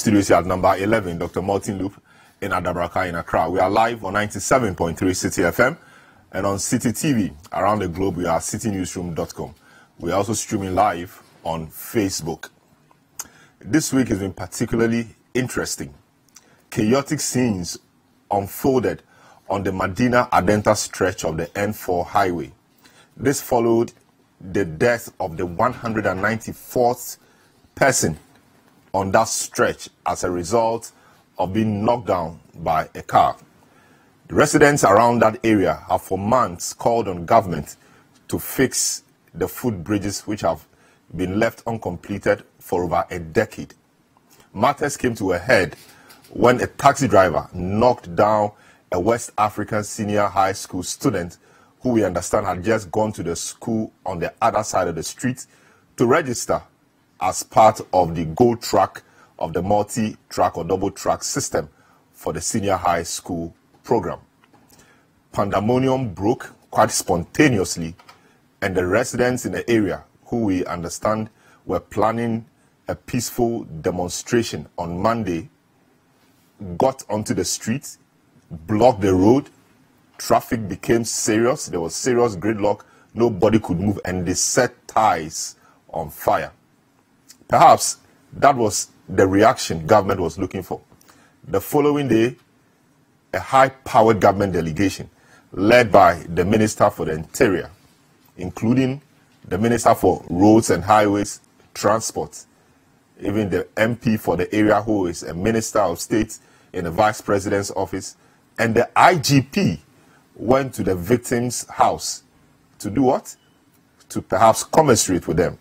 studios here at number 11, Dr. Martin Loop in Adabraka in Accra. We are live on 97.3 City FM and on City TV. Around the globe, we are citynewsroom.com. We are also streaming live on Facebook. This week has been particularly interesting. Chaotic scenes unfolded on the Madina-Adenta stretch of the N4 highway. This followed the death of the 194th person on that stretch as a result of being knocked down by a car. The residents around that area have for months called on government to fix the footbridges which have been left uncompleted for over a decade. Matters came to a head when a taxi driver knocked down a West African senior high school student who we understand had just gone to the school on the other side of the street to register as part of the gold track of the multi-track or double track system for the senior high school program. Pandemonium broke quite spontaneously, and the residents in the area, who we understand were planning a peaceful demonstration on Monday, got onto the street, blocked the road, traffic became serious, there was serious gridlock, nobody could move, and they set ties on fire. Perhaps that was the reaction government was looking for. The following day, a high-powered government delegation led by the Minister for the Interior, including the Minister for Roads and Highways, Transport, even the MP for the area who is a Minister of State in the Vice President's office, and the IGP went to the victim's house to do what? To perhaps commiserate with them.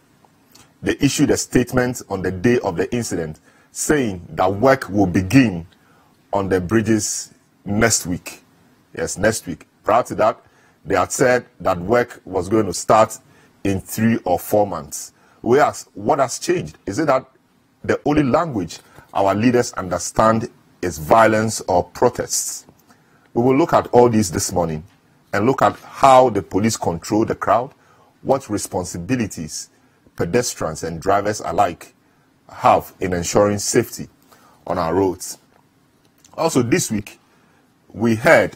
They issued a statement on the day of the incident saying that work will begin on the bridges next week. Yes, next week. Prior to that, they had said that work was going to start in 3 or 4 months. We ask, what has changed? Is it that the only language our leaders understand is violence or protests? We will look at all these this morning and look at how the police control the crowd, what responsibilities pedestrians and drivers alike have in ensuring safety on our roads. Also this week, we heard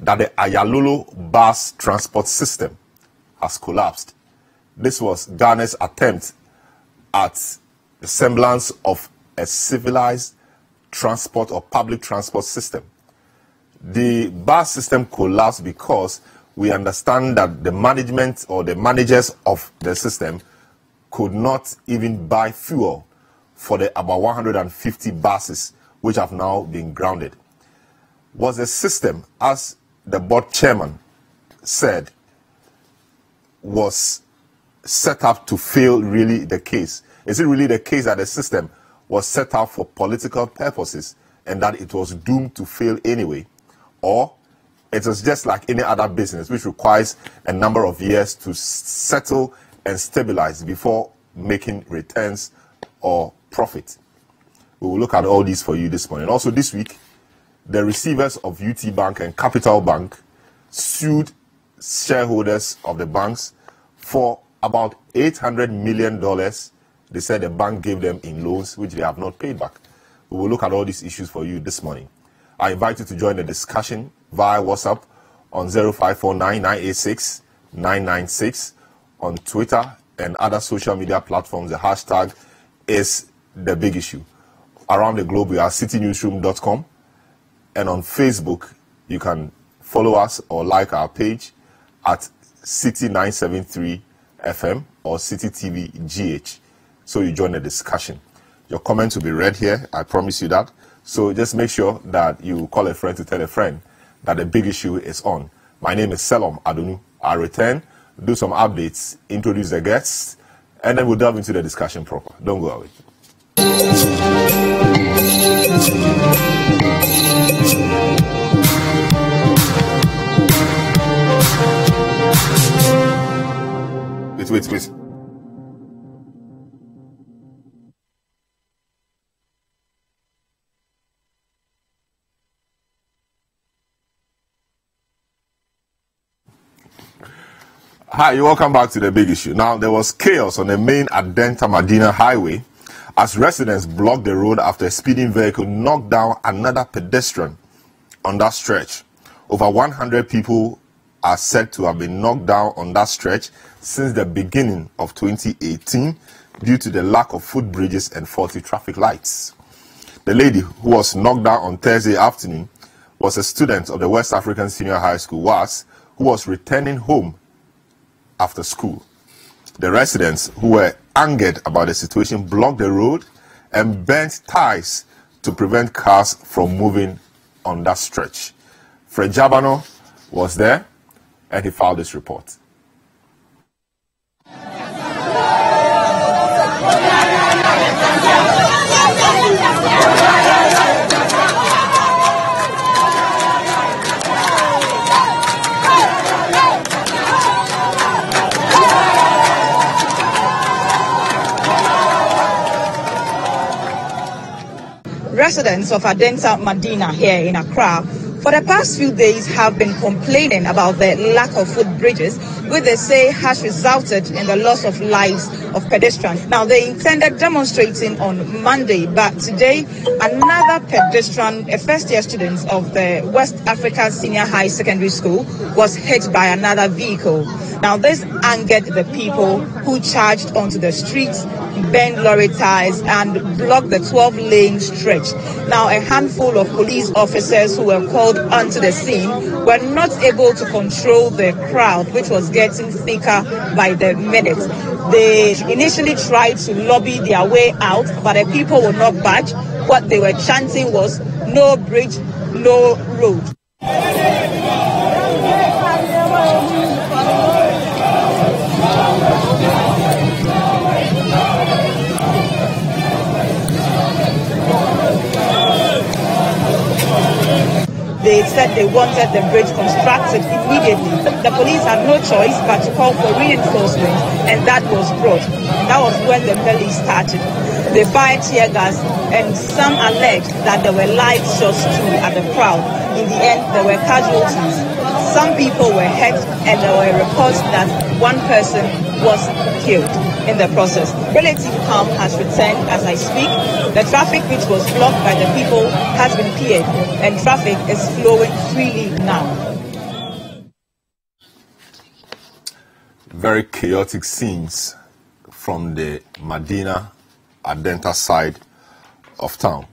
that the Aayalolo bus transport system has collapsed. This was Ghana's attempt at the semblance of a civilized transport or public transport system. The bus system collapsed because we understand that the management or the managers of the system could not even buy fuel for the about 150 buses which have now been grounded. Was the system, as the board chairman said, was set up to fail really the case? Is it really the case that the system was set up for political purposes and that it was doomed to fail anyway? Or it was just like any other business which requires a number of years to settle and stabilize before making returns or profit? We will look at all these for you this morning. Also this week, the receivers of UT Bank and Capital Bank sued shareholders of the banks for about $800 million. They said the bank gave them in loans which they have not paid back. We will look at all these issues for you this morning. I invite you to join the discussion via WhatsApp on 0549 986 996, on Twitter and other social media platforms. The hashtag is The Big Issue. Around the globe, we are citynewsroom.com, and on Facebook, you can follow us or like our page at City 973 FM or City TV GH. So you join the discussion. Your comments will be read here, I promise you that. So just make sure that you call a friend to tell a friend that the big issue is on. My name is Selorm Adonoo. I'll return, do some updates, introduce the guests, and then we'll delve into the discussion proper. Don't go away. Wait. Hi, welcome back to The Big Issue. Now, there was chaos on the main Adenta Madina Highway as residents blocked the road after a speeding vehicle knocked down another pedestrian on that stretch. Over 100 people are said to have been knocked down on that stretch since the beginning of 2018 due to the lack of footbridges and faulty traffic lights. The lady who was knocked down on Thursday afternoon was a student of the West African Senior High School, WAS, who was returning home after school. The residents, who were angered about the situation, blocked the road and burnt ties to prevent cars from moving on that stretch. Fred Jabano was there and he filed this report. Residents of Adenta Madina here in Accra for the past few days have been complaining about the lack of footbridges, which they say has resulted in the loss of lives of pedestrians. Now, they intended demonstrating on Monday, but today another pedestrian, a first-year student of the West Africa Senior High Secondary School, was hit by another vehicle. Now, this angered the people who charged onto the streets, burned lorry tires, and blocked the 12-lane stretch. Now, a handful of police officers who were called onto the scene were not able to control the crowd, which was getting thicker by the minute. They initially tried to lobby their way out, but the people would not budge. What they were chanting was, "No bridge, no road." They said they wanted the bridge constructed immediately. The police had no choice but to call for reinforcements, and that was brought. That was when the melee started. They fired tear gas, and some alleged that there were live shots too at the crowd. In the end, there were casualties. Some people were hurt, and there were reports that one person was killed in the process. Relative calm has returned as I speak. The traffic, which was blocked by the people, has been cleared, and traffic is flowing freely now. Very chaotic scenes from the Madina-Adenta side of town.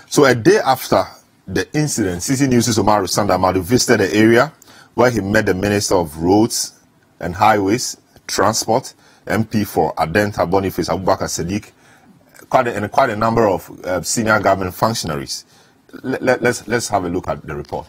So a day after the incident, CC News' Omar Sandamadu visited the area where he met the Minister of Roads and Highways, Transport, MP for Adenta Boniface Abubakar Sadiq, quite a number of senior government functionaries. Let's have a look at the report.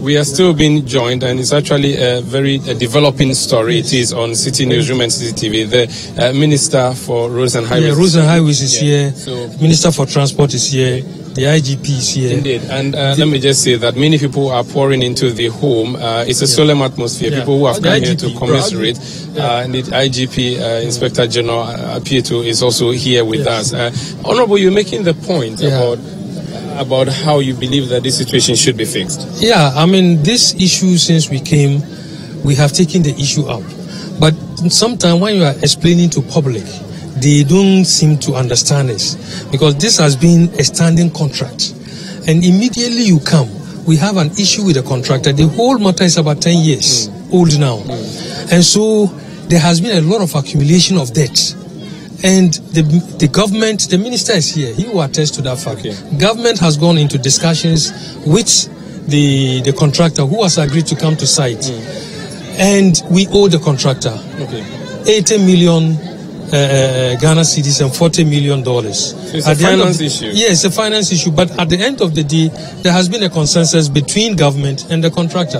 We are still being joined, and it's actually a very developing story. It is on City Newsroom and City TV. The Minister for Roads and Highways. Yeah, Roads and Highways is here. So, Minister for Transport is here. The IGP is here. Indeed. And let me just say that many people are pouring into the home. It's a solemn atmosphere. People who have come here to commiserate. And the IGP, Inspector General Apieto, is also here with us. Honorable, you're making the point about how you believe that this situation should be fixed. Yeah, I mean, this issue, since we came, we have taken the issue up. But sometimes when you are explaining to public, they don't seem to understand this, because this has been a standing contract. And immediately you come, we have an issue with the contractor. The whole matter is about 10 years old now. And so there has been a lot of accumulation of debt. And the government, the minister is here, he will attest to that fact. Government has gone into discussions with the contractor who has agreed to come to site. And we owe the contractor 80 million Ghana cedis and $40 million. It's a finance issue. Yes, a finance issue. But at the end of the day, there has been a consensus between government and the contractor.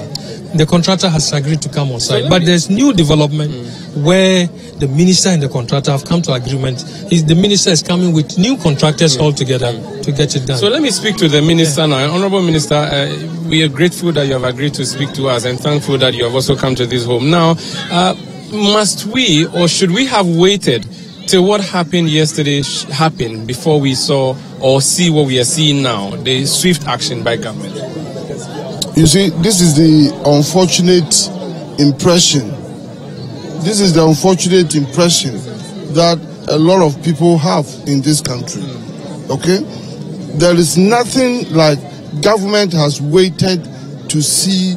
The contractor has agreed to come on site. But there's new development where the minister and the contractor have come to agreement. The minister is coming with new contractors altogether to get it done. So let me speak to the minister now. Honorable Minister, we are grateful that you have agreed to speak to us and thankful that you have also come to this home. Now, must we or should we have waited till what happened yesterday happened before we saw or see what we are seeing now, the swift action by government? You see, this is the unfortunate impression. This is the unfortunate impression that a lot of people have in this country. Okay? There is nothing like government has waited to see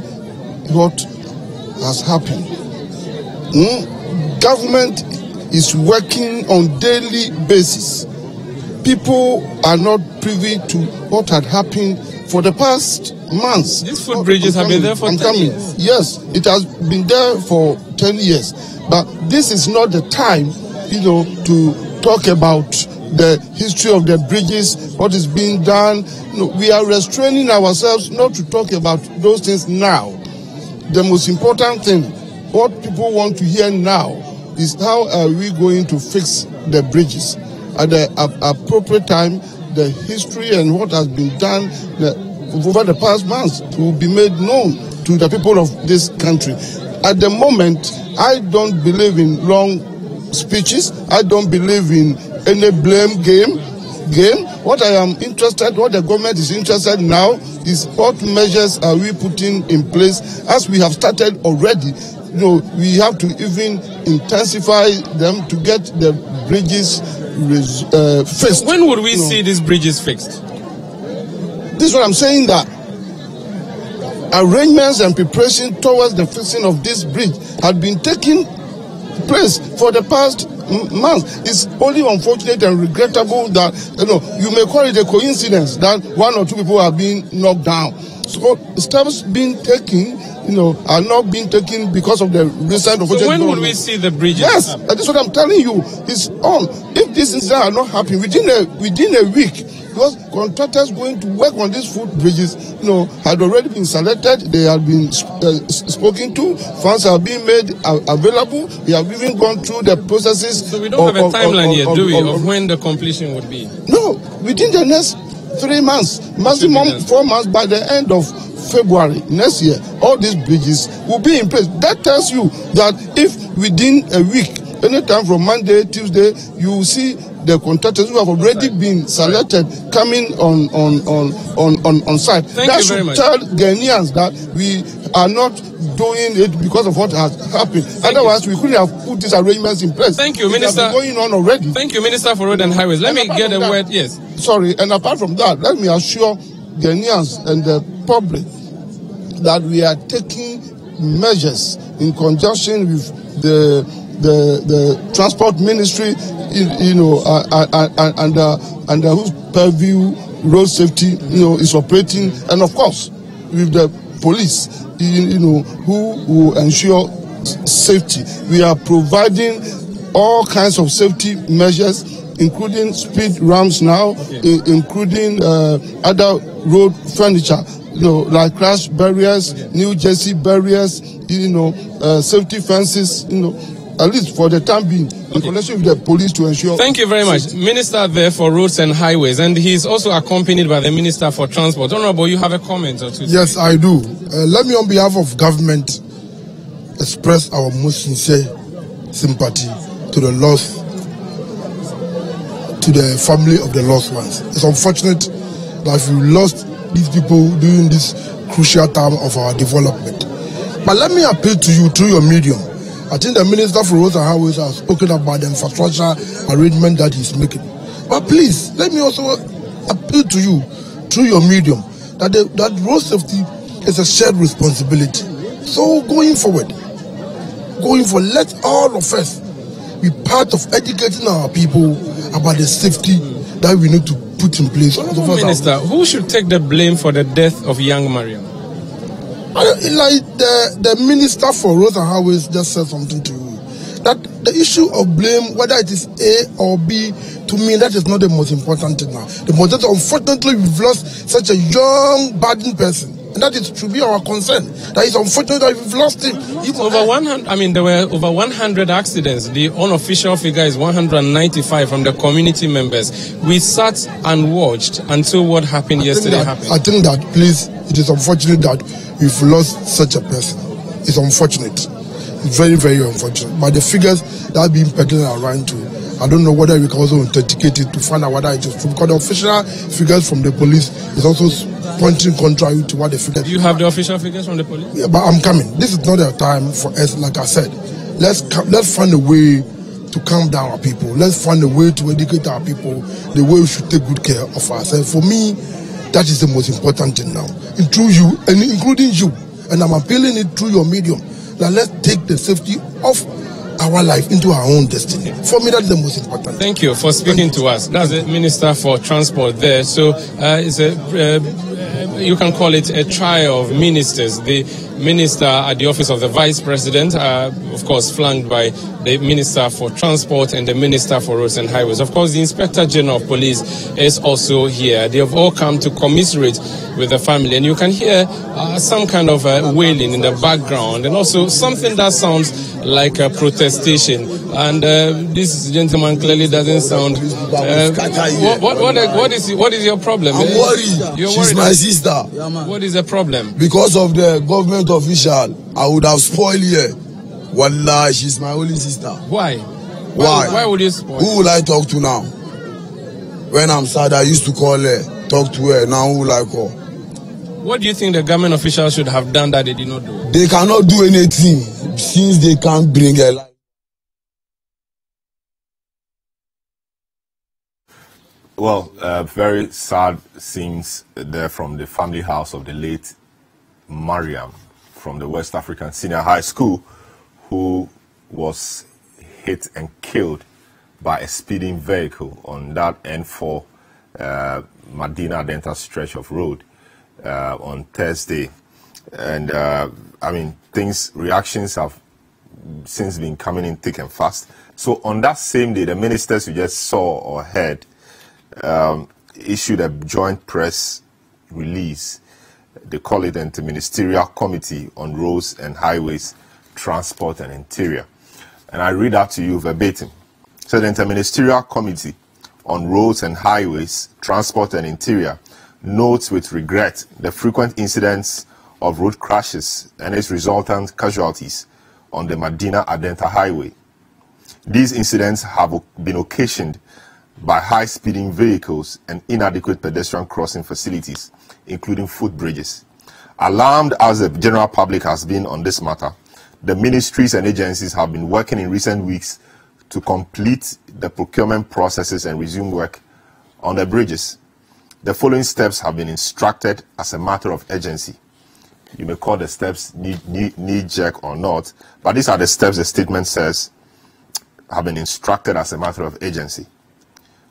what has happened. Government is working on daily basis. People are not privy to what had happened for the past months. These footbridges have been there for 10 years. Yes, it has been there for 10 years. But this is not the time, to talk about the history of the bridges, what is being done. We are restraining ourselves not to talk about those things now. The most important thing, what people want to hear now, is how are we going to fix the bridges. At the appropriate time, the history and what has been done over the past months will be made known to the people of this country. At the moment, I don't believe in long speeches. I don't believe in any blame game. What I am interested, what the government is interested now, is what measures are we putting in place. As we have started already, we have to even intensify them to get the bridges fixed. When would we see these bridges fixed? This is what I'm saying, that arrangements and preparation towards the fixing of this bridge had been taking place for the past months. It's only unfortunate and regrettable that you may call it a coincidence that one or two people are being knocked down. So steps being taken, are not being taken because of the recent. So when will we see the bridges? Yes, that's what I'm telling you. It's on. If these things are not happening within a week, because contractors going to work on these footbridges, had already been selected. They have been spoken to. Funds are being made available. We have even gone through the processes. So we don't have a timeline yet, do we, of when the completion would be? No, within the next 3 months, maximum 4 months. By the end of February next year, all these bridges will be in place. That tells you that if within a week, anytime from Monday, Tuesday, you will see the contractors who have already been selected coming on site. That should tell Ghanaians that we are not doing it because of what has happened. Otherwise, we couldn't have put these arrangements in place. Thank you, Minister. It has been going on already. Thank you, Minister for Road and Highways. Let me get a word. Yes. Sorry, and apart from that, let me assure Ghanaians and the public that we are taking measures in conjunction with the transport ministry, under whose purview road safety, is operating, and of course with the police, who will ensure safety. We are providing all kinds of safety measures, including speed ramps now, including other road furniture, like crash barriers, New Jersey barriers, safety fences, at least for the time being, in connection with the police to ensure. Thank you very much. Minister there for Roads and Highways, and he's also accompanied by the Minister for Transport. Honorable, you have a comment or two? Yes, I do. Let me, on behalf of government, express our most sincere sympathy to the loss, to the family of the lost ones. It's unfortunate that we lost these people during this crucial time of our development. But let me appeal to you through your medium. I think the Minister for Roads and Highways has spoken about the infrastructure arrangement that he's making. But please, let me also appeal to you through your medium that road safety is a shared responsibility. So going forward, let all of us be part of educating our people about the safety that we need to put in place. Minister, who should take the blame for the death of young Mariam? Like the Minister for Roads and Highways just said something to you, that the issue of blame, whether it is A or B, to me that is not the most important thing now. The most important, unfortunately, we've lost such a young, budding person, and that should be our concern. That is unfortunate that we've lost him. Over 100. I mean, there were over 100 accidents. The unofficial figure is 195 from the community members. We sat and watched until what happened yesterday happened. I think that, please, it is unfortunate that we've lost such a person. It's unfortunate. It's very, very unfortunate. But the figures that are being peddled around to, I don't know whether we can also authenticate it to find out whether it is true. Because the official figures from the police is also pointing contrary to what the figures. Do you have the official figures from the police? Yeah, but I'm coming. This is not a time for us, like I said. Let's find a way to calm down our people. Let's find a way to educate our people the way we should take good care of ourselves. For me, that is the most important thing now. And through you, and including you, and I'm appealing it through your medium, that let's take the safety of our life into our own destiny. For me, that's the most important. Thank you for speaking to us. That's the Minister for Transport there. So it's you can call it a trial of ministers. The minister at the office of the Vice President, of course, flanked by the Minister for Transport and the Minister for Roads and Highways. Of course, the Inspector General of Police is also here. They have all come to commiserate with the family, and you can hear some kind of wailing in the background, and also something that sounds like a protestation. And this gentleman clearly doesn't sound. What is your problem? I'm worried. You're She's worried. my sister. What is the problem? Because of the government official, I would have spoiled her. Wallah, she's my only sister. Why? Why would you spoil? Who will I talk to now? When I'm sad, I used to call her, talk to her. Now who will I call? What do you think the government officials should have done that they did not do? They cannot do anything since they can't bring her life. Well, very sad scenes there from the family house of the late Mariam from the West African Senior High School, who was hit and killed by a speeding vehicle on that N4 Madina-Adenta stretch of road on Thursday. And I mean, reactions have since been coming in thick and fast. So on that same day, the ministers you just saw or heard issued a joint press release. They call it the Interministerial Committee on Roads and Highways, Transport and Interior. And I read out to you verbatim. So the Interministerial Committee on Roads and Highways, Transport and Interior notes with regret the frequent incidents of road crashes and its resultant casualties on the Madina-Adenta Highway. These incidents have been occasioned by high-speeding vehicles and inadequate pedestrian crossing facilities, including footbridges. Alarmed as the general public has been on this matter, the ministries and agencies have been working in recent weeks to complete the procurement processes and resume work on the bridges. The following steps have been instructed as a matter of urgency. You may call the steps knee-jerk or not, but these are the steps the statement says have been instructed as a matter of urgency.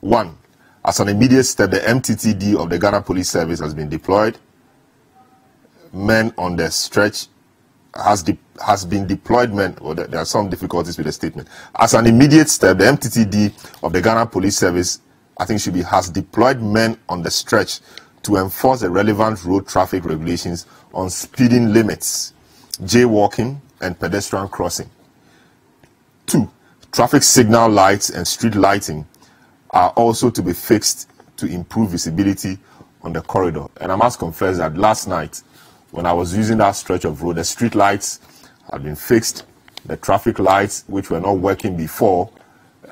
1. As an immediate step, the MTTD of the Ghana Police Service has been deployed. Men on the stretch has been deployed. There are some difficulties with the statement. As an immediate step, the MTTD of the Ghana Police Service, I think should be, has deployed men on the stretch to enforce the relevant road traffic regulations on speeding limits, jaywalking, and pedestrian crossing. 2. Traffic signal lights and street lighting are also to be fixed to improve visibility on the corridor. And I must confess that last night, when I was using that stretch of road, the street lights have been fixed. The traffic lights, which were not working before,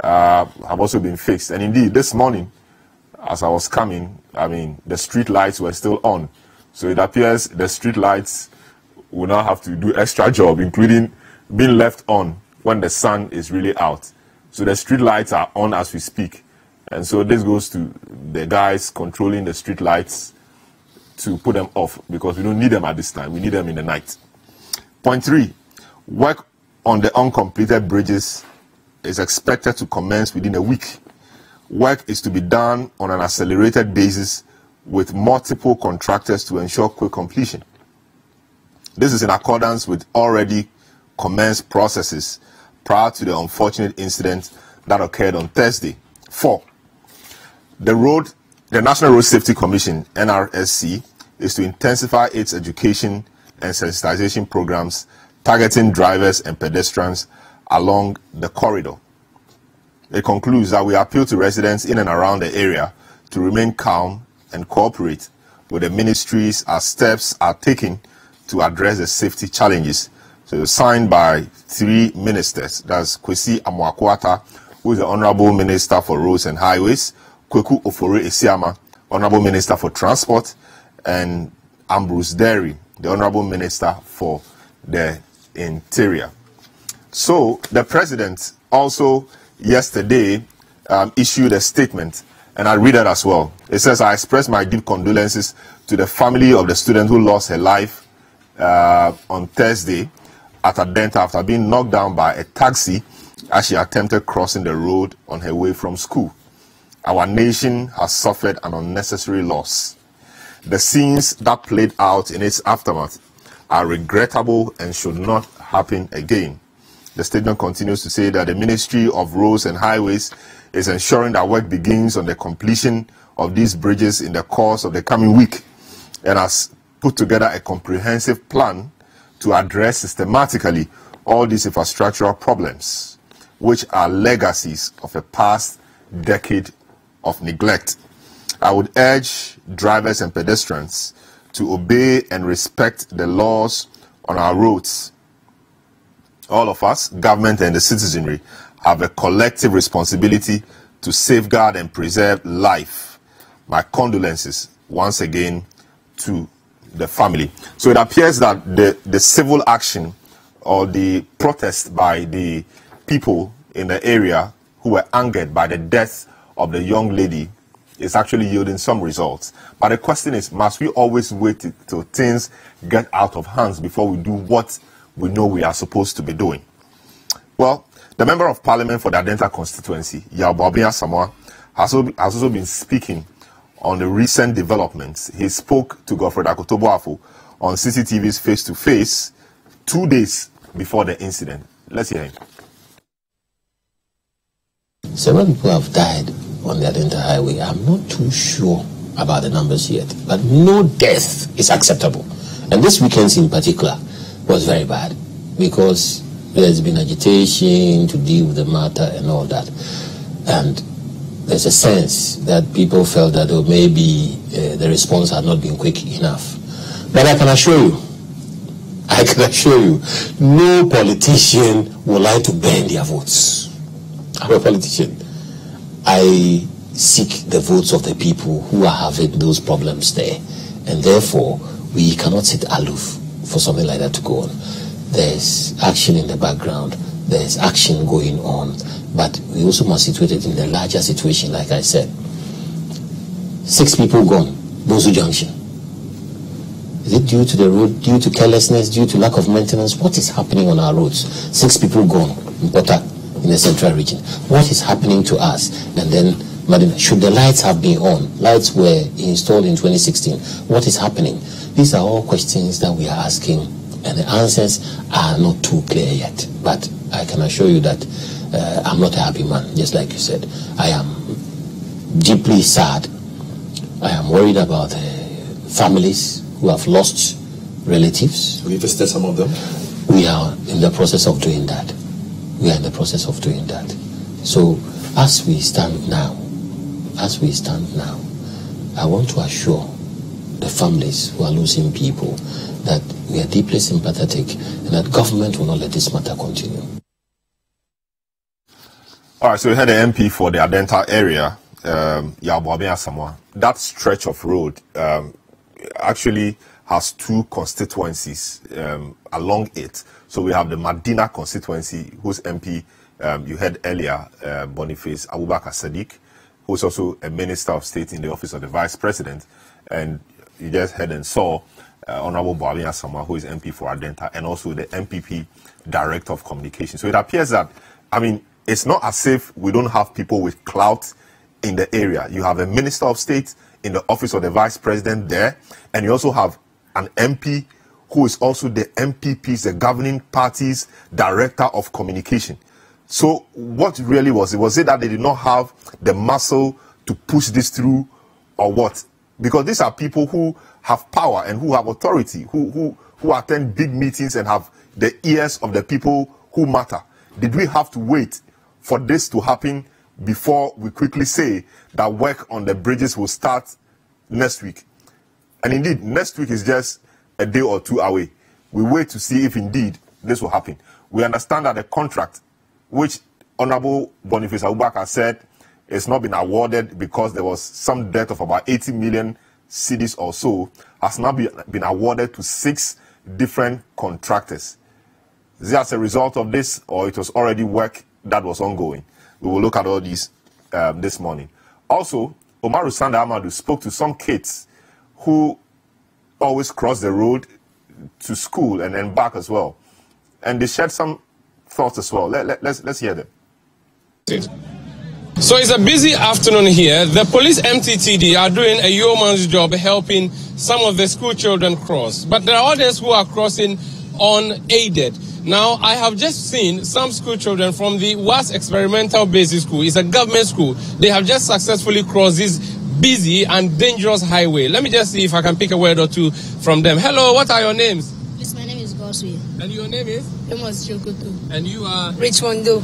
have also been fixed. And indeed, this morning, as I was coming, I mean, the street lights were still on. So it appears the street lights will now have to do extra job, including being left on when the sun is really out. So the street lights are on as we speak. And so this goes to the guys controlling the street lights to put them off, because we don't need them at this time. We need them in the night. Point 3, work on the uncompleted bridges is expected to commence within a week. Work is to be done on an accelerated basis with multiple contractors to ensure quick completion. This is in accordance with already commenced processes prior to the unfortunate incident that occurred on Thursday. 4, the National Road Safety Commission, NRSC, is to intensify its education and sensitization programs targeting drivers and pedestrians along the corridor. It concludes that we appeal to residents in and around the area to remain calm and cooperate with the ministries as steps are taken to address the safety challenges. So it's signed by 3 ministers. That's Kwesi Amoakwata, who is the Honorable Minister for Roads and Highways, Kweku Ofori Esiama, Honorable Minister for Transport, and Ambrose Derry, the Honorable Minister for the Interior. So the President also yesterday issued a statement, and I read it as well. It says, I express my deep condolences to the family of the student who lost her life on Thursday at Adenta after being knocked down by a taxi as she attempted crossing the road on her way from school. Our nation has suffered an unnecessary loss. The scenes that played out in its aftermath are regrettable and should not happen again. The statement continues to say that the Ministry of Roads and Highways is ensuring that work begins on the completion of these bridges in the course of the coming week and has put together a comprehensive plan to address systematically all these infrastructural problems, which are legacies of a past decade of neglect. I would urge drivers and pedestrians to obey and respect the laws on our roads. All of us, government and the citizenry, have a collective responsibility to safeguard and preserve life. My condolences once again to the family. So it appears that the civil action or the protest by the people in the area who were angered by the death of the young lady is actually yielding some results. But the question is, must we always wait till things get out of hands before we do what we know we are supposed to be doing? Well, the Member of Parliament for the Adenta constituency, Yaobabia Samoa, has also been speaking on the recent developments. He spoke to Godfred Akotoboafo on CCTV's Face to Face 2 days before the incident. Let's hear him. Several people have died on the Adenta Highway. I'm not too sure about the numbers yet, but no death is acceptable. And this weekend in particular was very bad because there's been agitation to deal with the matter and all that. And there's a sense that people felt that maybe the response had not been quick enough. But I can assure you, no politician would like to burn their votes. I'm a politician. I seek the votes of the people who are having those problems there. And therefore, we cannot sit aloof for something like that to go on. There's action in the background. There's action going on. But we also must situate it in the larger situation, like I said. 6 people gone, Bozu Junction. Is it due to the road, due to carelessness, due to lack of maintenance? What is happening on our roads? 6 people gone in Pota, in the central region. What is happening to us? And then, Madina, should the lights have been on? Lights were installed in 2016. What is happening? These are all questions that we are asking, and the answers are not too clear yet. But I can assure you that I'm not a happy man, just like you said. I am deeply sad. I am worried about families who have lost relatives. Have you visited some of them? We are in the process of doing that. So as we stand now, I want to assure the families who are losing people that we are deeply sympathetic and that government will not let this matter continue. All right, so we had an MP for the Adenta area, Yaobabia Samoa. That stretch of road actually has 2 constituencies along it. So we have the Madina constituency, whose MP you heard earlier, Boniface Abubakar Sadiq, who's also a Minister of State in the Office of the Vice President. And you just heard and saw Honorable Boabia Samoa, who is MP for Adenta, and also the MPP Director of Communication. So it appears that, I mean, it's not as if we don't have people with clout in the area. You have a Minister of State in the Office of the Vice President there, and you also have an MP who is also the MPP's, the governing party's Director of Communication. So what really was it? Was it that they did not have the muscle to push this through, or what? Because these are people who have power and who have authority, who attend big meetings and have the ears of the people who matter. Did we have to wait for this to happen before we quickly say that work on the bridges will start next week? And indeed, next week is just a day or 2 away. We wait to see if indeed this will happen. We understand that the contract, which Honorable Boniface Abubakar said it's not been awarded because there was some debt of about 80 million cedis or so, has now been awarded to 6 different contractors. Is it as a result of this, or it was already work that was ongoing? We will look at all these this morning. Also, Umaru Sanda Amadoo spoke to some kids who always cross the road to school and then back as well. And they shared some thoughts as well. Let's hear them. So it's a busy afternoon here. The police MTTD are doing a yeoman's job helping some of the school children cross. But there are others who are crossing unaided. Now, I have just seen some school children from the WAS Experimental Basic School. It's a government school. They have just successfully crossed this busy and dangerous highway. Let me just see if I can pick a word or two from them. Hello, what are your names? Yes, my name is Goswe. And your name is? Famous Chokoto. And you are? Richmondo.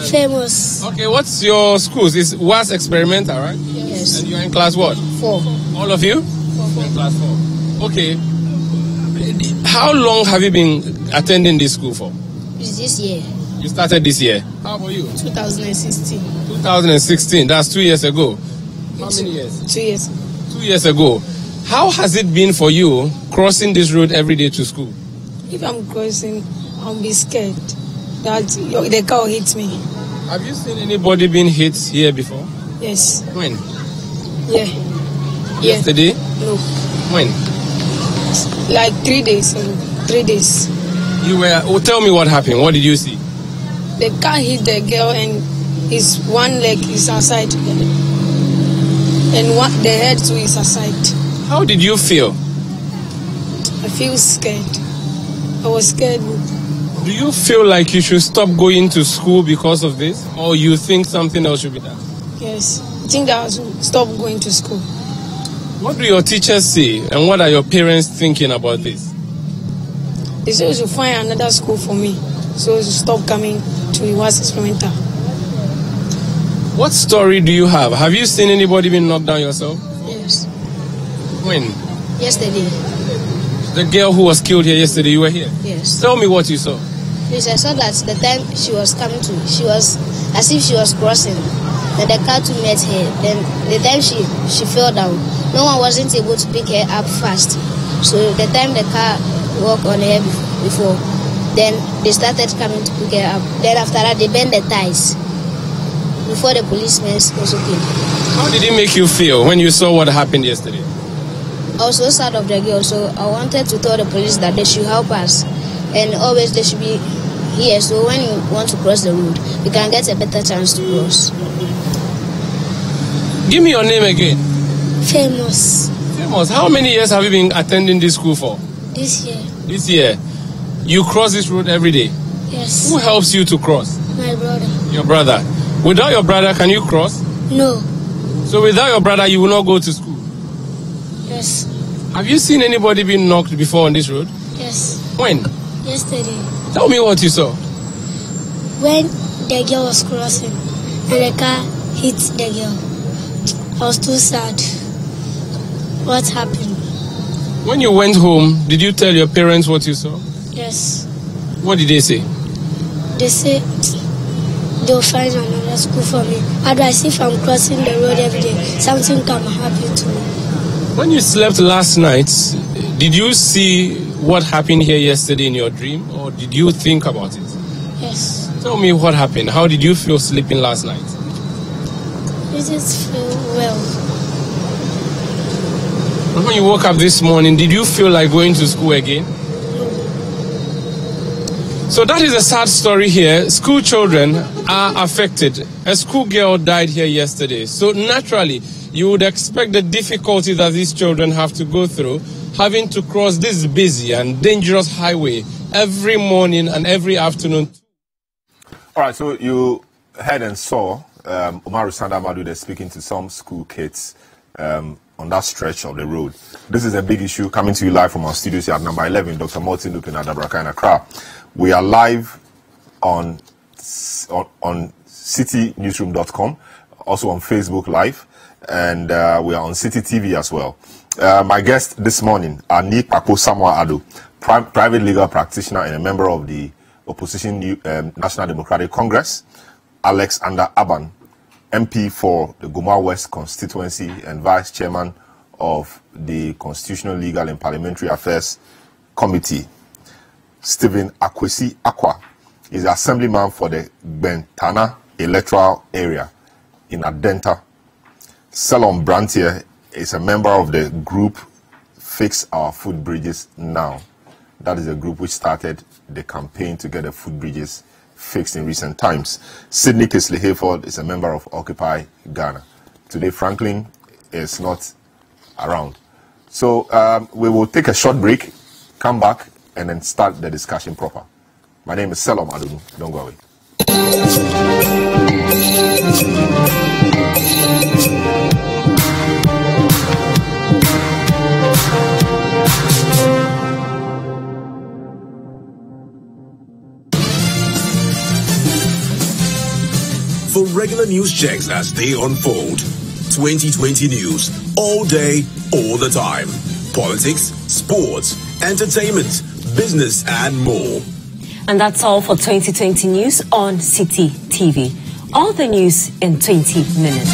Famous. Okay, what's your schools? It's WAS Experimental, right? Yes. And you're in class what? 4. All of you? 4. In class 4. Okay. How long have you been attending this school for? It's this year. You started this year. How about you? 2016. 2016. That's 2 years ago. How many years? 2 years. 2 years ago. How has it been for you crossing this road every day to school? If I'm crossing, I'll be scared that the car will hit me. Have you seen anybody being hit here before? Yes. When? Yeah. Yesterday? No. When? Like 3 days. 3 days. You were. Oh, tell me what happened. What did you see? The car hit the girl and his one leg is outside. And the head too is aside. How did you feel? I feel scared. I was scared. Do you feel like you should stop going to school because of this? Or you think something else should be done? Yes. I think that I should stop going to school. What do your teachers say? And what are your parents thinking about this? They say we should find another school for me. So we should stop coming to the WAS Experimental. What story do you have? Have you seen anybody being knocked down yourself? Yes. When? Yesterday. The girl who was killed here yesterday, you were here? Yes. Tell me what you saw. Yes, I saw that the time she was coming to, she was as if she was crossing. Then the car too met her. Then the time she fell down, no one wasn't able to pick her up fast. So the time the car walked on her before, then they started coming to pick her up. Then after that, they bent the ties before the policemen also came. How did it make you feel when you saw what happened yesterday? I was so sad of the girl, so I wanted to tell the police that they should help us. And always they should be here, so when you want to cross the road, you can get a better chance to cross. Give me your name again. Famous. Famous. How many years have you been attending this school for? This year. This year. You cross this road every day? Yes. Who helps you to cross? My brother. Your brother. Without your brother, can you cross? No. So without your brother, you will not go to school? Yes. Have you seen anybody being knocked before on this road? Yes. When? Yesterday. Tell me what you saw. When the girl was crossing and the car hit the girl, I was too sad. What happened? When you went home, did you tell your parents what you saw? Yes. What did they say? They say they'll find another school for me. Otherwise, if I'm crossing the road every day, something can happen to me. When you slept last night, did you see what happened here yesterday in your dream, or did you think about it? Yes. Tell me what happened. How did you feel sleeping last night? I just feel well. And when you woke up this morning, did you feel like going to school again? So that is a sad story here. School children are affected. A school girl died here yesterday. So naturally, you would expect the difficulty that these children have to go through, having to cross this busy and dangerous highway every morning and every afternoon. All right, so you heard and saw Umaru Sanda Amadoo speaking to some school kids on that stretch of the road. This is a big issue coming to you live from our studios here at number 11, Dr. Martin Loop in Adabraka in Accra. We are live on citynewsroom.com, also on Facebook Live, and we are on City TV as well. My guest this morning, Ani Papo Samuel Ado, private legal practitioner and a member of the opposition National Democratic Congress, Alex Ander Aban, MP for the Goma West constituency and vice chairman of the Constitutional, Legal and Parliamentary Affairs Committee, Stephen Akwesi Akwa, is the assemblyman for the Bentana electoral area in Adenta. Selorm Adonoo is a member of the group Fix Our Footbridges Now. That is a group which started the campaign to get the footbridges fixed in recent times. Sydney Kisley-Hayford is a member of Occupy Ghana. Today, Franklin is not around. So we will take a short break, come back, and then start the discussion proper. My name is Selorm Adonoo. Don't go away. For regular news checks as they unfold, 2020 news, all day, all the time. Politics, sports, entertainment, business, and more. And that's all for 2020 news on City TV. All the news in 20 minutes.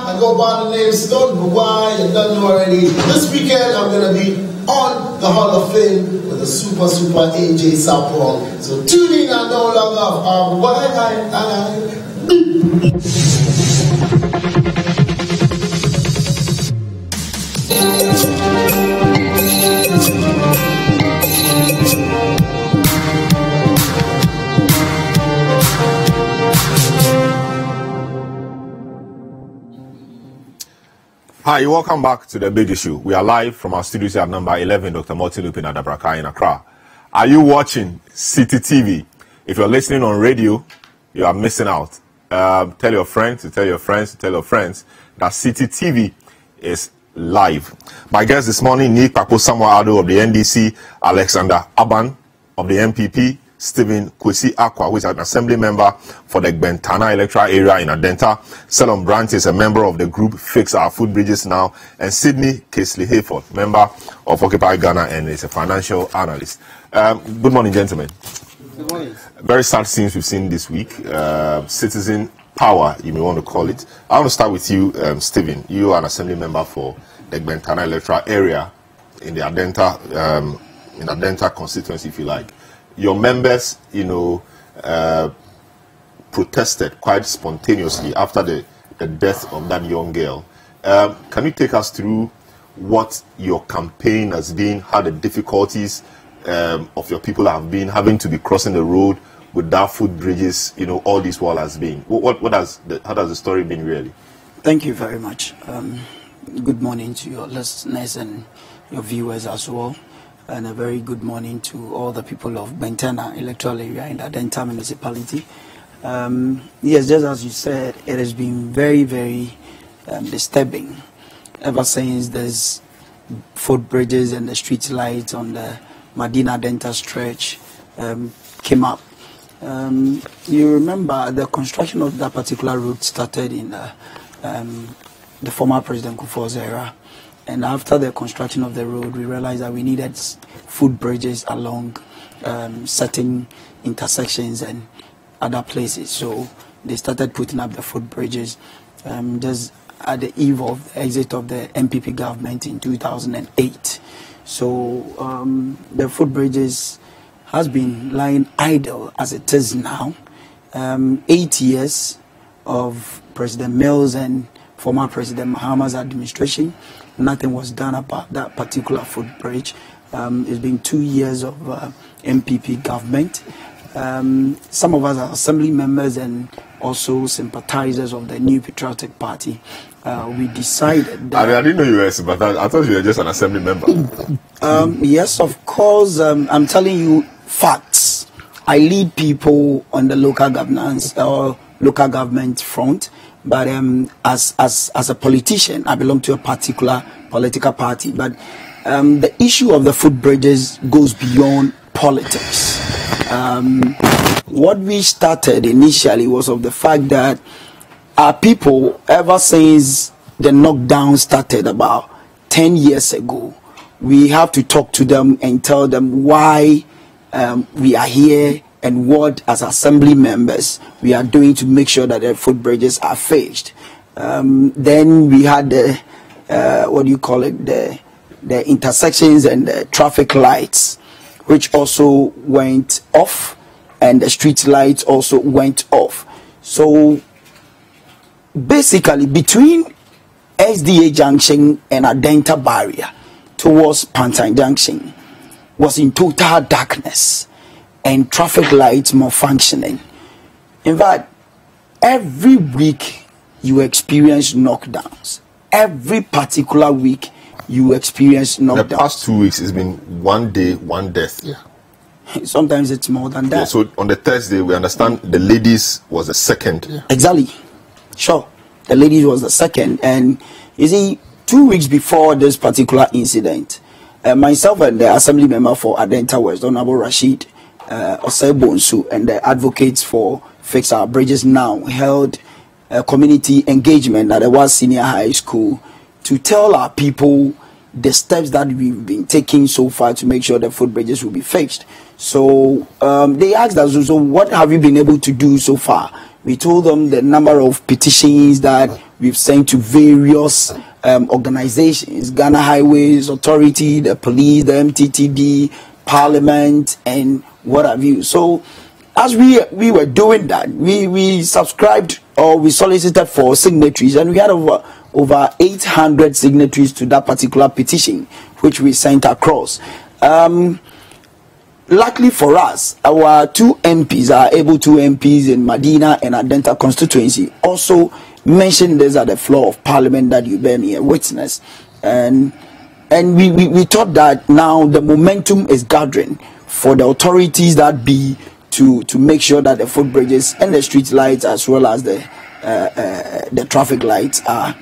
I go by the name Stone Hawaii, you don't know already. This weekend I'm gonna be on the Hall of Fame with the super AJ Sapol. So tune in and no longer Hi, welcome back to The Big Issue. We are live from our studios at number 11, Dr. Martin Loop in Adabraka in Accra. Are you watching City TV? If you're listening on radio, you are missing out. Tell your friends to tell your friends to tell your friends that City TV is live. My guest this morning, Nick Papo Samuel of the NDC, Alexander Aban of the MPP, Stephen Kwesi Akwa, who is an assembly member for the Bentana electoral area in Adenta. Selorm Adonoo is a member of the group Fix Our Footbridges Now, and Sydney Kisley-Hayford, member of Occupy Ghana and is a financial analyst. Good morning, gentlemen. Good morning. Very sad scenes we've seen this week. Citizen power, you may want to call it. I want to start with you, Stephen. You are an assembly member for the Bentana electoral area in the Adenta constituency, if you like. Your members, protested quite spontaneously after the death of that young girl. Can you take us through what your campaign has been, how the difficulties of your people have been, having to be crossing the road without footbridges, all this while has been? How has the story been really? Thank you very much. Good morning to your listeners and your viewers as well. And a very good morning to all the people of Bentana electoral area in the Adenta municipality. Yes, just as you said, it has been very, very disturbing ever since there's footbridges and the street lights on the Madina-Adenta stretch came up. You remember the construction of that particular route started in the former President Kufuor's era. And after the construction of the road, we realized that we needed footbridges along certain intersections and other places. So they started putting up the footbridges just at the eve of the exit of the MPP government in 2008. So the footbridges has been lying idle as it is now. 8 years of President Mills and former President Mahama's administration. Nothing was done about that particular footbridge. It's been 2 years of MPP government. Some of us are assembly members and also sympathizers of the New Patriotic Party. We decided that... I didn't know you were a sympathizer. I thought you were just an assembly member. Yes, of course. I'm telling you facts. I lead people on the local governance or local government front. But as a politician, I belong to a particular political party. But the issue of the footbridges goes beyond politics. What we started initially was of the fact that our people, ever since the knockdown started about 10 years ago, we have to talk to them and tell them why we are here and what, as assembly members, we are doing to make sure that the footbridges are fixed. Then we had the the intersections and the traffic lights, which also went off, and the street lights also went off. So basically, between SDA Junction and Adenta barrier towards Pantan Junction was in total darkness and traffic lights malfunctioning. In fact, every week you experience knockdowns. Every particular week you experience knockdowns. The past 2 weeks it's been 1 day, 1 death. Yeah. Sometimes it's more than that. Yeah, so on the Thursday, we understand the ladies was the second. Yeah. Exactly. Sure. The ladies was the second. And you see, 2 weeks before this particular incident, myself and the assembly member for Adenta West, Honorable Rashid Osei-Bonsu, and the advocates for Fix Our Bridges Now held a community engagement at the West Senior High School to tell our people the steps that we've been taking so far to make sure the footbridges will be fixed. So they asked us, so what have you been able to do so far? We told them the number of petitions that we've sent to various organizations, Ghana Highways Authority, the police, the MTTB, Parliament, and what have you. So as we were doing that, we subscribed, or we solicited for signatories, and we had over 800 signatories to that particular petition, which we sent across. Luckily for us, our two MPs, our able two MPs in Madina and Adenta constituency, also mentioned this at the floor of Parliament that you bear me a witness. And we thought that now the momentum is gathering for the authorities that be to make sure that the footbridges and the street lights, as well as the traffic lights, are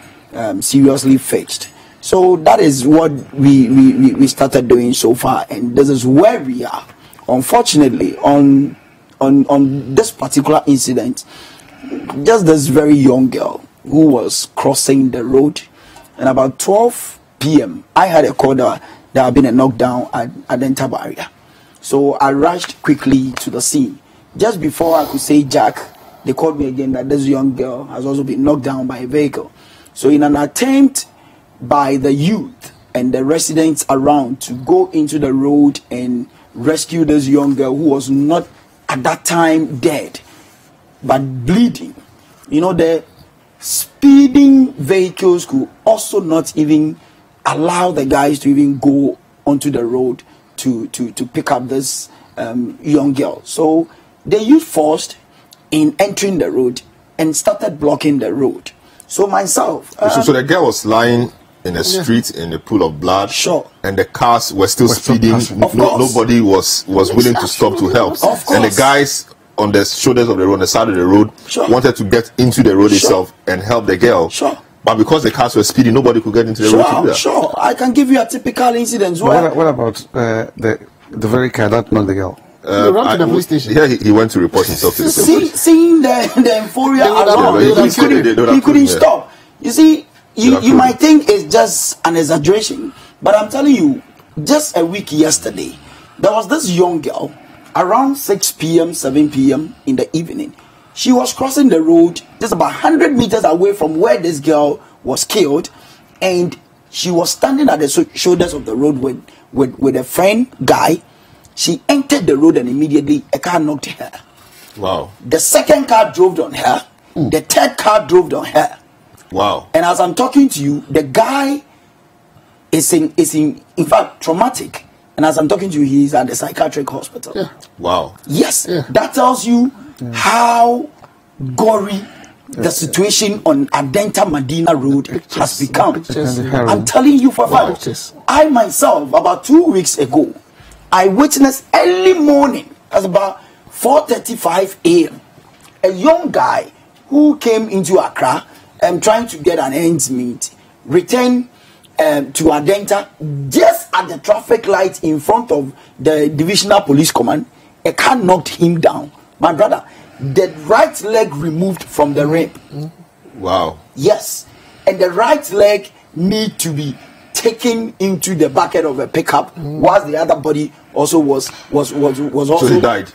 seriously fixed. So that is what we started doing so far, and this is where we are. Unfortunately, on this particular incident, just this very young girl who was crossing the road, and about 12 p.m. I had a call that there had been a knockdown at Adenta barrier. So I rushed quickly to the scene. Just before I could say Jack, they called me again that this young girl has also been knocked down by a vehicle. So in an attempt by the youth and the residents around to go into the road and rescue this young girl, who was not at that time dead but bleeding, you know, the speeding vehicles could also not even allow the guys to even go onto the road to pick up this young girl. So they used force in entering the road and started blocking the road. So myself, so the girl was lying in the street in a pool of blood. Sure. And the cars were still speeding. Nobody was willing to stop to help. And the guys on the shoulders of the road, on the side of the road, wanted to get into the road itself and help the girl. Sure. But because the cars were speeding, nobody could get into the road to do that. Sure. I can give you a typical incident. What about the very car that knocked the girl? He ran to the police station. Yeah, he went to report himself to the police. Seeing the euphoria around, he couldn't stop. You see, you might think it's just an exaggeration, but I'm telling you, just a week yesterday, there was this young girl around 6 p.m., 7 p.m. in the evening. She was crossing the road just about 100 meters away from where this girl was killed, and she was standing at the shoulders of the road with a friend guy. She entered the road and immediately a car knocked her. Wow. The second car drove on her. The third car drove on her. Wow. And as I'm talking to you, the guy is in fact traumatic. And as I'm talking to you, he is at the psychiatric hospital. Yeah. Wow. Yes. Yeah. That tells you how gory the situation on Adenta Madina Road has become. I'm telling you for a fact. I myself, about 2 weeks ago, I witnessed early morning, as about 4:35 a.m., a young guy who came into Accra and trying to get an ends meet, returned to Adenta just at the traffic light in front of the divisional police command. A car knocked him down. My brother, the right leg removed from the rim. Wow. Yes, and the right leg need to be taken into the bucket of a pickup, whilst the other body also was also. So he died.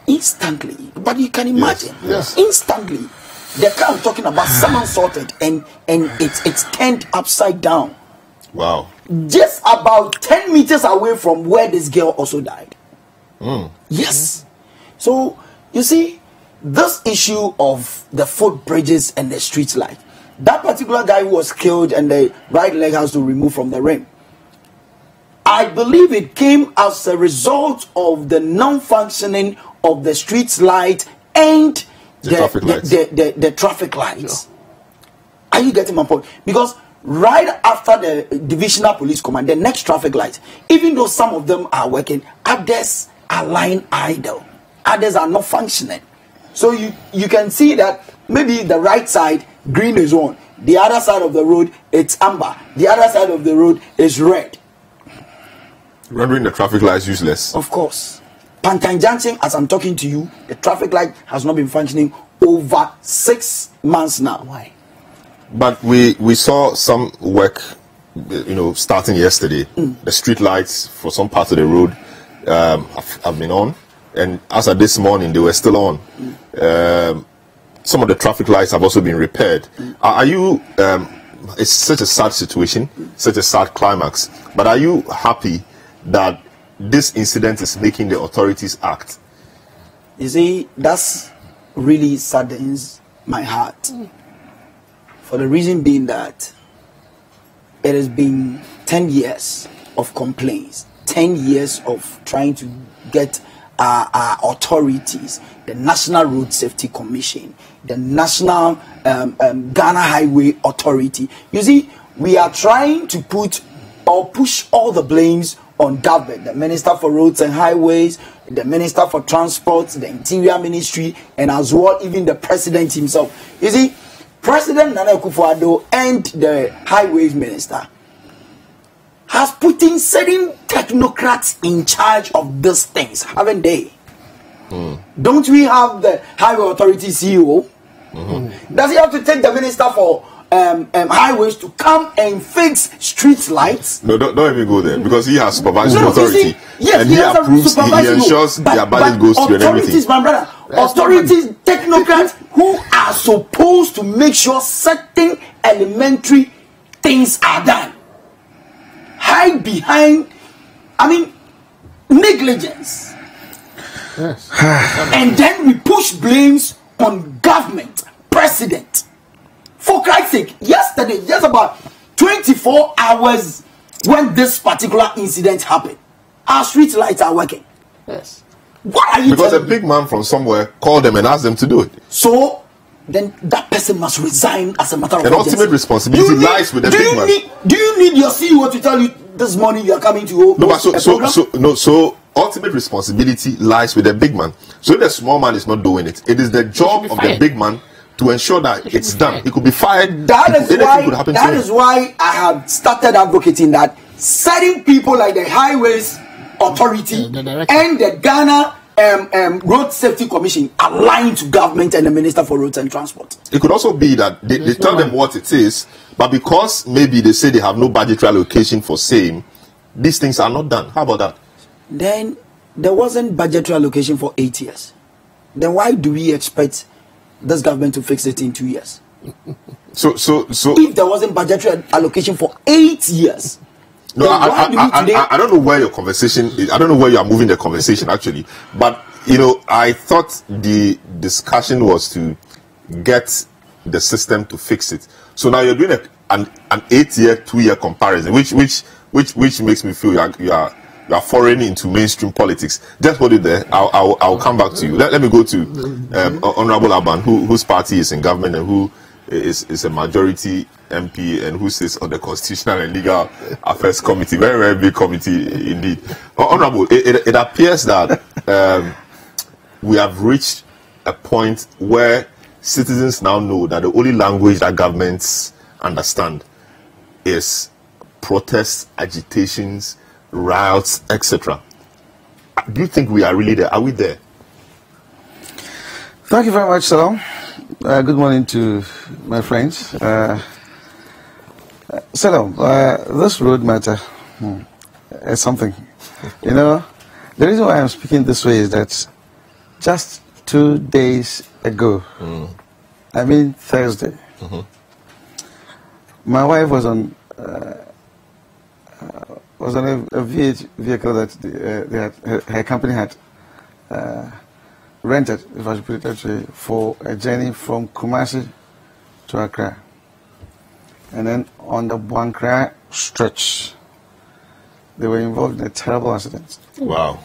instantly. But you can imagine, instantly, the car I'm talking about, someone sorted, and it's turned upside down. Wow. Just about 10 meters away from where this girl also died. Yes. So, you see, this issue of the footbridges and the street light, that particular guy who was killed and the right leg has to remove from the rim, I believe it came as a result of the non-functioning of the street light and the traffic lights. Sure. Are you getting my point? Because right after the divisional police command, the next traffic light, even though some of them are working, others are lying idle. Others are not functioning. So you can see that maybe the right side, green is on. The other side of the road, it's amber. The other side of the road is red. Rendering the traffic lights useless. Of course. Pantan Junction, as I'm talking to you, the traffic light has not been functioning over 6 months now. Why? But we saw some work, starting yesterday. The street lights for some parts of the road have been on, and as of this morning, they were still on. Some of the traffic lights have also been repaired. Are you? It's such a sad situation, such a sad climax. But are you happy that this incident is making the authorities act? You see, that's really saddens my heart. For the reason being that it has been 10 years of complaints, 10 years of trying to get our authorities, the National Road Safety Commission, the National Ghana Highway Authority. You see, we are trying to put or push all the blames on government, the Minister for Roads and Highways, the Minister for Transport, the Interior Ministry, and as well even the President himself. You see, President Nana Akufo-Addo and the Highways Minister has put in certain technocrats in charge of these things, haven't they? Don't we have the Highway Authority CEO? Does he have to take the Minister for Highways to come and fix street lights? No, don't even go there, because he has supervisory authority. See, yes, and he approves, he ensures their budget goes through and everything. My brother, authorities, technocrats who are supposed to make sure certain elementary things are done, hide behind, negligence. Yes. And then we push blames on government, president. For Christ's sake, yesterday, just about 24 hours when this particular incident happened, our street lights are working. Yes. What are you Because a telling big man from somewhere called them and asked them to do it. So then that person must resign as a matter of And ultimate responsibility lies with the big man. Do you need your CEO to tell you this morning you are coming to No, but so ultimate responsibility lies with the big man. So if the small man is not doing it, it is the job of the big man to ensure that it's done. He could be fired. That is why I have started advocating that certain people like the Highways Authority and the Ghana Road Safety Commission are lying to government and the Minister for Roads and Transport. It could also be that they tell them what it is, but because maybe they say they have no budgetary allocation for same, these things are not done. How about that? Then there wasn't budgetary allocation for 8 years. Then why do we expect this government to fix it in 2 years? So if there wasn't budgetary allocation for 8 years, no, I don't know where your conversation is. I don't know where you are moving the conversation actually. But I thought the discussion was to get the system to fix it. So now you're doing an 8-year, 2-year comparison, which makes me feel you are foreign into mainstream politics. Just hold it there. I'll come back to you. Let me go to Honorable Aban, whose party is in government and who is a majority MP and who sits on the Constitutional and Legal Affairs Committee. Very, very big committee indeed. Honorable, it appears that we have reached a point where citizens now know that the only language that governments understand is protests, agitations, riots, etc. Do you think we are really there? Are we there? Thank you very much, Selorm. Good morning to my friends. Selorm, this road matter is something. The reason why I'm speaking this way is that just 2 days ago, I mean Thursday, my wife was on a vehicle that her company had rented, if I should put it that way, for a journey from Kumasi to Accra. And then on the Buankra stretch, they were involved in a terrible accident. Wow.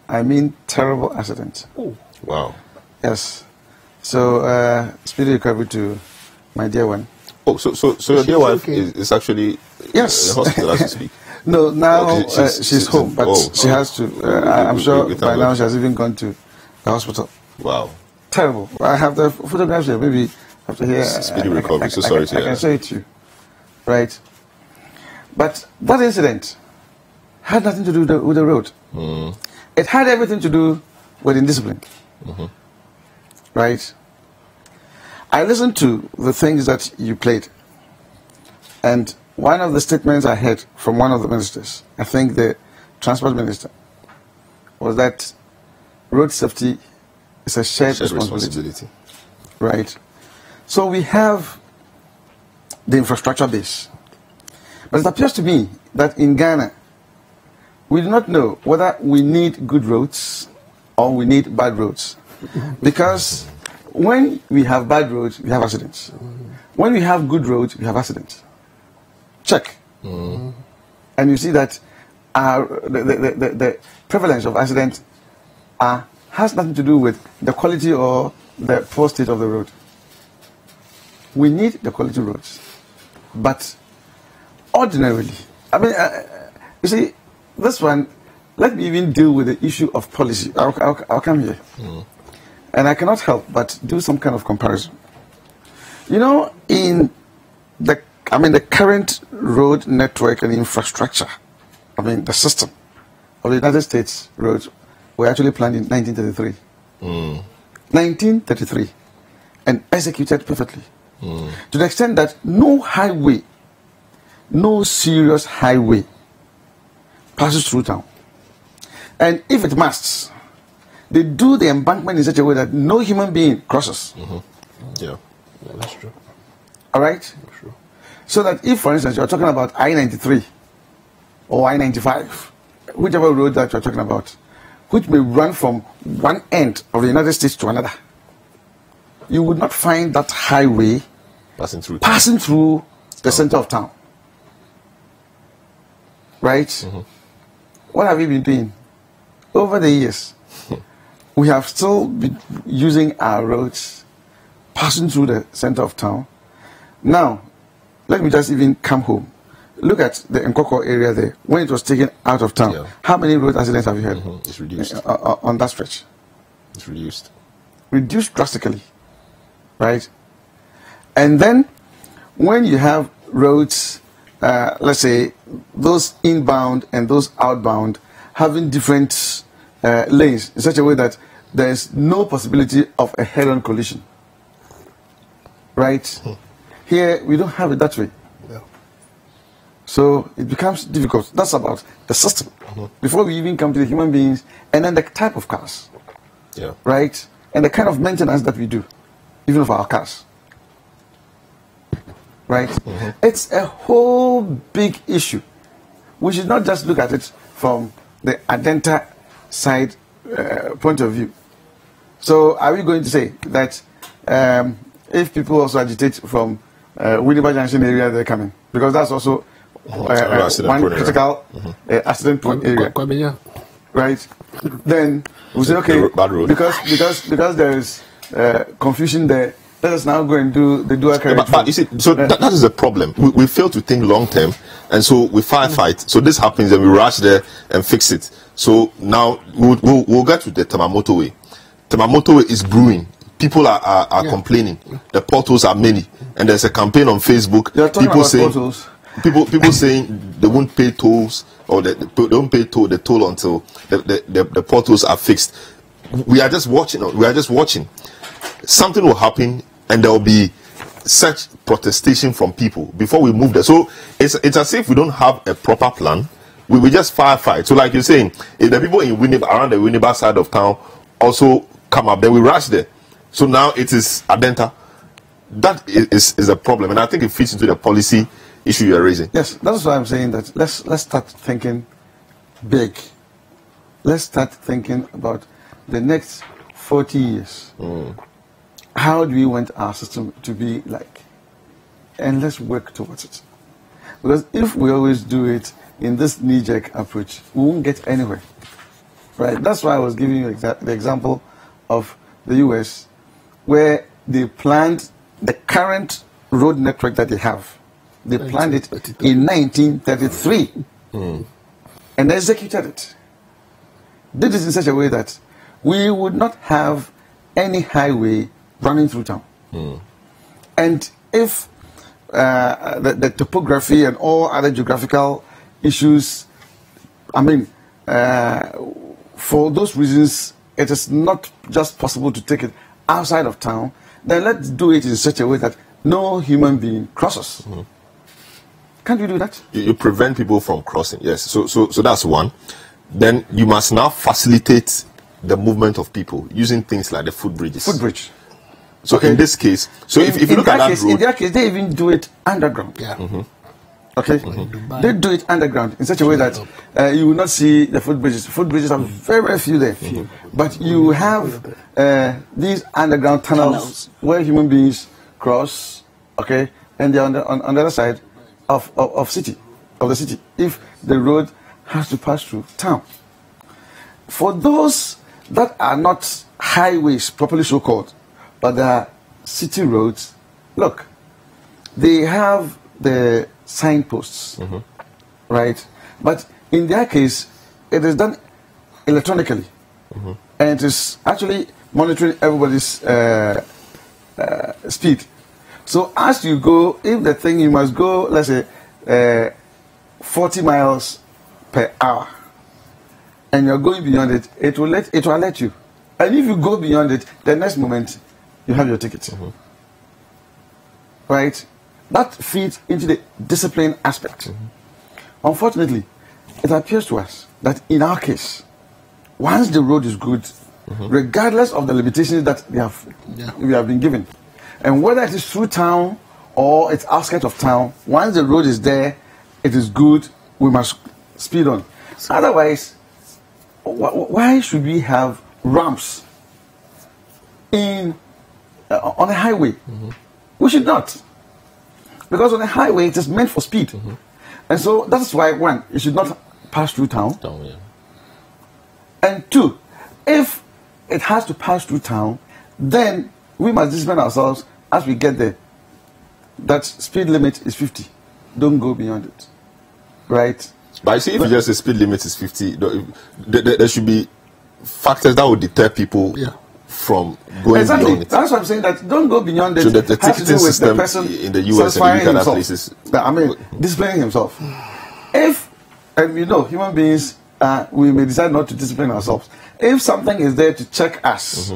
I mean terrible accident. Wow. Yes. So, speedy recovery to my dear one. Oh, so your dear wife is actually in the hospital as you speak? No, now she's home, but she has to. I'm sure by now she has even gone to the hospital. Wow. Terrible. I have the photographs here. Maybe after here. Speedy recovery. So sorry to hear. I can show it to you. Right. But that incident had nothing to do with the road. It had everything to do with indiscipline. Right. I listened to the things that you played, and one of the statements I heard from one of the ministers, I think the transport minister, was that road safety is a shared responsibility. Right. So we have the infrastructure base. But it appears to me that in Ghana, we do not know whether we need good roads or we need bad roads. Because when we have bad roads, we have accidents. When we have good roads, we have accidents. Check. And you see that the prevalence of accidents has nothing to do with the quality or the poor state of the road. We need the quality roads. But ordinarily, I mean, you see, this one, let me even deal with the issue of policy. I'll come here. And I cannot help but do some kind of comparison. You know, in the current road network and infrastructure, the system of the United States roads were actually planned in 1933. 1933. And executed perfectly. To the extent that no highway, no serious highway passes through town. And if it must, they do the embankment in such a way that no human being crosses. Yeah, that's true. All right? True. So that if, for instance, you're talking about I-93 or I-95, whichever road that you're talking about, which may run from one end of the United States to another, you would not find that highway passing through the center of town. Right? What have we been doing? Over the years, we have still been using our roads passing through the center of town. Now, let me just even come home. Look at the Nkoko area there. When it was taken out of town, how many road accidents have you had? It's reduced. On that stretch? It's reduced. Reduced drastically. Right? And then, when you have roads, let's say, those inbound and those outbound having different lanes in such a way that there is no possibility of a head-on collision. Right? Here, we don't have it that way. So it becomes difficult. That's about the system. Before we even come to the human beings, and then the type of cars. Right? And the kind of maintenance that we do, even of our cars. Right? It's a whole big issue. We should not just look at it from the Adenta side point of view. So are we going to say that if people also agitate from Winneba Junction area, they're coming? Because that's also one critical accident-prone area. Right? Then we say, okay, because there is confusion there, let us now go and do the dual carriage. But you see, so that is a problem. We fail to think long term, and so we firefight. So this happens, and we rush there and fix it. So now we'll get to the Tamamoto way. Tamamoto way is brewing. People are complaining. The potholes are many, and there's a campaign on Facebook. People saying potholes. People saying they won't pay tolls, or they don't pay the toll until the potholes are fixed. We are just watching. Something will happen, and there will be such protestation from people before we move there. So it's as if we don't have a proper plan. We just firefight. So like you're saying, if the people in Winneba, around the Winneba side of town also come up. Then we rush there. So now it is Adenta. That is a problem, and I think it fits into the policy issue you're raising. Yes, that's why I'm saying that let's start thinking big. Let's start thinking about the next 40 years. How do we want our system to be like? And let's work towards it. Because if we always do it in this knee-jerk approach, we won't get anywhere. Right? That's why I was giving you the example of the US, where they planned the current road network that they have. They planned it in 1933 and executed it. Did it in such a way that we would not have any highway running through town. And if the topography and all other geographical issues, I mean, for those reasons, it is not just possible to take it outside of town, then let's do it in such a way that no human being crosses. Can't you do that? You prevent people from crossing, yes. So that's one. Then you must now facilitate the movement of people using things like the footbridges. Footbridge. So in this case, so if you look at that road, in their case, they even do it underground. Okay, they do it underground in such a way that you will not see the footbridges. Footbridges are very, very few there, but you have these underground tunnels where human beings cross. Okay, and they're on the other side of the city. If the road has to pass through town, for those that are not highways properly so called, but they are city roads, look, they have the signposts, right? But in their case, it is done electronically, and it is actually monitoring everybody's speed. So as you go, if the thing you must go, let's say 40 miles per hour, and you're going beyond it, it will alert you. And if you go beyond it, the next moment you have your ticket. Right? That feeds into the discipline aspect. Unfortunately, it appears to us that in our case, once the road is good, regardless of the limitations that we have been given, and whether it is through town or it's outskirts of town, once the road is there, it is good, we must speed on. Otherwise, why should we have ramps on a highway? We should not. Because on a highway, it is meant for speed. And so that's why, one, it should not pass through town. And two, if it has to pass through town, then we must discipline ourselves as we get there. That speed limit is 50. Don't go beyond it. Right? But I see if you just say speed limit is 50, there should be factors that would deter people from going beyond it. That's what I'm saying, that don't go beyond it. So the ticketing system in the US and the UK other places. I mean, disciplining himself. If, and you know, human beings, we may decide not to discipline ourselves. If something is there to check us,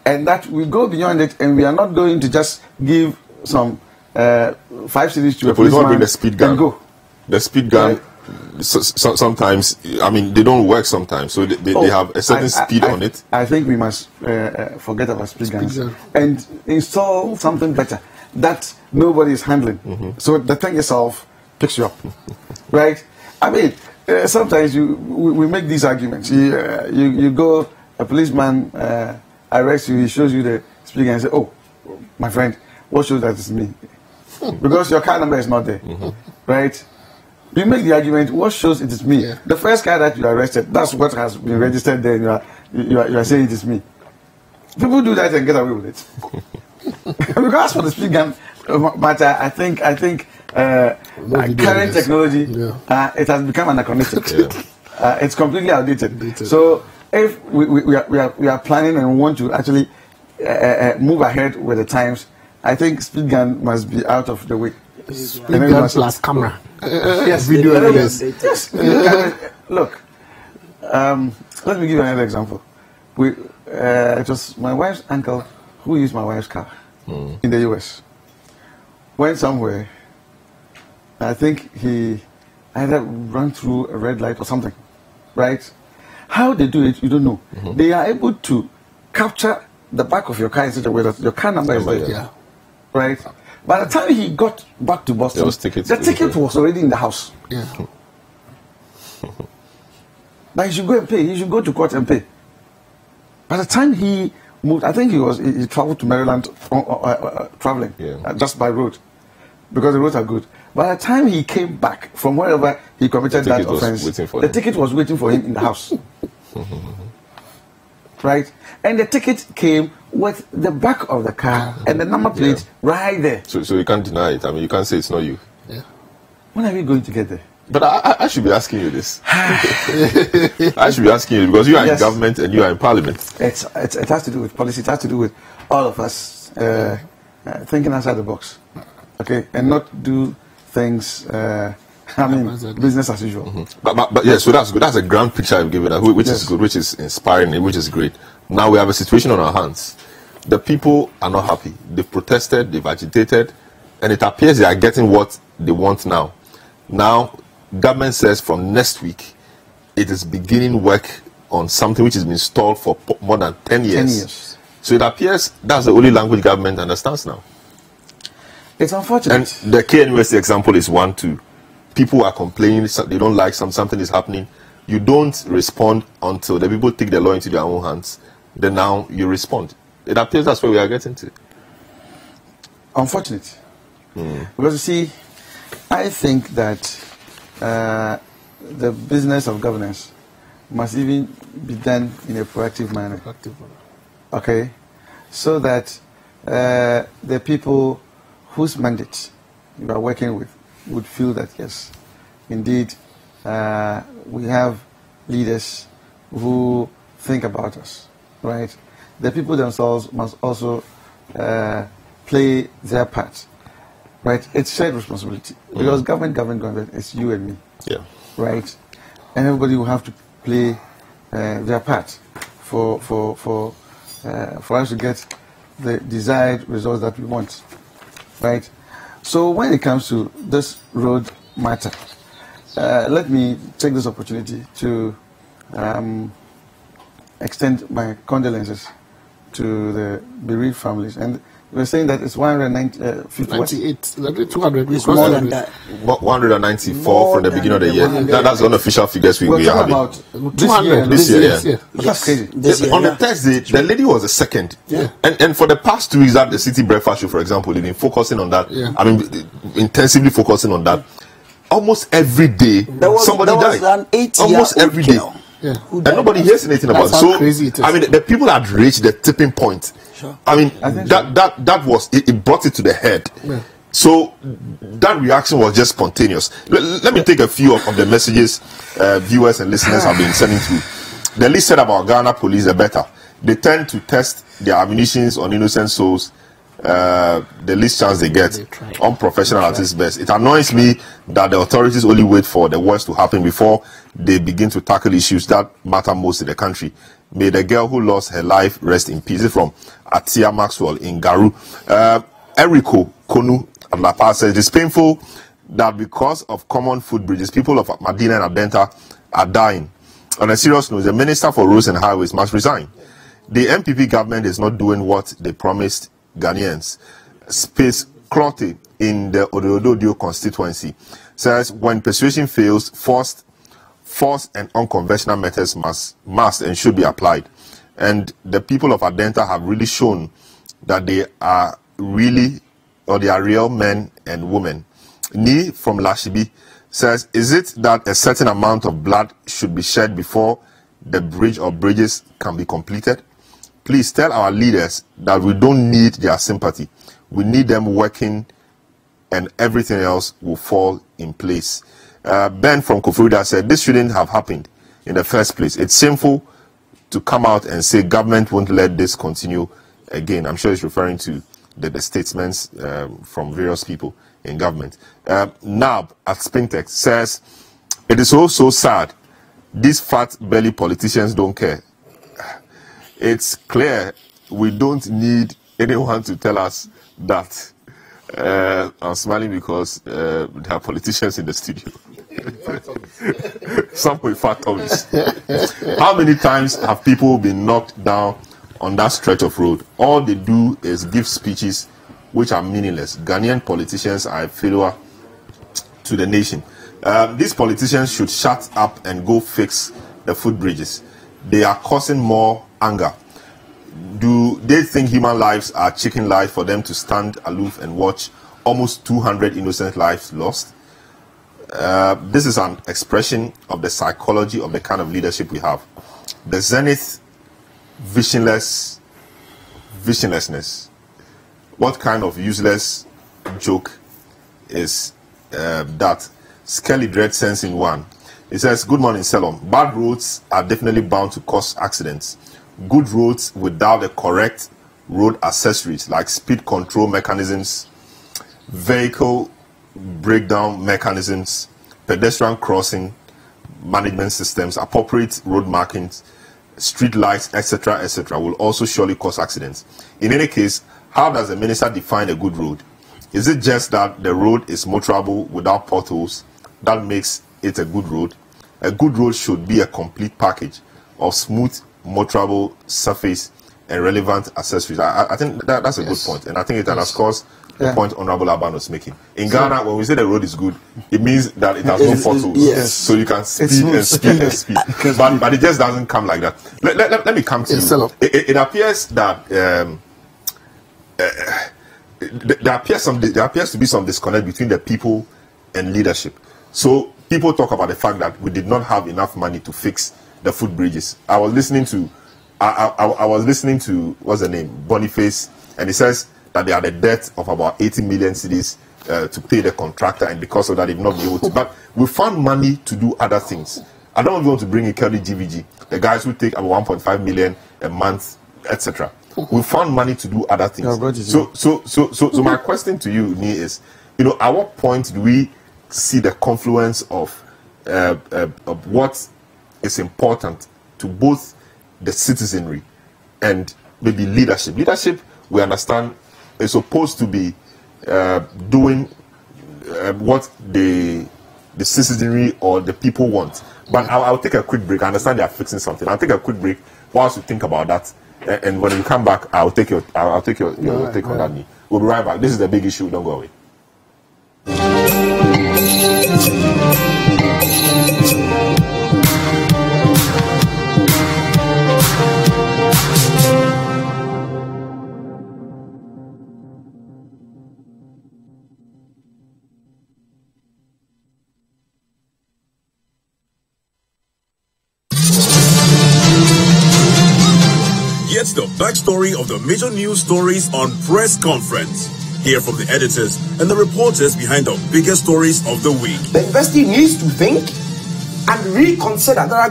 and that we go beyond it, and we are not going to just give some 5 cedis to a policeman bring the speed gun. and go. The speed gun, sometimes, I mean, they don't work sometimes, so they have a certain speed on it. I think we must forget about speed guns and install something better that nobody is handling. So the thing itself picks you up, right? I mean, sometimes we make these arguments. You go, a policeman arrests you, he shows you the speed gun and say, "Oh, my friend, what shows that it's me?" Because your car number is not there, right? You make the argument, what shows it is me? The first car that you arrested, that's what has been registered there, and you are saying it is me. People do that and get away with it. Because for the speed gun matter, I think current technology, it has become anachronistic. It's completely outdated. So if we are planning and want to actually move ahead with the times, I think speed gun must be out of the way. Speed gun plus camera. Yes, video evidence. Yes. Look, let me give you another example. It was my wife's uncle who used my wife's car in the US. Went somewhere. I think he either ran through a red light or something, right? How they do it, you don't know. They are able to capture the back of your car in such a way that your car number is there. Yeah. Right? By the time he got back to Boston, the ticket was already in the house. Yeah. But he should go and pay. He should go to court and pay. By the time he moved, I think he traveled to Maryland traveling, just by road, because the roads are good. By the time he came back from wherever he committed that offense, the ticket was waiting for him in the house. Right? And the ticket came with the back of the car and the number plate right there. So you can't deny it. I mean, you can't say it's not you. Yeah. When are we going to get there? But I should be asking you this. I should be asking you because you are in government and you are in parliament. It has to do with policy. It has to do with all of us thinking outside the box, okay, and not do things. Business as usual. But yeah, so that's good. That's a grand picture I've given, which is good, which is inspiring, which is great. Now we have a situation on our hands. The people are not happy. They've protested, they've agitated, and it appears they are getting what they want now. Now, government says from next week, it is beginning work on something which has been stalled for more than 10 years. 10 years. So it appears that's the only language government understands now. It's unfortunate. And the KNUST example is one too. People are complaining, they don't like something is happening. You don't respond until the people take the law into their own hands. Then now you respond. It appears that's where we are getting to. Unfortunate. Because you see, I think that the business of governance must even be done in a proactive manner. Okay? So that the people whose mandate you are working with would feel that, yes, indeed, we have leaders who think about us, right? The people themselves must also play their part, right? It's shared responsibility because government is you and me, right? And everybody will have to play their part for us to get the desired results that we want, right? So when it comes to this road matter, let me take this opportunity to extend my condolences to the bereaved families. And we're saying that it's 198, 200. It's more than that. 194 from the beginning of the year. That's the unofficial figures we are having. About 200 this year. That's crazy. On the Thursday, the lady was the second. And for the past 2 weeks at the City Breakfast Show, for example, they've been focusing on that. I mean, intensively focusing on that. Almost every day, somebody died. Almost every day. And nobody hears anything about it. So, crazy it is. I mean, the people had reached the tipping point. I mean, that was, it brought it to the head. So, that reaction was just spontaneous. Let me take a few of the messages viewers and listeners have been sending through. The least said about Ghana police, the better. They tend to test their ammunitions on innocent souls. The least chance they get, unprofessional at its best. It annoys me that the authorities only wait for the worst to happen before they begin to tackle issues that matter most in the country. May the girl who lost her life rest in peace. It's from Atia Maxwell in Garu. Eriko Konu Lapa says it's painful that because of common footbridges, people of Madina-Adenta are dying. On a serious note, the Minister for Roads and Highways must resign. The MPP government is not doing what they promised Ghanaians. Space Clotte in the Ododo constituency says when persuasion fails, force and unconventional methods must and should be applied. And the people of Adenta have really shown that they are real men and women. Ni from Lashibi says, is it that a certain amount of blood should be shed before the bridge or bridges can be completed? Please tell our leaders that we don't need their sympathy. We need them working and everything else will fall in place. Ben from Kofurida said, this shouldn't have happened in the first place. It's shameful to come out and say government won't let this continue again. I'm sure he's referring to the statements from various people in government. Nab at Spintex says, it is so sad. These fat belly politicians don't care. It's clear we don't need anyone to tell us that. I'm smiling because there are politicians in the studio. Some with fat tummies. How many times have people been knocked down on that stretch of road? All they do is give speeches which are meaningless. Ghanaian politicians are a failure to the nation. These politicians should shut up and go fix the footbridges. They are causing more anger. Do they think human lives are chicken lives for them to stand aloof and watch almost 200 innocent lives lost? This is an expression of the psychology of the kind of leadership we have. The zenith visionlessness. What kind of useless joke is that? Skelly Dread Sense in one. It says, good morning, Selorm. Bad roads are definitely bound to cause accidents. Good roads without the correct road accessories like speed control mechanisms, vehicle breakdown mechanisms, pedestrian crossing management systems, appropriate road markings, street lights, etc., will also surely cause accidents. In any case, how does the minister define a good road? Is it just that the road is motorable without potholes that makes it a good road? A good road should be a complete package of smooth, motorable surface and relevant accessories. I think that's a good point, and I think it underscores the point Honorable Aban was making. In Ghana, when we say the road is good, it means that it has no potholes, so you can speed and speed. But it just doesn't come like that. Let me come to you. It appears that there appears to be some disconnect between the people and leadership. So people talk about the fact that we did not have enough money to fix the footbridges. I was listening to what's the name, Boniface, and he says that they had a debt of about 80 million cedis to pay the contractor, and because of that they've not been able to. But we found money to do other things. I don't want to bring in Kelly GVG, the guys who take about 1.5 million a month, etc. We found money to do other things. So my question to you, Ni, is, at what point do we see the confluence of what is important to both the citizenry and maybe leadership? Leadership, we understand, is supposed to be doing what the citizenry or the people want. But I'll take a quick break. I understand they are fixing something. I'll take a quick break whilst you think about that. And when we come back, I'll take your take on that. We'll be right back. This is the big issue. Don't go away. Get the backstory of the major news stories on press conference. Hear from the editors and the reporters behind the biggest stories of the week. The university needs to think and reconsider. There are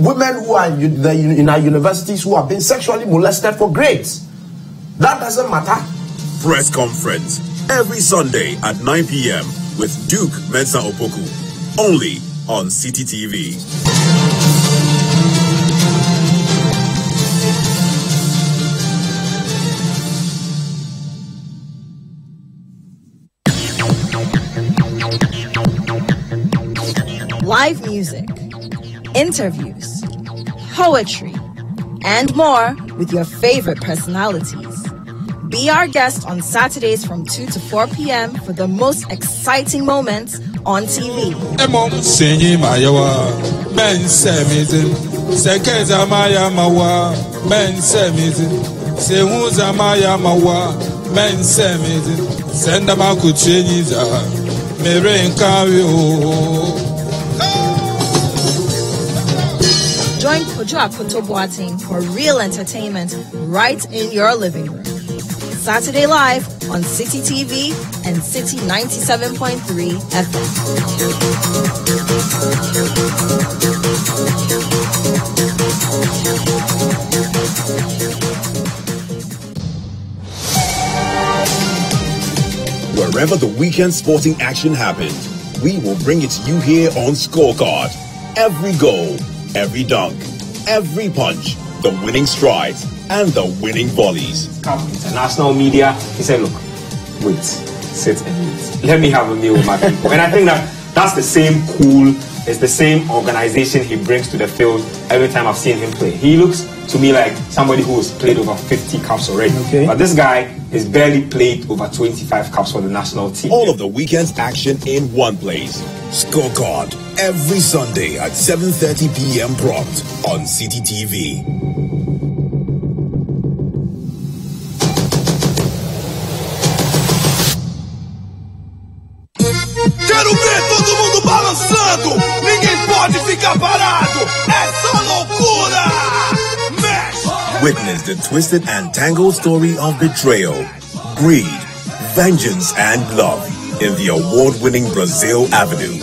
women who are in our universities who have been sexually molested for grades. That doesn't matter. Press conference every Sunday at 9 p.m. with Duke Mensah Opoku. Only on City TV. Live music, interviews, poetry, and more with your favorite personalities. Be our guest on Saturdays from 2 to 4 p.m. for the most exciting moments on TV. Join Kojo Akoto Boateng for real entertainment right in your living room. Saturday Live on City TV and City 97.3 FM. Wherever the weekend sporting action happened, we will bring it to you here on Scorecard. Every goal, every dunk, every punch, the winning strides, and the winning volleys. International media, he said, look, wait, sit and wait. Let me have a meal with my people. And I think that's the same cool it's the same organization he brings to the field every time I've seen him play. He looks to me like somebody who has played over 50 caps already. Okay. But this guy has barely played over 25 caps for the national team. All of the weekend's action in one place. Scorecard every Sunday at 7:30 p.m. prompt on CTTV. Quero ver todo mundo balançando. Ninguém pode ficar parado. Essa loucura. Mexe. Witness the twisted and tangled story of betrayal, greed, vengeance, and love in the award-winning Brazil Avenue.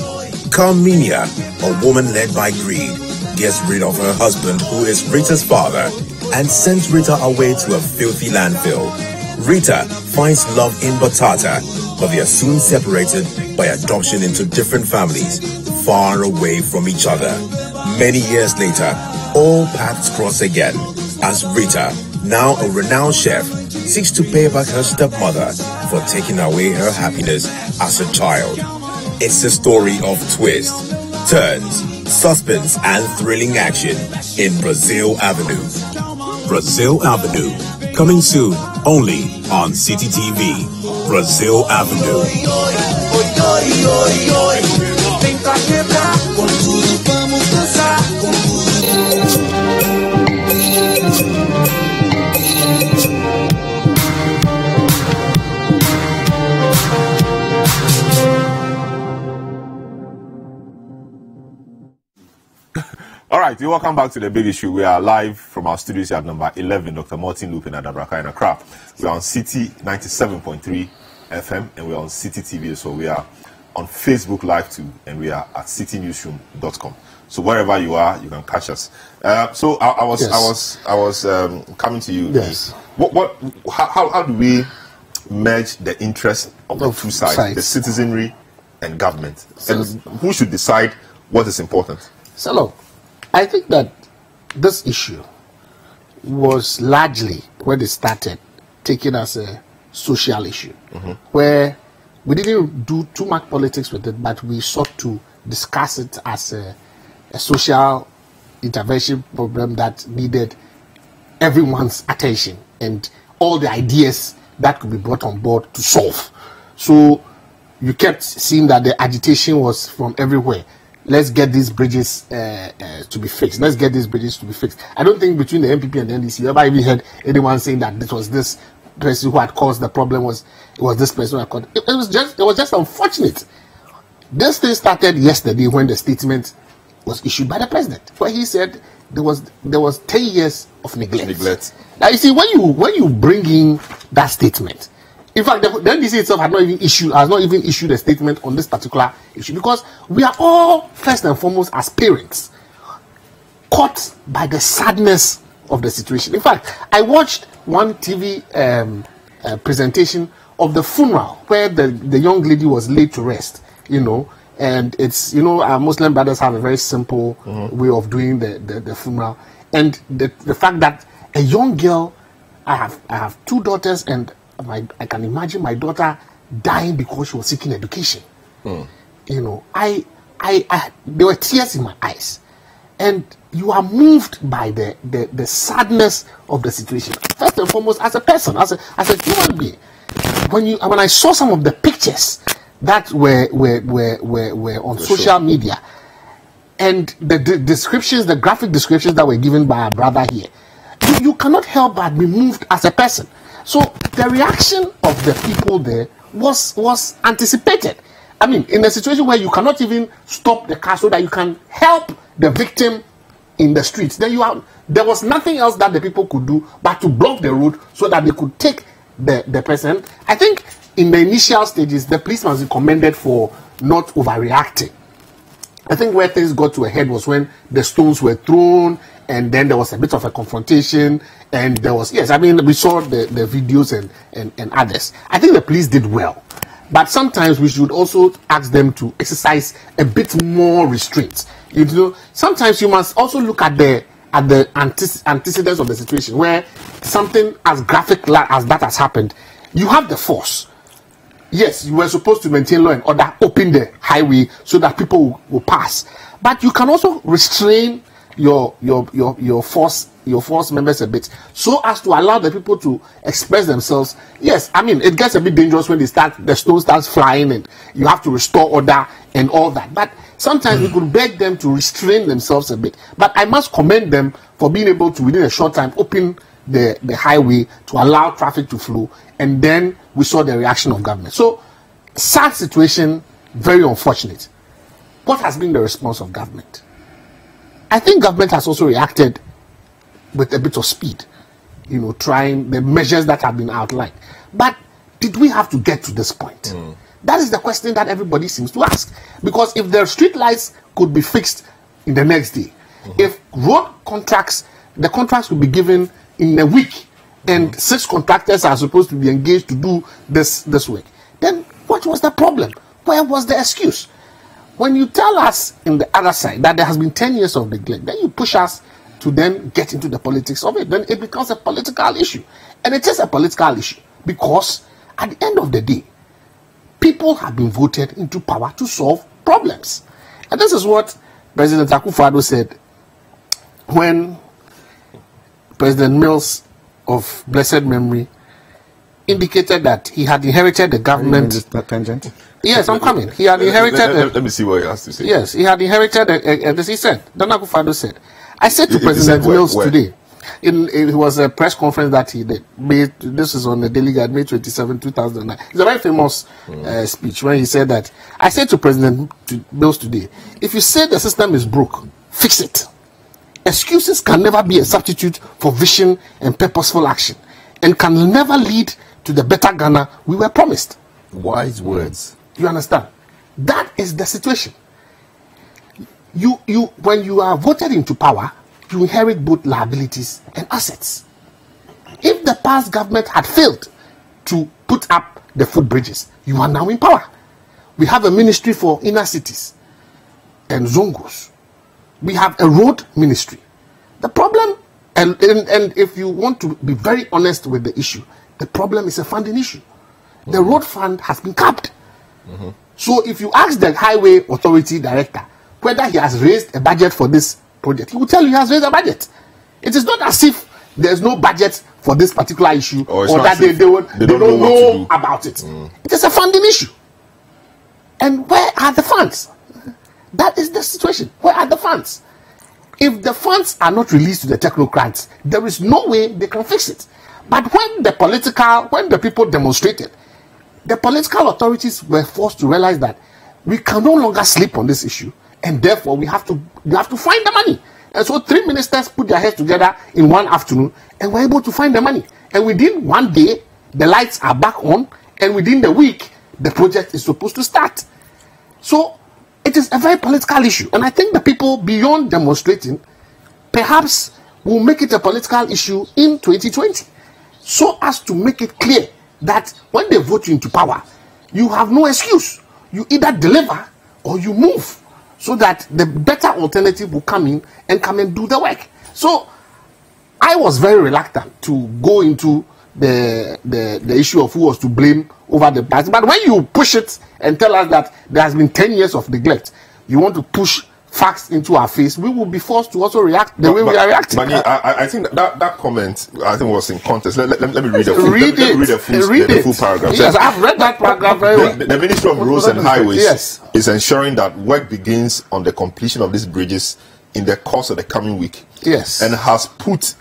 Carminia, a woman led by greed, gets rid of her husband, who is Rita's father, and sends Rita away to a filthy landfill. Rita finds love in Batata, but they are soon separated by adoption into different families, far away from each other. Many years later, all paths cross again, as Rita, now a renowned chef, seeks to pay back her stepmother for taking away her happiness as a child. It's a story of twists, turns, suspense, and thrilling action in Brazil Avenue. Brazil Avenue, coming soon only on CTTV. Brazil Avenue. All right, you're welcome back to The Big Issue. We are live from our studios here at number 11, Dr. Martin Loop in Adabraka in Accra. We're on City 97.3 FM and we're on City TV. So we are on Facebook Live too, and we are at citynewsroom.com. So wherever you are, you can catch us. So I was coming to you. Yes. How do we merge the interest of the two sides, the citizenry and government? And who should decide what is important? So look, I think that this issue was largely, when it started, taken as a social issue, where we didn't do too much politics with it, but we sought to discuss it as a social intervention problem that needed everyone's attention and all the ideas that could be brought on board to solve. So you kept seeing that the agitation was from everywhere. Let's get these bridges to be fixed. Let's get these bridges to be fixed. I don't think between the MPP and the NDC, you ever even heard anyone saying that it was this person who had caused the problem, it was this person who had caused it. It was just unfortunate. This thing started yesterday when the statement was issued by the president, where he said there was 10 years of neglect. Now you see, when you bring in that statement, in fact, the NDC itself has not even issued a statement on this particular issue, because we are all, first and foremost, as parents, caught by the sadness of the situation. In fact, I watched one TV presentation of the funeral where the young lady was laid to rest, and it's, our Muslim brothers have a very simple way of doing the funeral. And the fact that a young girl, I have two daughters, and I can imagine my daughter dying because she was seeking education. There were tears in my eyes, and you are moved by the sadness of the situation. First and foremost, as a person, as a human being, when I saw some of the pictures that were on social media, and the descriptions, the graphic descriptions that were given by our brother here, you cannot help but be moved as a person. So the reaction of the people there was anticipated. I mean, in a situation where you cannot even stop the car so that you can help the victim in the streets, then there was nothing else that the people could do but to block the road so that they could take the person. I think in the initial stages, the police must be commended for not overreacting. I think where things got to a head was when the stones were thrown, and then there was a bit of a confrontation, and there was, we saw the videos and others. I think the police did well, but sometimes we should also ask them to exercise a bit more restraint. Sometimes you must also look at the antecedents of the situation, where something as graphic as that has happened. You have the force. yes, you were supposed to maintain law and order, open the highway so that people will pass. But you can also restrain your force members a bit, so as to allow the people to express themselves. Yes, I mean, it gets a bit dangerous when the stone starts flying and you have to restore order and all that. But sometimes we could beg them to restrain themselves a bit. But I must commend them for being able to, within a short time, open the highway to allow traffic to flow, and then we saw the reaction of government. So, sad situation, very unfortunate. What has been the response of government? I think government has also reacted with a bit of speed, you know, trying the measures that have been outlined. But did we have to get to this point? That is the question that everybody seems to ask. Because if the street lights could be fixed in the next day, if road contracts, the contracts would be given in a week, and 6 contractors are supposed to be engaged to do this work, then what was the problem? Where was the excuse? When you tell us in the other side that there has been 10 years of neglect, then you push us to then get into the politics of it. Then it becomes a political issue. And it is a political issue because at the end of the day, people have been voted into power to solve problems. And this is what President Akufo-Addo said when President Mills of blessed memory indicated that he had inherited the government. Tangent? Yes, I'm coming. He had inherited. Let me see what he has to say. Yes, he had inherited. As he said, Nana Akufo-Addo said, I said to President Mills today, it was a press conference that he did. This is on the Daily Guide, May 27, 2009. It's a very famous speech when he said that, I said to President Mills today, if you say the system is broke, fix it. Excuses can never be a substitute for vision and purposeful action, and can never lead to the better Ghana we were promised. Wise words. You understand? That is the situation. When you are voted into power, you inherit both liabilities and assets. If the past government had failed to put up the footbridges, you are now in power. We have a ministry for inner cities and zongos. We have a road ministry. The problem, and if you want to be very honest with the issue, the problem is a funding issue. The road fund has been capped. So if you ask the highway authority director whether he has raised a budget for this project, he will tell you he has raised a budget. It is not as if there's no budget for this particular issue, or that they don't know about it. It is a funding issue. And where are the funds? That is the situation. Where are the funds? If the funds are not released to the technocrats, there is no way they can fix it. But when the people demonstrated, the political authorities were forced to realize that we can no longer sleep on this issue, and therefore we have to find the money. And so 3 ministers put their heads together in one afternoon and were able to find the money. And within one day, the lights are back on, and within the week, the project is supposed to start. So it is a very political issue, and I think the people, beyond demonstrating, perhaps will make it a political issue in 2020, so as to make it clear that when they vote you into power, you have no excuse. You either deliver or you move, so that the better alternative will come in and do the work. So I was very reluctant to go into the issue of who was to blame over the past. But when you push it and tell us that there has been 10 years of neglect, you want to push facts into our face, we will be forced to also react the way we are reacting. I think that comment, I think, was in context. Let me read the full paragraph. Yes, I've read that paragraph very well. The Ministry of Roads and Highways is ensuring that work begins on the completion of these bridges in the course of the coming week. Yes. And has put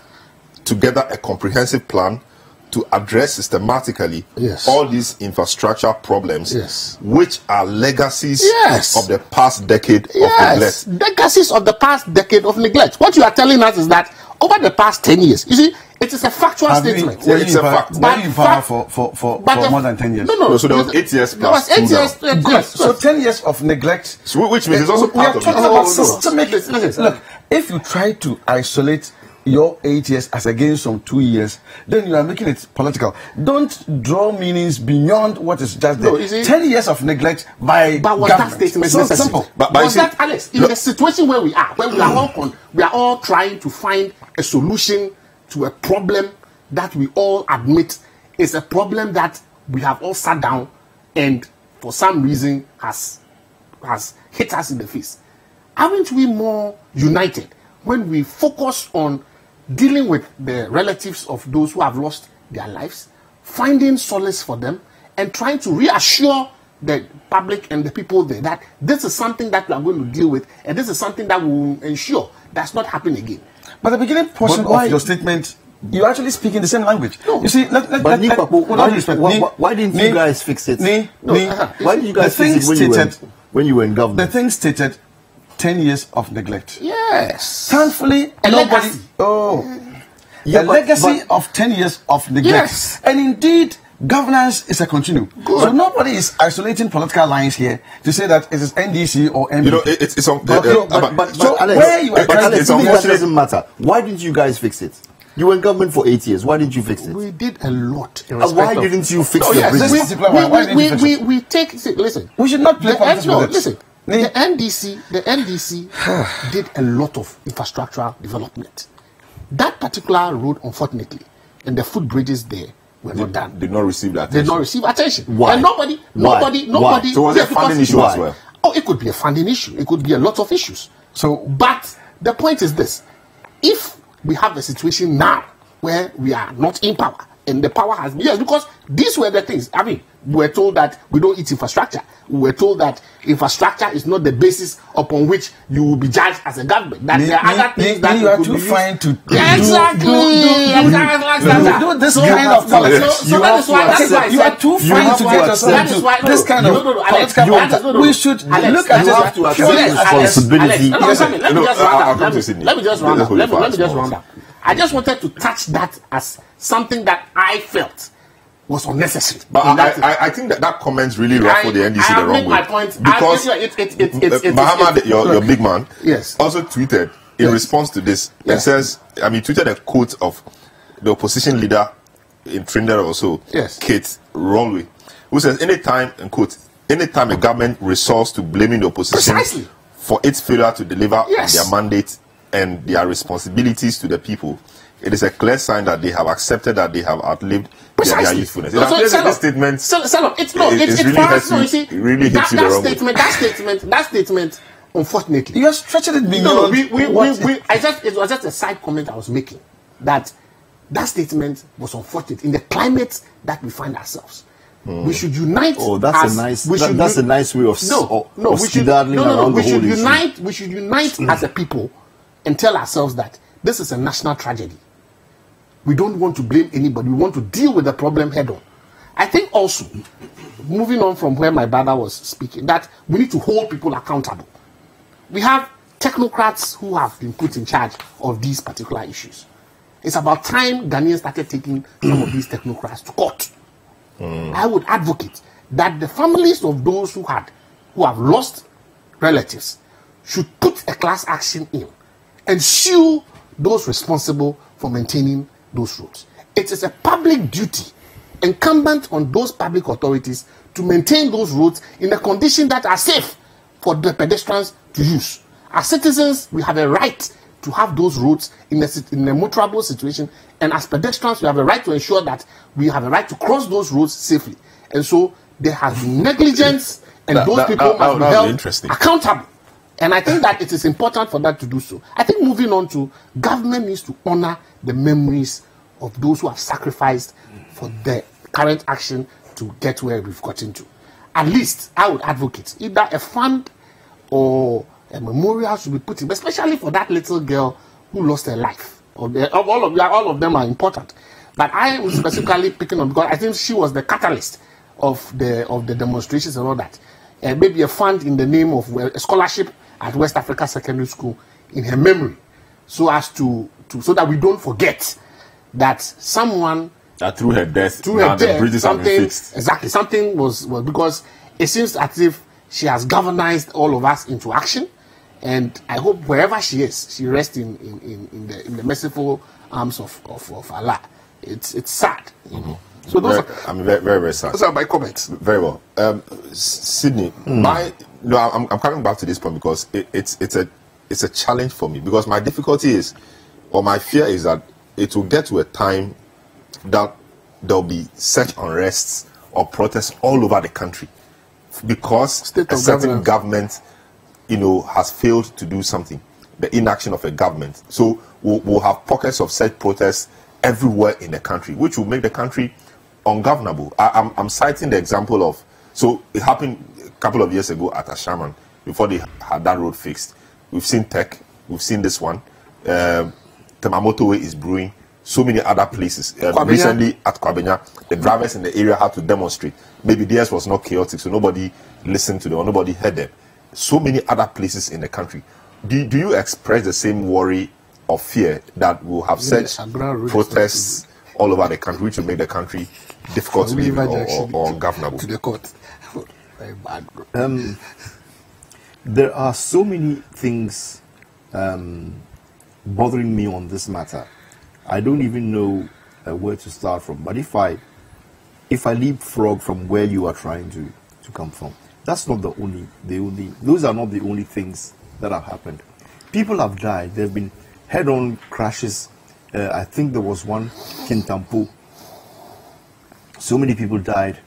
together a comprehensive plan to address systematically all these infrastructure problems, which are legacies of the past decade of neglect. Legacies of the past decade of neglect. What you are telling us is that over the past 10 years, you see, it is a factual statement. It's a fact. But in power for more than 10 years. No, so there was 8 years plus. There was 8 years. Good. So 10 years of neglect. So which means it's also part of it. Look, if you try to isolate your 8 years as against some 2 years, then you are making it political. Don't draw meanings beyond what is just there. No, 10 years of neglect by but was government. That statement so necessary? Simple. Was that, Alex, in the situation where we are, when we are all trying to find a solution to a problem that we all admit is a problem that we have all sat down and for some reason has hit us in the face. Aren't we more united when we focus on dealing with the relatives of those who have lost their lives, finding solace for them, and trying to reassure the public and the people there that this is something that we are going to deal with, and this is something that will ensure that's not happening again? But the beginning portion of your statement, you actually speak in the same language. No. You see, why didn't you guys fix it? Why did you guys fix it when you were in government? The thing stated 10 years of neglect. Yes. Thankfully, nobody. A legacy of 10 years of neglect. Yes. And indeed, governance is a continuum. So nobody is isolating political lines here to say that it is NDC or MDC. You know, it's on. But Alex, where you are Alex, that doesn't matter. Why didn't you guys fix it? You were in government for 8 years. Why didn't you fix it? We did a lot. Why didn't you fix the bridges? We take. Listen. We should not play politics with it. Listen. The NDC did a lot of infrastructural development. That particular road, unfortunately, and the footbridges there were not done. Did not receive that attention. Did not receive attention. Why? And nobody. So was it a funding issue as well? Oh, it could be a funding issue. It could be a lot of issues. But the point is this: if we have a situation now where we are not in power, and the power has been, because these were the things. I mean, we were told that we don't eat infrastructure. We were told that infrastructure is not the basis upon which you will be judged as a government. That there are other things that you are too fine to do this kind of politics. You are too fine to get yourself into this kind of political. We should look at it purely as responsibility. Let me just round up. I just wanted to touch that as something that I felt was unnecessary. But I think that comments really ruffled the NDC the wrong way. My point. Because Muhammad, your big man, also tweeted in response to this and says, I mean, tweeted a quote of the opposition leader in Trinidad also, Kate Rolway, who says, anytime a government resorts to blaming the opposition for its failure to deliver their mandate and their responsibilities to the people, it is a clear sign that they have accepted that they have outlived their youthfulness. This statement, it really hits you the wrong way. That statement, unfortunately, you are stretching it beyond. It was just a side comment I was making. That statement was unfortunate in the climate that we find ourselves. We should unite. Oh, that's a nice way of skedaddling around the whole issue. We should unite as a people and tell ourselves that this is a national tragedy. We don't want to blame anybody. We want to deal with the problem head on. I think also, moving on from where my brother was speaking, that we need to hold people accountable. We have technocrats who have been put in charge of these particular issues. It's about time Ghanaians started taking some of these technocrats to court. I would advocate that the families of those who have lost relatives should put a class action in and sue those responsible for maintaining those roads. It is a public duty incumbent on those public authorities to maintain those roads in a condition that are safe for the pedestrians to use. As citizens, we have a right to have those roads in a motorable situation, and as pedestrians, we have a right to ensure that we have a right to cross those roads safely. And so there has been negligence, and those people must be held accountable. And I think that it is important for that to do so. I think moving on to government needs to honor the memories of those who have sacrificed for the current action to get where we've gotten to. At least I would advocate either a fund or a memorial should be put in, especially for that little girl who lost her life. All of them are important. But I am specifically picking on because I think she was the catalyst of the demonstrations and all that. Maybe a fund in the name of a scholarship at West Africa Secondary School in her memory, so as so that we don't forget that someone that through her death, the bridges have been fixed. Exactly, something was because it seems as if she has galvanized all of us into action, and I hope wherever she is, she rests in the merciful arms of Allah. It's sad, you know. So those very, very sad. Those are my comments. Very well, Sydney. I'm coming back to this point because it's a challenge for me, because my difficulty is, or my fear is that it will get to a time that there'll be such unrest of protests all over the country because a certain government, has failed to do something. The inaction of a government. So we'll have pockets of such protests everywhere in the country, which will make the country ungovernable. I'm citing the example of, so it happened a couple of years ago at Ashaman before they had that road fixed. We've seen Tech, we've seen this one. Temamoto Way is brewing. So many other places. Recently at Kwabenya, the drivers in the area had to demonstrate. Maybe theirs was not chaotic, so nobody listened to them or nobody heard them. So many other places in the country. Do you express the same worry or fear that will have such protests all over the country, which will make the country difficult to live or ungovernable? To the court. Very bad. There are so many things bothering me on this matter. I don't even know where to start from. But if I leapfrog from where you are trying to come from, that's not those are not the only things that have happened. People have died. There have been head-on crashes. I think there was one in Tampo. So many people died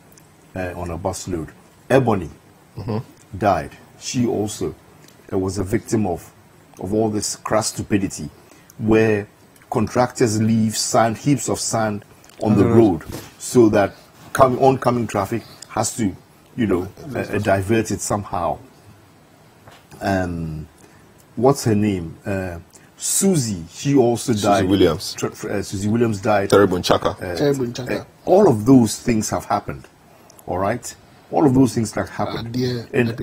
on a bus load. Ebony died. She also was a victim of all this crass stupidity, where contractors leave heaps of sand on the road, so that oncoming traffic has to, divert it somehow. What's her name? Susie. She also died. Susie Williams died. Terrible Nchaka. All of those things have happened. All right. All of those things have happened. And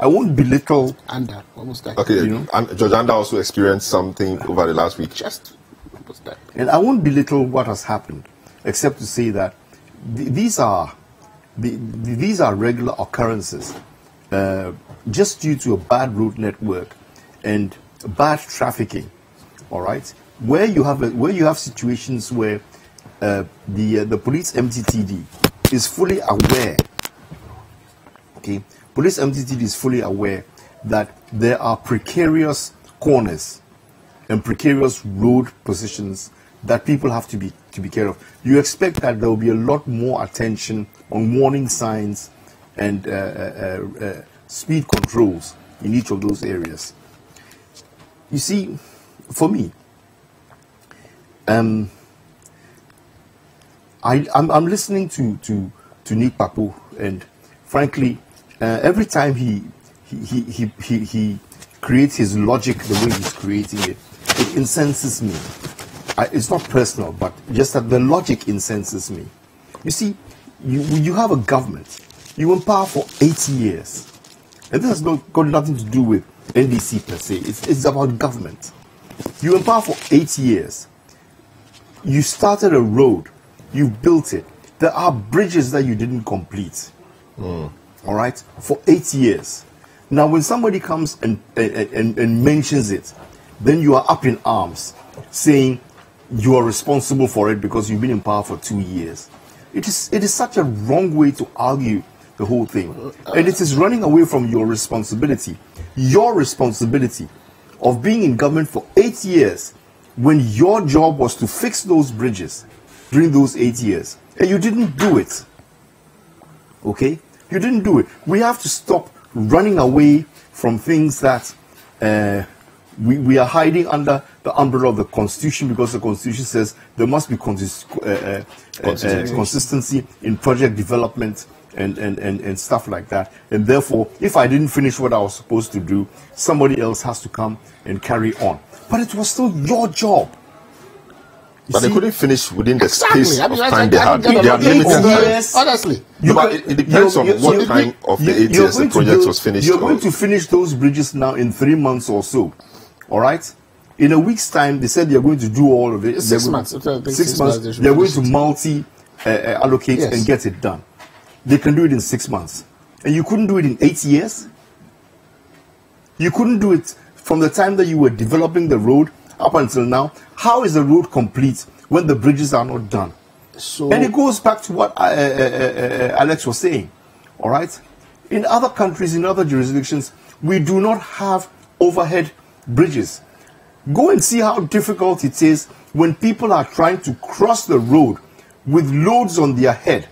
I won't belittle. Anda, almost died. Okay. And George Anda also experienced something over the last week. And I won't belittle what has happened, except to say that these are regular occurrences, just due to a bad road network and bad trafficking. All right, where you have situations where the police MTTD is fully aware. Okay, police MTTD is fully aware that there are precarious corners and precarious road positions that people have to be care of. You expect that there will be a lot more attention on warning signs and speed controls in each of those areas. You see, for me, I'm listening to Nick Papo, and frankly, every time he creates his logic the way he's creating it, it incenses me. It's not personal, but just that the logic incenses me. You see, you have a government. You were in power for 80 years. And this has got nothing to do with NDC per se. It's about government. You were in power for 8 years. You started a road. You built it. There are bridges that you didn't complete. All right? For 8 years. Now, when somebody comes and mentions it, then you are up in arms, saying you are responsible for it because you've been in power for 2 years. It is such a wrong way to argue the whole thing. And it is running away from your responsibility of being in government for 8 years, when your job was to fix those bridges during those 8 years. And you didn't do it. Okay? You didn't do it. We have to stop running away from things that we are hiding under the umbrella of the Constitution, because the Constitution says there must be consistency in project development and stuff like that. And therefore, if I didn't finish what I was supposed to do, somebody else has to come and carry on. But it was still your job. But they couldn't finish within the space of time they had. They had limited time. Honestly. But it depends on what time of the 8 years the project was finished. You're going to finish those bridges now in 3 months or so. All right? In a week's time, they said they're going to do all of it. 6 months. 6 months. They're going to allocate and get it done. They can do it in 6 months. And you couldn't do it in 8 years? You couldn't do it from the time that you were developing the road up until now. How is the road complete when the bridges are not done? And it goes back to what Alex was saying. All right? In other countries, in other jurisdictions, we do not have overhead bridges. Go and see how difficult it is when people are trying to cross the road with loads on their head.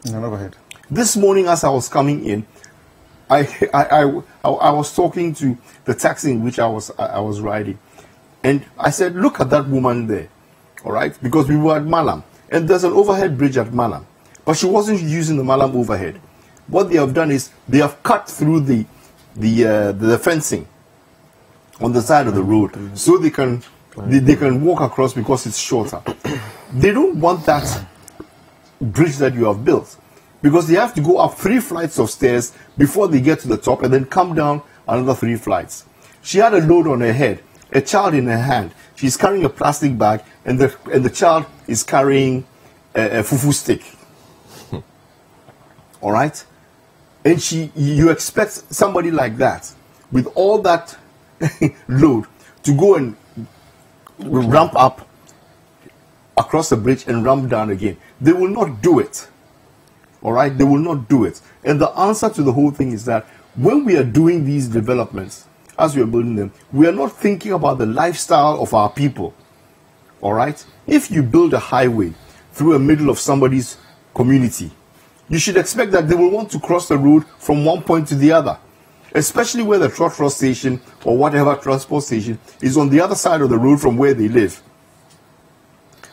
No, never heard. This morning, as I was coming in, I was talking to the taxi in which I was riding, and I said, "Look at that woman there, all right?" Because we were at Malam, and there's an overhead bridge at Malam, but she wasn't using the Malam overhead. What they have done is they have cut through the fencing on the side of the road, so they can walk across because it's shorter. They don't want that bridge that you have built, because they have to go up 3 flights of stairs before they get to the top and then come down another 3 flights. She had a load on her head, a child in her hand. She's carrying a plastic bag, and the child is carrying a fufu stick. All right? And you expect somebody like that, with all that load, to go and ramp up across the bridge and ramp down again. They will not do it. All right? They will not do it. And the answer to the whole thing is that when we are doing these developments, as we are building them, we are not thinking about the lifestyle of our people. All right? If you build a highway through the middle of somebody's community, you should expect that they will want to cross the road from one point to the other, especially where the trotro station or whatever transport station is on the other side of the road from where they live.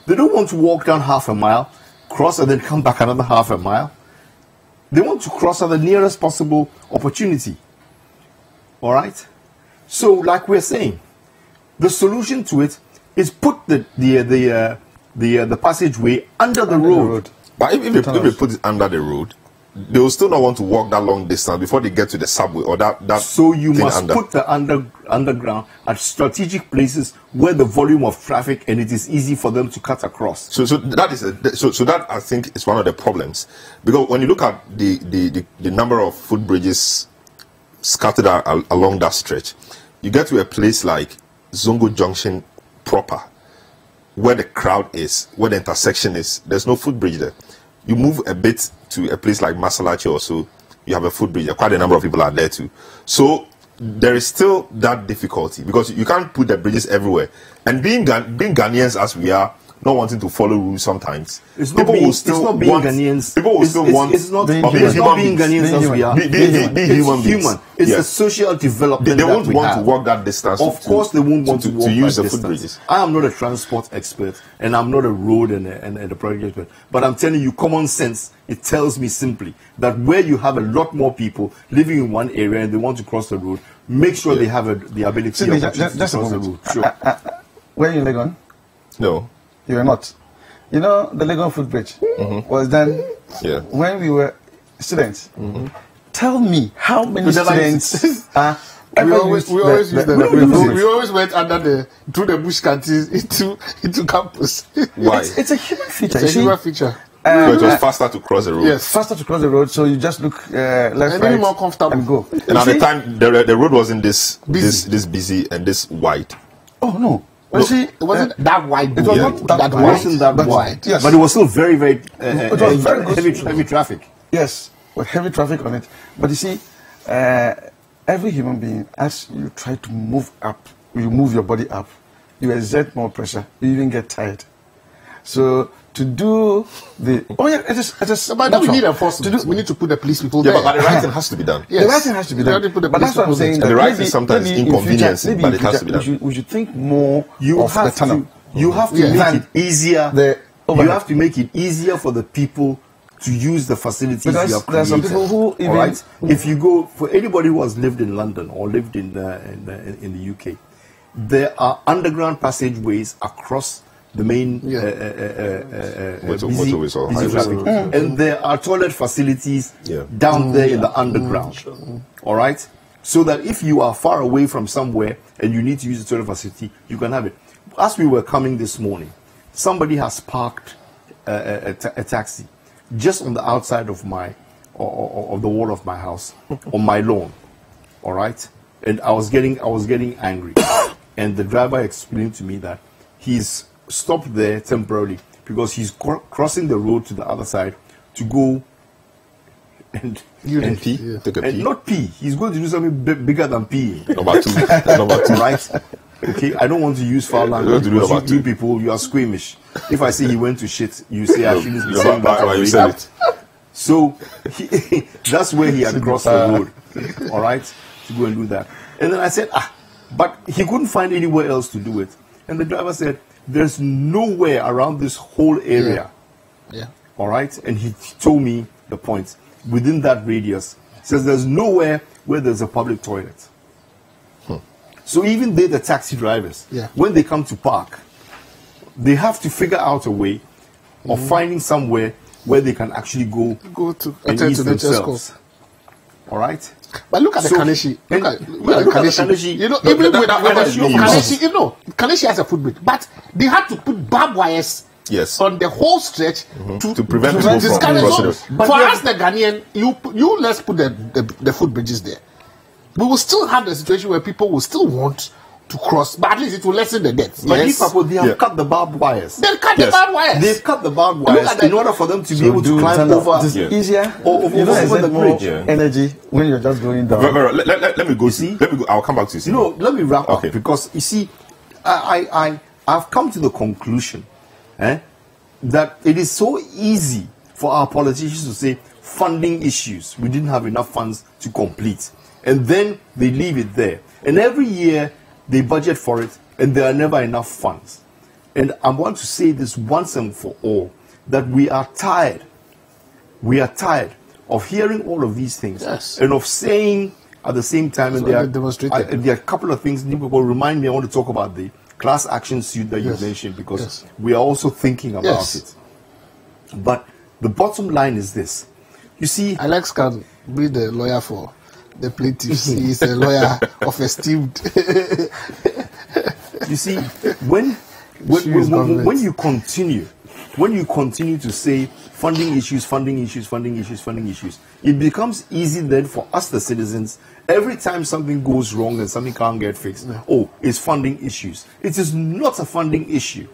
They don't want to walk down half a mile, cross, and then come back another half a mile. They want to cross at the nearest possible opportunity. All right? So, like we're saying, the solution to it is put the passageway under the road. But if they put it under the road, they will still not want to walk that long distance before they get to the subway or that. So you must put the underground at strategic places where the volume of traffic and it is easy for them to cut across. So that I think is one of the problems, because when you look at the number of footbridges scattered along that stretch, you get to a place like Zongo Junction proper, where the crowd is, where the intersection is. There's no footbridge there. You move a bit to a place like Masalachi or so, you have a footbridge. Quite a number of people are there too. So there is still that difficulty, because you can't put the bridges everywhere. And being Ghanaians as we are, not wanting to follow rules sometimes, people will still being Ghanaians as we are. Be human. It's a social development. They won't want to walk that distance. Of course, they won't want to walk to use that the distance. footbridges. I am not a transport expert, and I'm not a road and a project expert. But I'm telling you, common sense, it tells me simply that where you have a lot more people living in one area and they want to cross the road, make sure they have the ability to cross the road. Sure. Were you in Legon? No. You were not. You know, the Legon footbridge was done when we were students. Tell me how many students are. We always went under through the bush canteens into campus. Why? It's a human feature. It's a human feature. So it was faster to cross the road. Yes, faster to cross the road. So you just look left, right, more comfortable, and go. And at the time, the road wasn't this busy and this wide. Oh no. Well, see, it wasn't that wide. It was not that wide. It wasn't that wide. Yes. But it was still very, very, it was very heavy traffic. Yes, with heavy traffic on it. But you see, every human being, as you try to move up, you move your body up, you exert more pressure, you even get tired. So to do the it is but then we need enforcement. We need to put the police people there. But the right thing has to be done. Yes. The right thing has to be done. But that's what I'm saying. The right thing sometimes inconveniencing, but it has to be done. We should think more of the tunnel. You have to make it easier. You have to make it easier for the people to use the facilities you have created. There are some people who even... All right? If you go, for anybody who has lived in London or lived in the UK, there are underground passageways across the main busy traffic. And there are toilet facilities down there in the underground. All right? So that if you are far away from somewhere and you need to use the toilet facility, you can have it. As we were coming this morning, somebody has parked a taxi just on the outside of of the wall of my house, on my lawn. All right? And I was getting angry. And the driver explained to me that he's stopped there temporarily because he's crossing the road to the other side to go and pee. Yeah. And not pee. He's going to do something bigger than pee. Number two. Right? Okay, I don't want to use foul language because you people, you are squeamish. If I say he went to shit, you say I shouldn't be saying that. You said it. So that's where he had crossed the road, all right, to go and do that. And then I said, but he couldn't find anywhere else to do it. And the driver said, there's nowhere around this whole area. Yeah. All right. And he told me the point. Within that radius, says there's nowhere where there's a public toilet. So even they, the taxi drivers, when they come to park, they have to figure out a way of finding somewhere where they can actually go to and attend ease to themselves. All right. But look at the Kaneshi. Look at the Kaneshi. You know, even without Kaneshi, you know, Kaneshi has a footbridge, but they had to put barbed wires on the whole stretch to prevent people from crossing. But for us, the Ghanaian, you let's put the footbridges there. We will still have the situation where people will still want to cross, but at least it will lessen the deaths. But these people, they have cut the barbed wires. They've cut the barbed wires. They've cut the barbed wires in order for them to be able to climb over. It's easier. Over the bridge. Energy when you're just going down. Let me go. See, let me go. I'll come back to you. You know, let me wrap up because you see, I've come to the conclusion that it is so easy for our politicians to say funding issues. We didn't have enough funds to complete, and then they leave it there. And every year they budget for it, and there are never enough funds. And I want to say this once and for all, that we are tired. We are tired of hearing all of these things and of saying at the same time, and there are a couple of things. People remind me, I want to talk about the class action suit that you mentioned, because we are also thinking about it. But the bottom line is this. You see, Alex can be the lawyer for the plaintiffs. He is a lawyer of esteemed. You see, when you continue to say funding issues, it becomes easy then for us, the citizens, every time something goes wrong and something can't get fixed, it's funding issues. It is not a funding issue.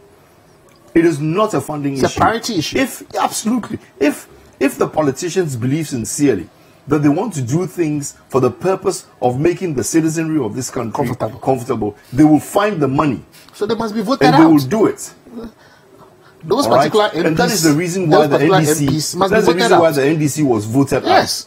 It is not a funding issue. It's a priority issue. If the politicians believe sincerely that they want to do things for the purpose of making the citizenry of this country comfortable, they will find the money. So they must be voted out. And they will do it. Those particular MPs, and that is the reason why the NDC was voted out.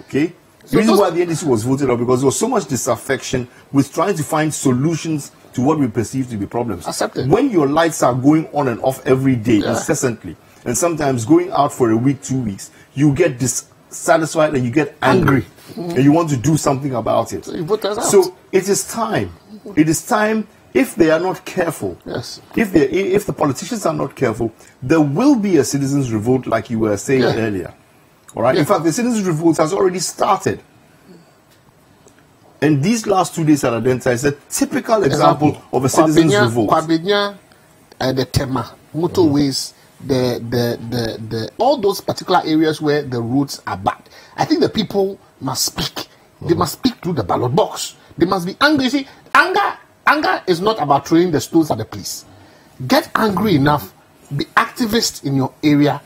Okay? The reason why the NDC was voted out, because there was so much disaffection with trying to find solutions to what we perceive to be problems. When your lights are going on and off every day, incessantly, and sometimes going out for a week, 2 weeks, you get dissatisfied and you get angry, and you want to do something about it. So it is time. It is time. If they are not careful, if the politicians are not careful, there will be a citizens' revolt, like you were saying earlier. All right. In fact, the citizens' revolt has already started. And these last 2 days at Adenta is a typical example of a citizens' revolt. The Tema, motorways, the all those particular areas where the roads are bad. I think the people must speak. They must speak through the ballot box. They must be angry. See, anger is not about throwing the stones at the police. Get angry enough, be activist in your area,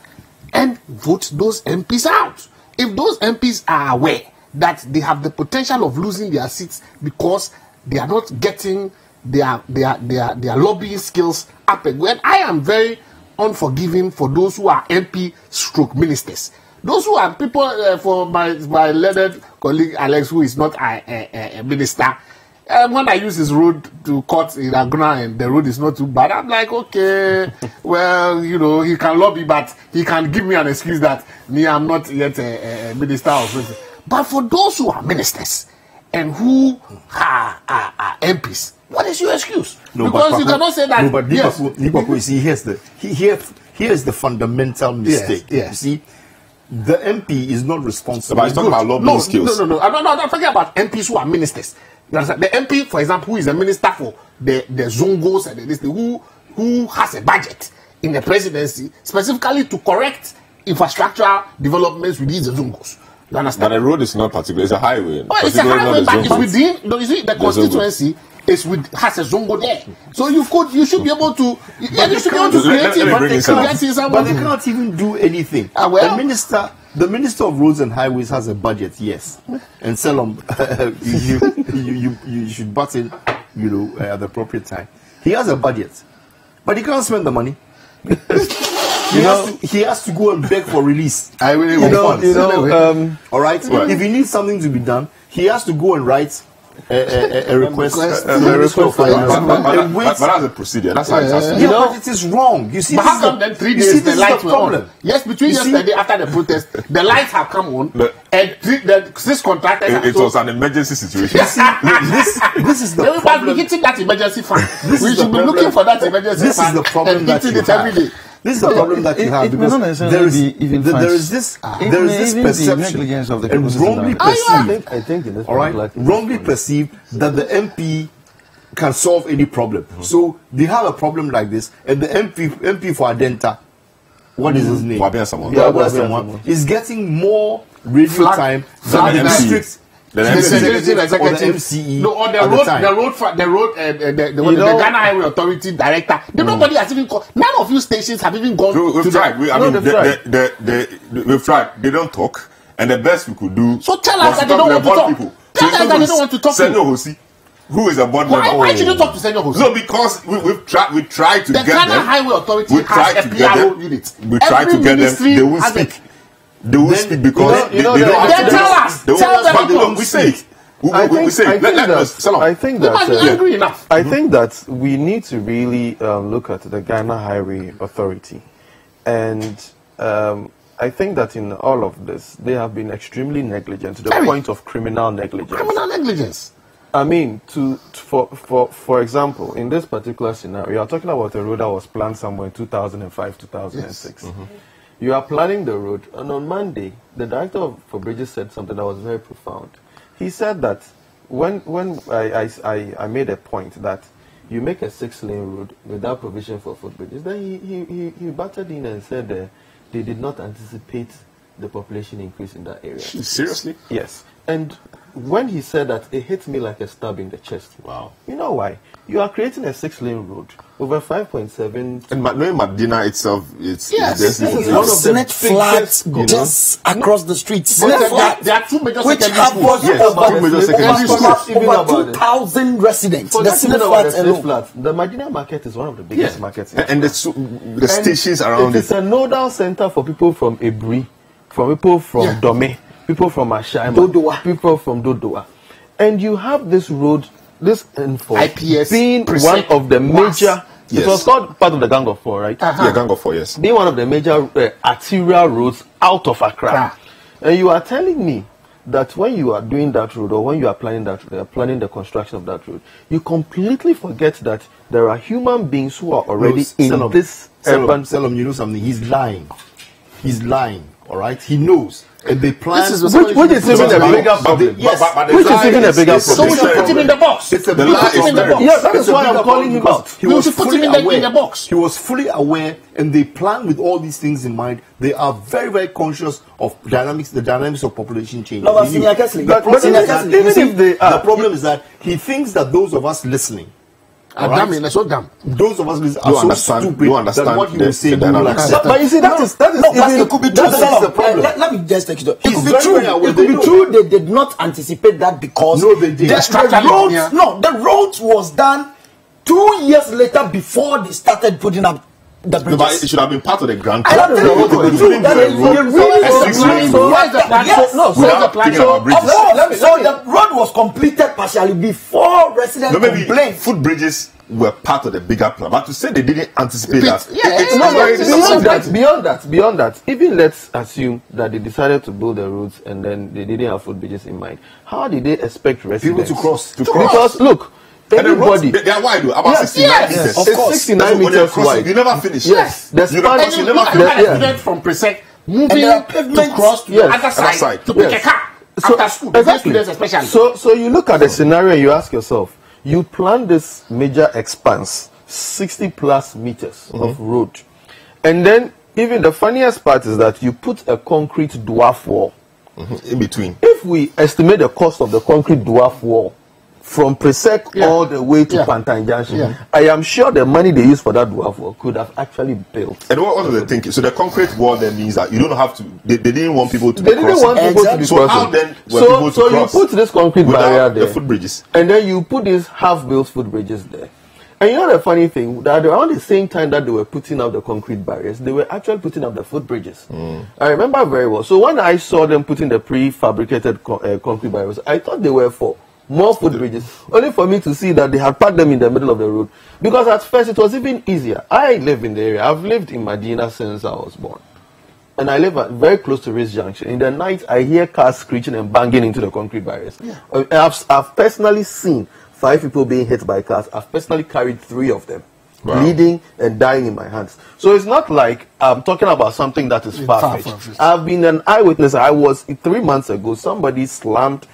and vote those MPs out. If those MPs are aware that they have the potential of losing their seats because they are not getting their lobbying skills up and going, I am very unforgiving for those who are MP stroke ministers. Those who are people, for my learned colleague Alex, who is not a minister, when I use his road to cut in Aguna and the road is not too bad, I'm like, okay, well, you know, he can lobby, but he can give me an excuse that me, I'm not yet a minister or something. But for those who are ministers and who are MPs, what is your excuse? Because you cannot say that. No, but you see, here's the fundamental mistake. You see, the MP is not responsible. But he's talking about lobbying skills. No, I'm talking about MPs who are ministers. The MP, for example, who is a minister for the Zongos and this, who has a budget in the presidency specifically to correct infrastructural developments within the Zongos. You understand? But the road is not particular; it's a highway. Oh, it's a highway, but it's within. You see, the constituency has a Zongo there, so you should be able to. You should be able to create it. But they cannot even do anything. The Minister of Roads and Highways has a budget, yes. And Selorm, you should butt in, at the appropriate time. He has a budget, but he can't spend the money. he has to go and beg for release. I really all right. If he needs something to be done, he has to go and write a request. But that's a procedure. That's how it has to be. But it is wrong. You see, but how come then 3 days the lights were on? Yes, between yesterday after the protest, the lights have come on, and the 6 contractors. It was an emergency situation. This is the problem. We must be hitting that emergency fund. We should be looking for that emergency fund. This is the problem that you have. This is the problem that you have because there is this perception of the and wrongly perceived. I think in this wrongly perceived that the MP can solve any problem. So they have a problem like this, and the MP for Adenta, what is his name? Wabian is getting more radio time than the district. The MCE. No, on the Ghana Highway Authority director. Nobody has even called. None of you stations have even gone. We've tried. We've tried. They don't talk, and the best we could do. So tell us that they don't want to talk. Tell us that they don't want to talk. Senor Hosi, who is a board member. Why should you talk to Senor Hosi? No, because we've tried. We tried to get them. The Ghana Highway Authority has a PRO unit. We tried to get them. They won't speak. They won't speak because they don't have to. Tell us. Tell them. We say it. I think that Mm-hmm. we need to really look at the Ghana Highway Authority, and I think that in all of this they have been extremely negligent to the point of criminal negligence. Criminal negligence. I mean, for example, in this particular scenario, you are talking about a road that was planned somewhere in 2005, 2006. Yes. You are planning the road, and on Monday, the director of footbridges said something that was very profound. He said that when I made a point that you make a 6-lane road without provision for footbridges, then he battered in and said they did not anticipate the population increase in that area. Seriously? Yes. And when he said that, it hit me like a stab in the chest. Wow. You know why? You are creating a 6-lane road over 5.7. And knowing Madina itself, it's this is one of the flats just across the streets. There are 2 major secondary schools. Over 2,000 residents. The Madina market is one of the biggest markets. And the stations around it. It's a nodal center for people from Ebri, for people from Dome, people from Ashaima, people from Dodoa. And you have this road, this info IPS being one of the major. It was called part of the Gang of Four, right? Yeah, Gang of Four, yes. Being one of the major arterial roads out of Accra. And you are telling me that when you are doing that road, or when you are planning that road, planning the construction of that road, you completely forget that there are human beings who are already in this urban. Selorm, you know something? He's lying. He's lying. All right, he knows. And they plan. Which is even a bigger problem. Which is even a bigger problem. So we should put him in the box. It's a big problem. Yeah, that is why I'm calling him out. We should put him in the box. He was fully aware, and they plan with all these things in mind. They are very, very conscious of the dynamics of population change. The problem is that he thinks that those of us listening, those of us are so stupid that what he will say we will accept. But you see, that is it could be true. The problem. Let me just take it. It could be true. It could be true. They did not anticipate that because they did. The road was done 2 years later before they started putting up the bridges. But it should have been part of the grant. So the road was completed partially before residents complained. Footbridges were part of the bigger plan, but to say they didn't anticipate that, beyond that, even let's assume that they decided to build the roads and then they didn't have footbridges in mind. How did they expect residents people to cross? Because look, everybody, they are wide, about 69 meters. Of course, 69 meters wide. You never finish. Yes, the span. You never from Presec moving to cross to the other side to pick a car after school. Exactly. Especially. So you look at the scenario and you ask yourself, you plan this major expanse, 60+ meters of road, and then even the funniest part is that you put a concrete dwarf wall in between. If we estimate the cost of the concrete dwarf wall from Presec all the way to Pantan Junction, I am sure the money they use for that dwarf wall could have actually built. And what was the thinking? So the concrete wall then means that you don't have to. They didn't want people to. They didn't want people to be so crossing. How then were people to cross? You put this concrete barrier there, the footbridges, and then you put these half-built footbridges there, And you know the funny thing, that around the same time that they were putting up the concrete barriers, they were actually putting up the footbridges. I remember very well. So when I saw them putting the prefabricated concrete barriers, I thought they were for more footbridges, only for me to see that they had packed them in the middle of the road. Because at first it was even easier. I live in the area. I've lived in Medina since I was born. And I live very close to Race Junction. In the night, I hear cars screeching and banging into the concrete barriers. I've personally seen 5 people being hit by cars. I've personally carried 3 of them, bleeding and dying in my hands. So it's not like I'm talking about something that is far-fetched. I've been an eyewitness. I was 3 months ago. Somebody slammed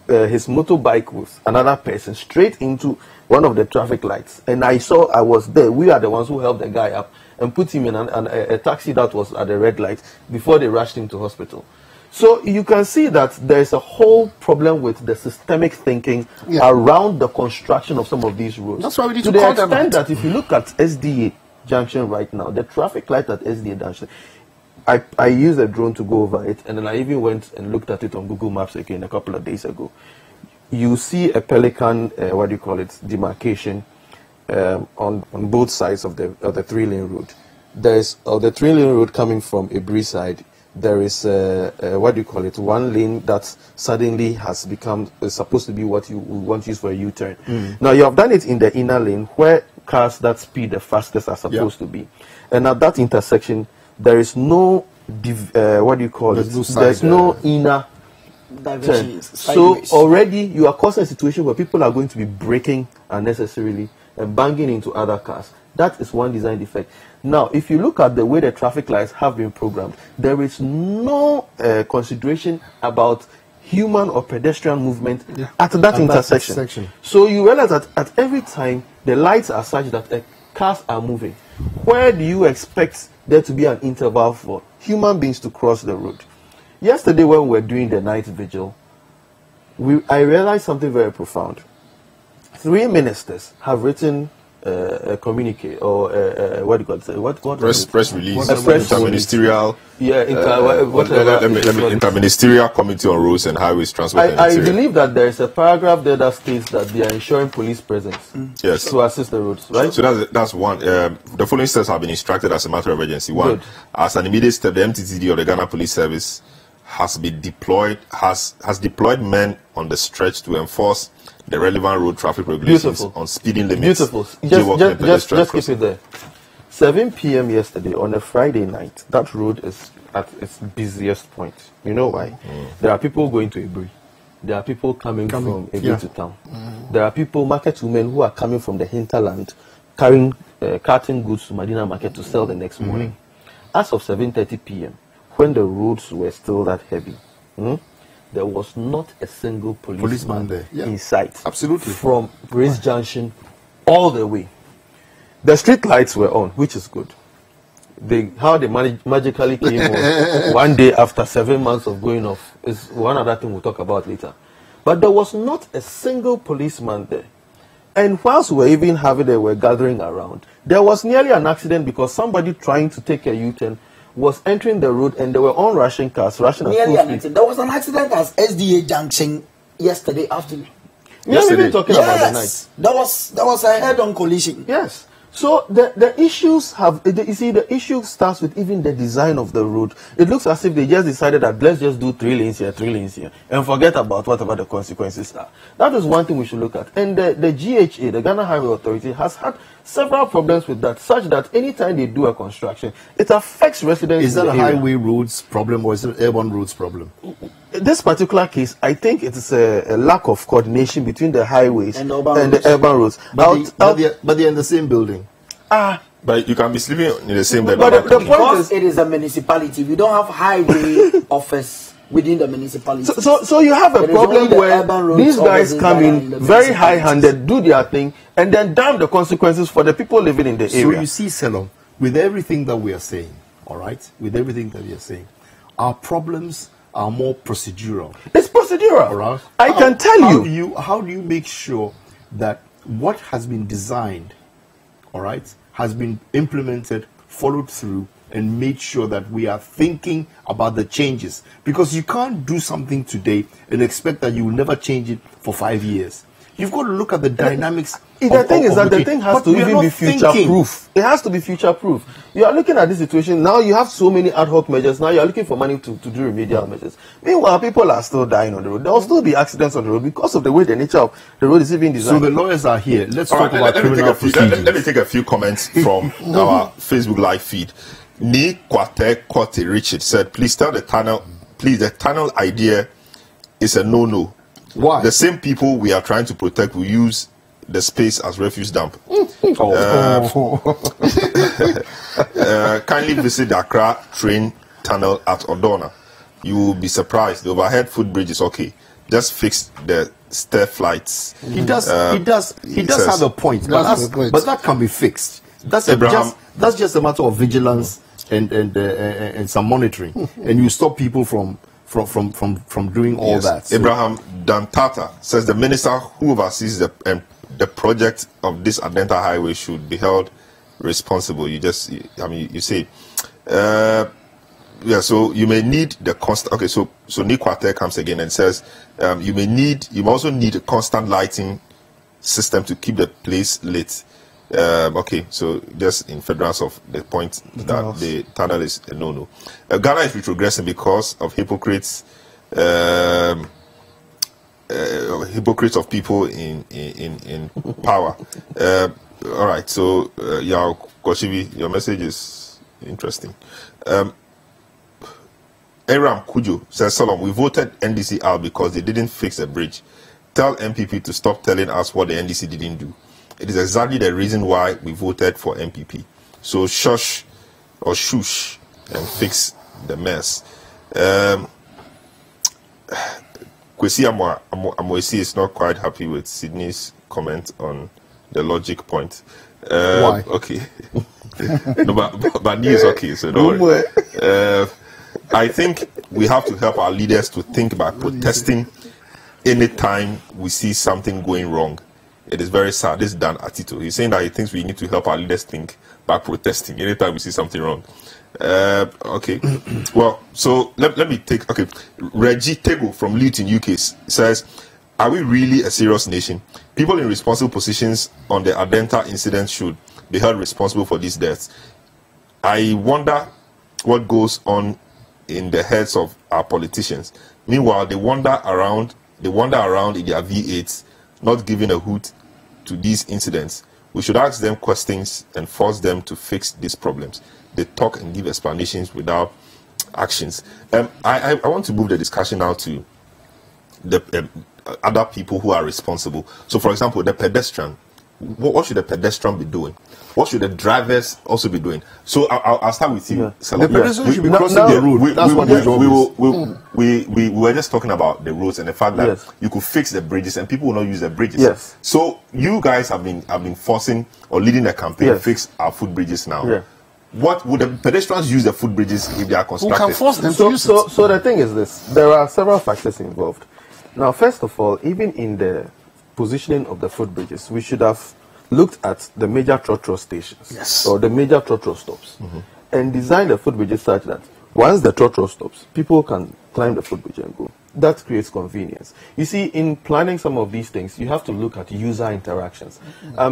his motorbike with another person straight into one of the traffic lights, and I was there. We are the ones who helped the guy up and put him in a taxi that was at the red light before they rushed him to hospital. So you can see that there is a whole problem with the systemic thinking around the construction of some of these roads. That's why we need to to call the them extent out. that if you look at SDA Junction right now, the traffic light at SDA Junction, I used a drone to go over it, and then I even went and looked at it on Google Maps again a couple of days ago. You see a pelican, demarcation on both sides of the 3-lane road. There is the 3-lane road coming from a breeze side. There is one lane that suddenly has become supposed to be what you want to use for a U-turn. Now you have done it in the inner lane where cars that speed the fastest are supposed to be, and at that intersection there is no there's no inner turn. So already you are causing a situation where people are going to be braking unnecessarily and banging into other cars. That is one design defect. Now, if you look at the way the traffic lights have been programmed, there is no consideration about human or pedestrian movement at that intersection. So you realize that at every time the lights are such that cars are moving. Where do you expect there to be an interval for human beings to cross the road? Yesterday when we were doing the night vigil, I realized something very profound. 3 ministers have written a communique or press release, interministerial, interministerial committee on roads and highways transport. I believe that there is a paragraph there that states that they are ensuring police presence to assist the roads, right? So that's one. The following steps have been instructed as a matter of urgency. One, as an immediate step, the MTTD or the Ghana Police Service has deployed men on the stretch to enforce the relevant road traffic regulations on speeding limits. Just keep it there. 7 p.m. yesterday on a Friday night, that road is at its busiest point. You know why? There are people going to Ibri. There are people coming from Ibri to town. There are people, market women, who are coming from the hinterland, carting goods to Madina Market to sell the next morning. As of 7:30 p.m., when the roads were still that heavy, there was not a single policeman there in sight. Absolutely. From Race Junction all the way. The street lights were on, which is good. How they magically came on one day after 7 months of going off is one other thing we'll talk about later. But there was not a single policeman there. And whilst we were even were gathering around, there was nearly an accident because somebody trying to take a U-turn was entering the road and there were onrushing cars rushing at full speed. There was an accident at SDA Junction yesterday afternoon. Yesterday, talking about the night. There was a head-on collision. Yes. So the issues the issue starts with even the design of the road. It looks as if they just decided that let's just do 3 lanes here, and forget about whatever the consequences are. That is one thing we should look at. And the GHA, the Ghana Highway Authority, has had several problems with that, such that anytime they do a construction, it affects residents. Is that a highway roads problem or is it an urban roads problem? In this particular case, I think it is a lack of coordination between the highways and the urban roads. But they're in the same building. But you can be sleeping in the same bed. But the point is, it is a municipality. We don't have highway office within the municipality. So you have a problem where these guys come in very high-handed, do their thing, and then damn the consequences for the people living in the area. So you see, Selorm, with everything that we are saying, all right, our problems are more procedural. It's procedural. All right? I can tell you. How do you make sure that what has been designed, all right, has been implemented, followed through, and made sure that we are thinking about the changes? Because you can't do something today and expect that you will never change it for 5 years. You've got to look at the dynamics. The thing is that the thing has to even be future-proof. It has to be future-proof. You are looking at this situation, now you have so many ad hoc measures, now you are looking for money to do remedial measures. Meanwhile, people are still dying on the road. There will still be accidents on the road because of the way the nature of the road is even designed. So the lawyers are here. Let's talk about criminal procedures. Let me take a few comments from our Facebook live feed. Ni Kwate Kote Richard said, please the tunnel idea is a no-no. Why? The same people we are trying to protect will use the space as refuse dump. Kindly visit the Accra train tunnel at Odona. You will be surprised. The overhead footbridge is okay. Just fix the stair flights. He does have a point, but that can be fixed. That's just a matter of vigilance and some monitoring, and you stop people from doing all that. So. Abraham Dantata says the minister who oversees the project of this Adenta Highway should be held responsible. You say, so you may need the constant. Okay, so Nikwate comes again and says you also need a constant lighting system to keep the place lit. Okay, so just in furtherance of the point that the tunnel is a no-no. Ghana is retrogressing because of hypocrites of people in power. All right, so Koshibi, your message is interesting. Aram Kujo says, Selorm, we voted NDC out because they didn't fix the bridge. Tell MPP to stop telling us what the NDC didn't do. It is exactly the reason why we voted for MPP. So shush or shush and fix the mess. Kwesi Amoisi is not quite happy with Sydney's comment on the logic point. Why? Okay. No, but he is okay, so don't worry. I think we have to help our leaders to think by protesting anytime we see something going wrong. It is very sad. This is Dan Atito. He's saying that he thinks we need to help our leaders think by protesting anytime we see something wrong. Okay. Well, so let me take. Okay. Reggie Tego from Luton, UK says, are we really a serious nation? People in responsible positions on the Adenta incident should be held responsible for these deaths. I wonder what goes on in the heads of our politicians. Meanwhile, they wander around in their V8s, not giving a hoot to these incidents. We should ask them questions and force them to fix these problems. They talk and give explanations without actions. I want to move the discussion now to the other people who are responsible. So, for example, the pedestrian. What should the pedestrian be doing? What should the drivers also be doing? So I'll start with you. Yeah. The pedestrian should be crossing the road. That's what their job is. We were just talking about the roads and the fact that you could fix the bridges and people will not use the bridges. Yes. So you guys have been forcing or leading a campaign to fix our footbridges now. Yeah. What would the pedestrians use the footbridges if they are constructed? Who can force them to use it? So the thing is this: there are several factors involved. Now, first of all, even in the positioning of the footbridges, we should have looked at the major trotro stations or the major trotro stops and designed the footbridges such that once the trotro stops, people can climb the footbridge and go. That creates convenience. You see, in planning some of these things, you have to look at user interactions.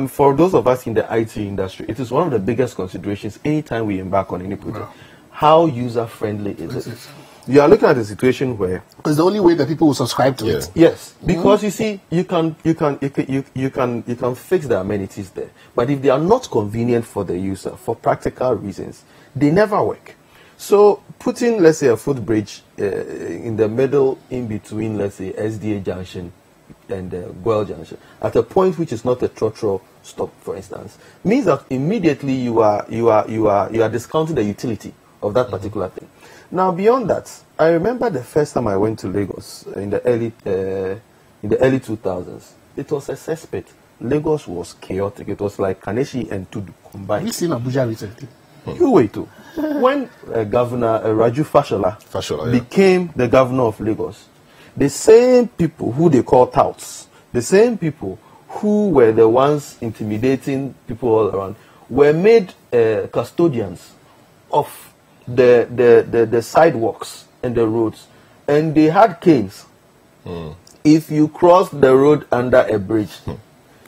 For those of us in the IT industry, it is one of the biggest considerations anytime we embark on any project. How user-friendly is it? You are looking at a situation where it's the only way that people will subscribe to it. Yes, because you see, you can fix the amenities there, but if they are not convenient for the user for practical reasons, they never work. So putting, let's say, a footbridge in the middle, in between, let's say, SDA Junction and Guel Junction, at a point which is not a trotro stop, for instance, means that immediately you are discounting the utility of that particular thing. Now, beyond that, I remember the first time I went to Lagos in the early 2000s. It was a cesspit. Lagos was chaotic. It was like Kaneshi and Tudu combined. Have you seen Abuja recently? You wait too. When Governor Raju Fashola became the governor of Lagos, the same people who they call touts, the same people who were the ones intimidating people all around, were made custodians of the sidewalks and the roads, and they had canes if you cross the road under a bridge,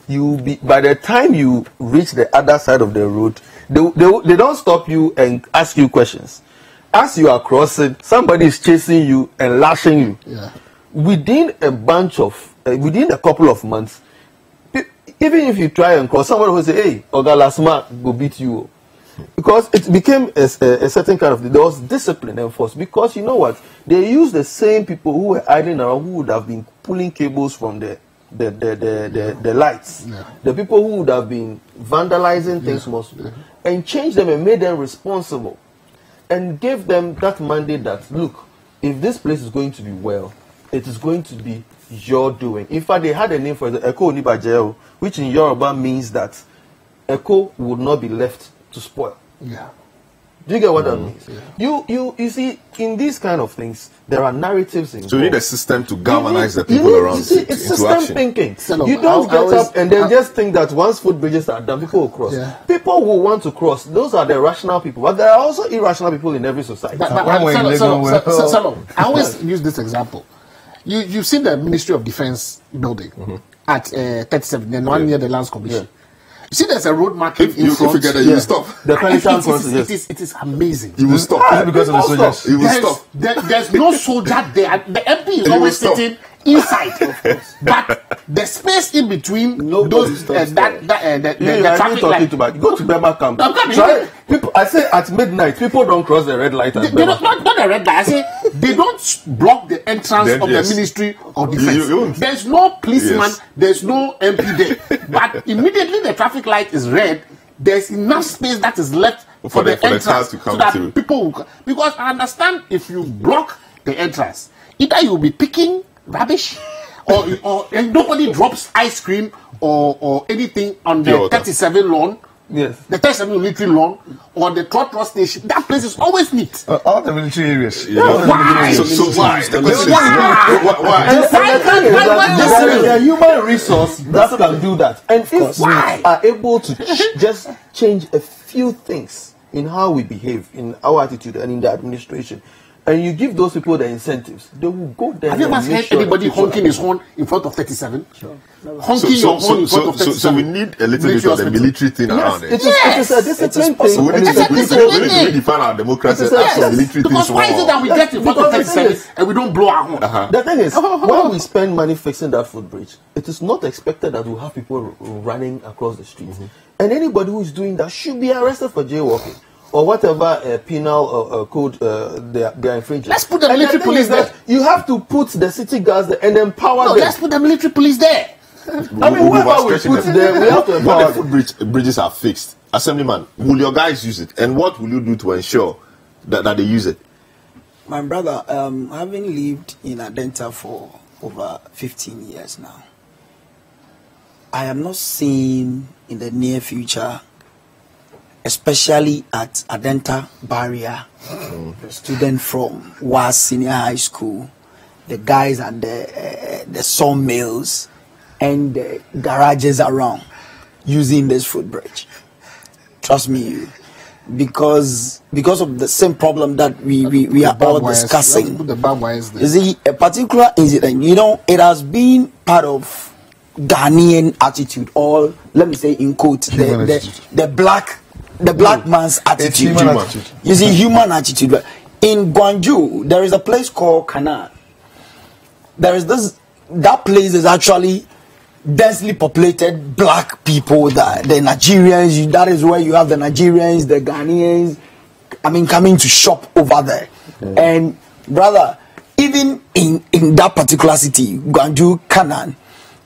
you be by the time you reach the other side of the road, they don't stop you and ask you questions. As you are crossing, somebody is chasing you and lashing you. Yeah. Within a couple of months, even if you try and cross, somebody will say, "Hey, Oga Lasma go beat you," because it became a certain kind of, there was discipline enforced. Because you know what, they use the same people who were idling around, who would have been pulling cables from the lights, the people who would have been vandalizing things mostly, and changed them and made them responsible, and gave them that mandate that, look, if this place is going to be well, it is going to be your doing. In fact, they had a name for it, Eko Onibajeo, which in Yoruba means that Eko would not be left to spoil. Yeah. Do you get what that means? Yeah. You see, in these kind of things, there are narratives involved. So you need a system to galvanize the people around you it's system thinking. You don't get up and then just think that once footbridges are done, people will cross. Yeah. People who want to cross, those are the rational people. But there are also irrational people in every society. Selorm, I always use this example. You've seen the Ministry of Defense building at 37, the one near the Lands Commission. Yeah. You see, there's a road marking in front. If you get it, you will stop. It is amazing. You will stop. Because of the soldiers. You will stop. There's no soldier there. The MP is always sitting inside. But the space in between those, the traffic light. Go to Bema Camp. People, I say at midnight, people don't cross the red light. Not the red light. I say they don't block the entrance of the Ministry of Defense. There's no policeman. There's no MP there. But immediately the traffic light is red, there's enough space that is left for the entrance to come so that people will, because I understand if you block the entrance, either you'll be picking rubbish or and nobody drops ice cream or anything on the 37 lawn. Yes. The 37 military lawn or the Trotro station. That place is always neat. All the military areas. Why? There is a human resource that can do that. And if we are able to just change a few things in how we behave, in our attitude and in the administration, and you give those people the incentives, they will go there. Have you ever heard anybody honking his horn in front of 37? Sure. Honking your horn in front of 37. So we need a little bit of the military thing around it. It is a discipline thing. We need to redefine our democracy as a military thing. Because why is it that we get in front of 37 and we don't blow our horn? The thing is, when we spend money fixing that footbridge, it is not expected that we'll have people running across the streets. And anybody who is doing that should be arrested for jaywalking. Or whatever penal code they are infringing. Let's put the military police there. You have to put the city guards there and empower them. Let's put the military police there. I mean, whoever we put there, we have to empower them. When the bridges are fixed, Assemblyman, will your guys use it? And what will you do to ensure that they use it? My brother, having lived in Adenta for over 15 years now, I am not seeing in the near future, especially at Adenta Barrier, the student from WAS Senior High School, the guys at the sawmills and the garages around using this footbridge. Trust me, because of the same problem that we are all discussing. Put the barbed wires there. You see, a particular incident, it has been part of Ghanaian attitude, or let me say in quotes, the black man's attitude. You see, human attitude. In Gwangju, there is a place called Kana. That place is actually densely populated black people, the Nigerians. That is where you have the Nigerians, the Ghanaians, coming to shop over there. And brother, even in that particular city, Gwangju, Kana,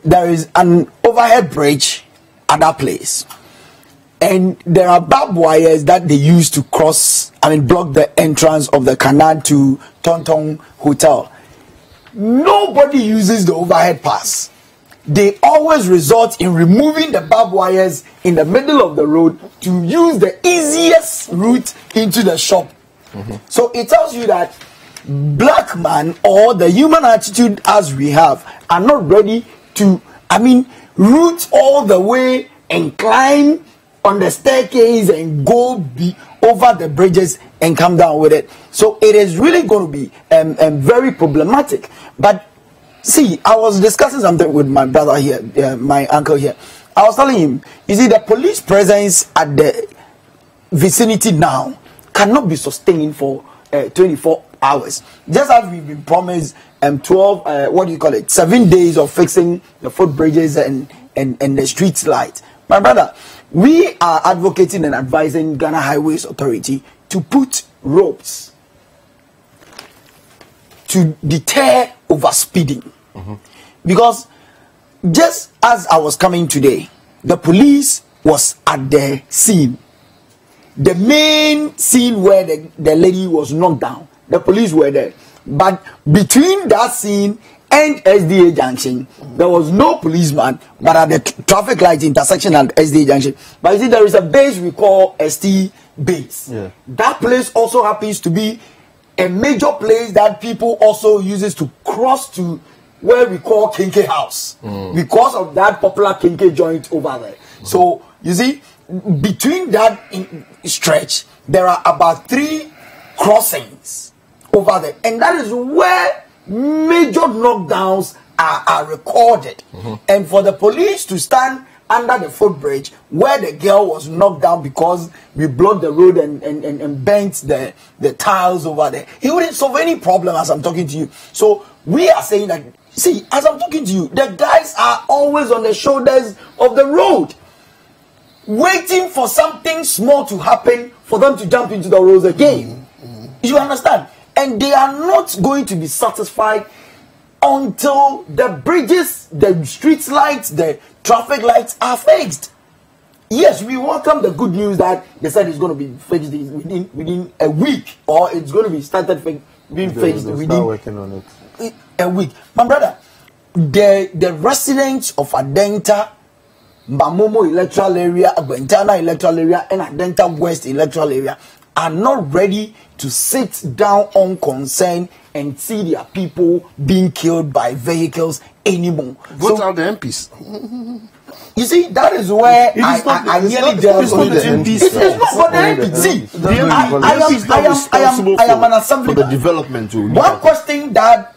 there is an overhead bridge at that place. And there are barbed wires that they use to block the entrance of the canal to Tontong Hotel. Nobody uses the overhead pass. They always resort in removing the barbed wires in the middle of the road to use the easiest route into the shop. So it tells you that black man, or the human attitude as we have, are not ready to, route all the way and climb on the staircase and go over the bridges and come down with it. So it is really going to be very problematic. But See, I was discussing something with my brother here, my uncle here. I was telling him, you see, the police presence at the vicinity now cannot be sustained for 24 hours. Just as we've been promised 7 days of fixing the footbridges and the street lights. My brother, we are advocating and advising Ghana Highways Authority to put ropes to deter overspeeding. Because just as I was coming today, the police was at the scene. The main scene where the lady was knocked down, the police were there. But between that scene and SDA Junction, there was no policeman, but at the traffic light intersection at SDA Junction. But you see, there is a base we call ST base. Yeah. That place also happens to be a major place that people also uses to cross to where we call Kinke House, because of that popular Kinke joint over there. So you see, between that stretch, there are about 3 crossings over there, and that is where major knockdowns are recorded. And for the police to stand under the footbridge where the girl was knocked down because we blocked the road and bent the tiles over there, he wouldn't solve any problem as I'm talking to you. So we are saying that, see, as I'm talking to you, the guys are always on the shoulders of the road, waiting for something small to happen for them to jump into the roads again. You understand? And they are not going to be satisfied until the bridges, the street lights, the traffic lights are fixed. Yes, we welcome the good news that they said it's going to be fixed within a week, or it's going to be started being fixed within working on it. A week. My brother, the residents of Adenta, Mamomo electoral area, Bentana electoral area, and Adenta West electoral area are not ready to sit down unconcerned and see their people being killed by vehicles anymore. Vote out the MPs. You see, that is where I nearly dealt with the MPs. It's not for the MPs. See, I am an assembly for the development. One question that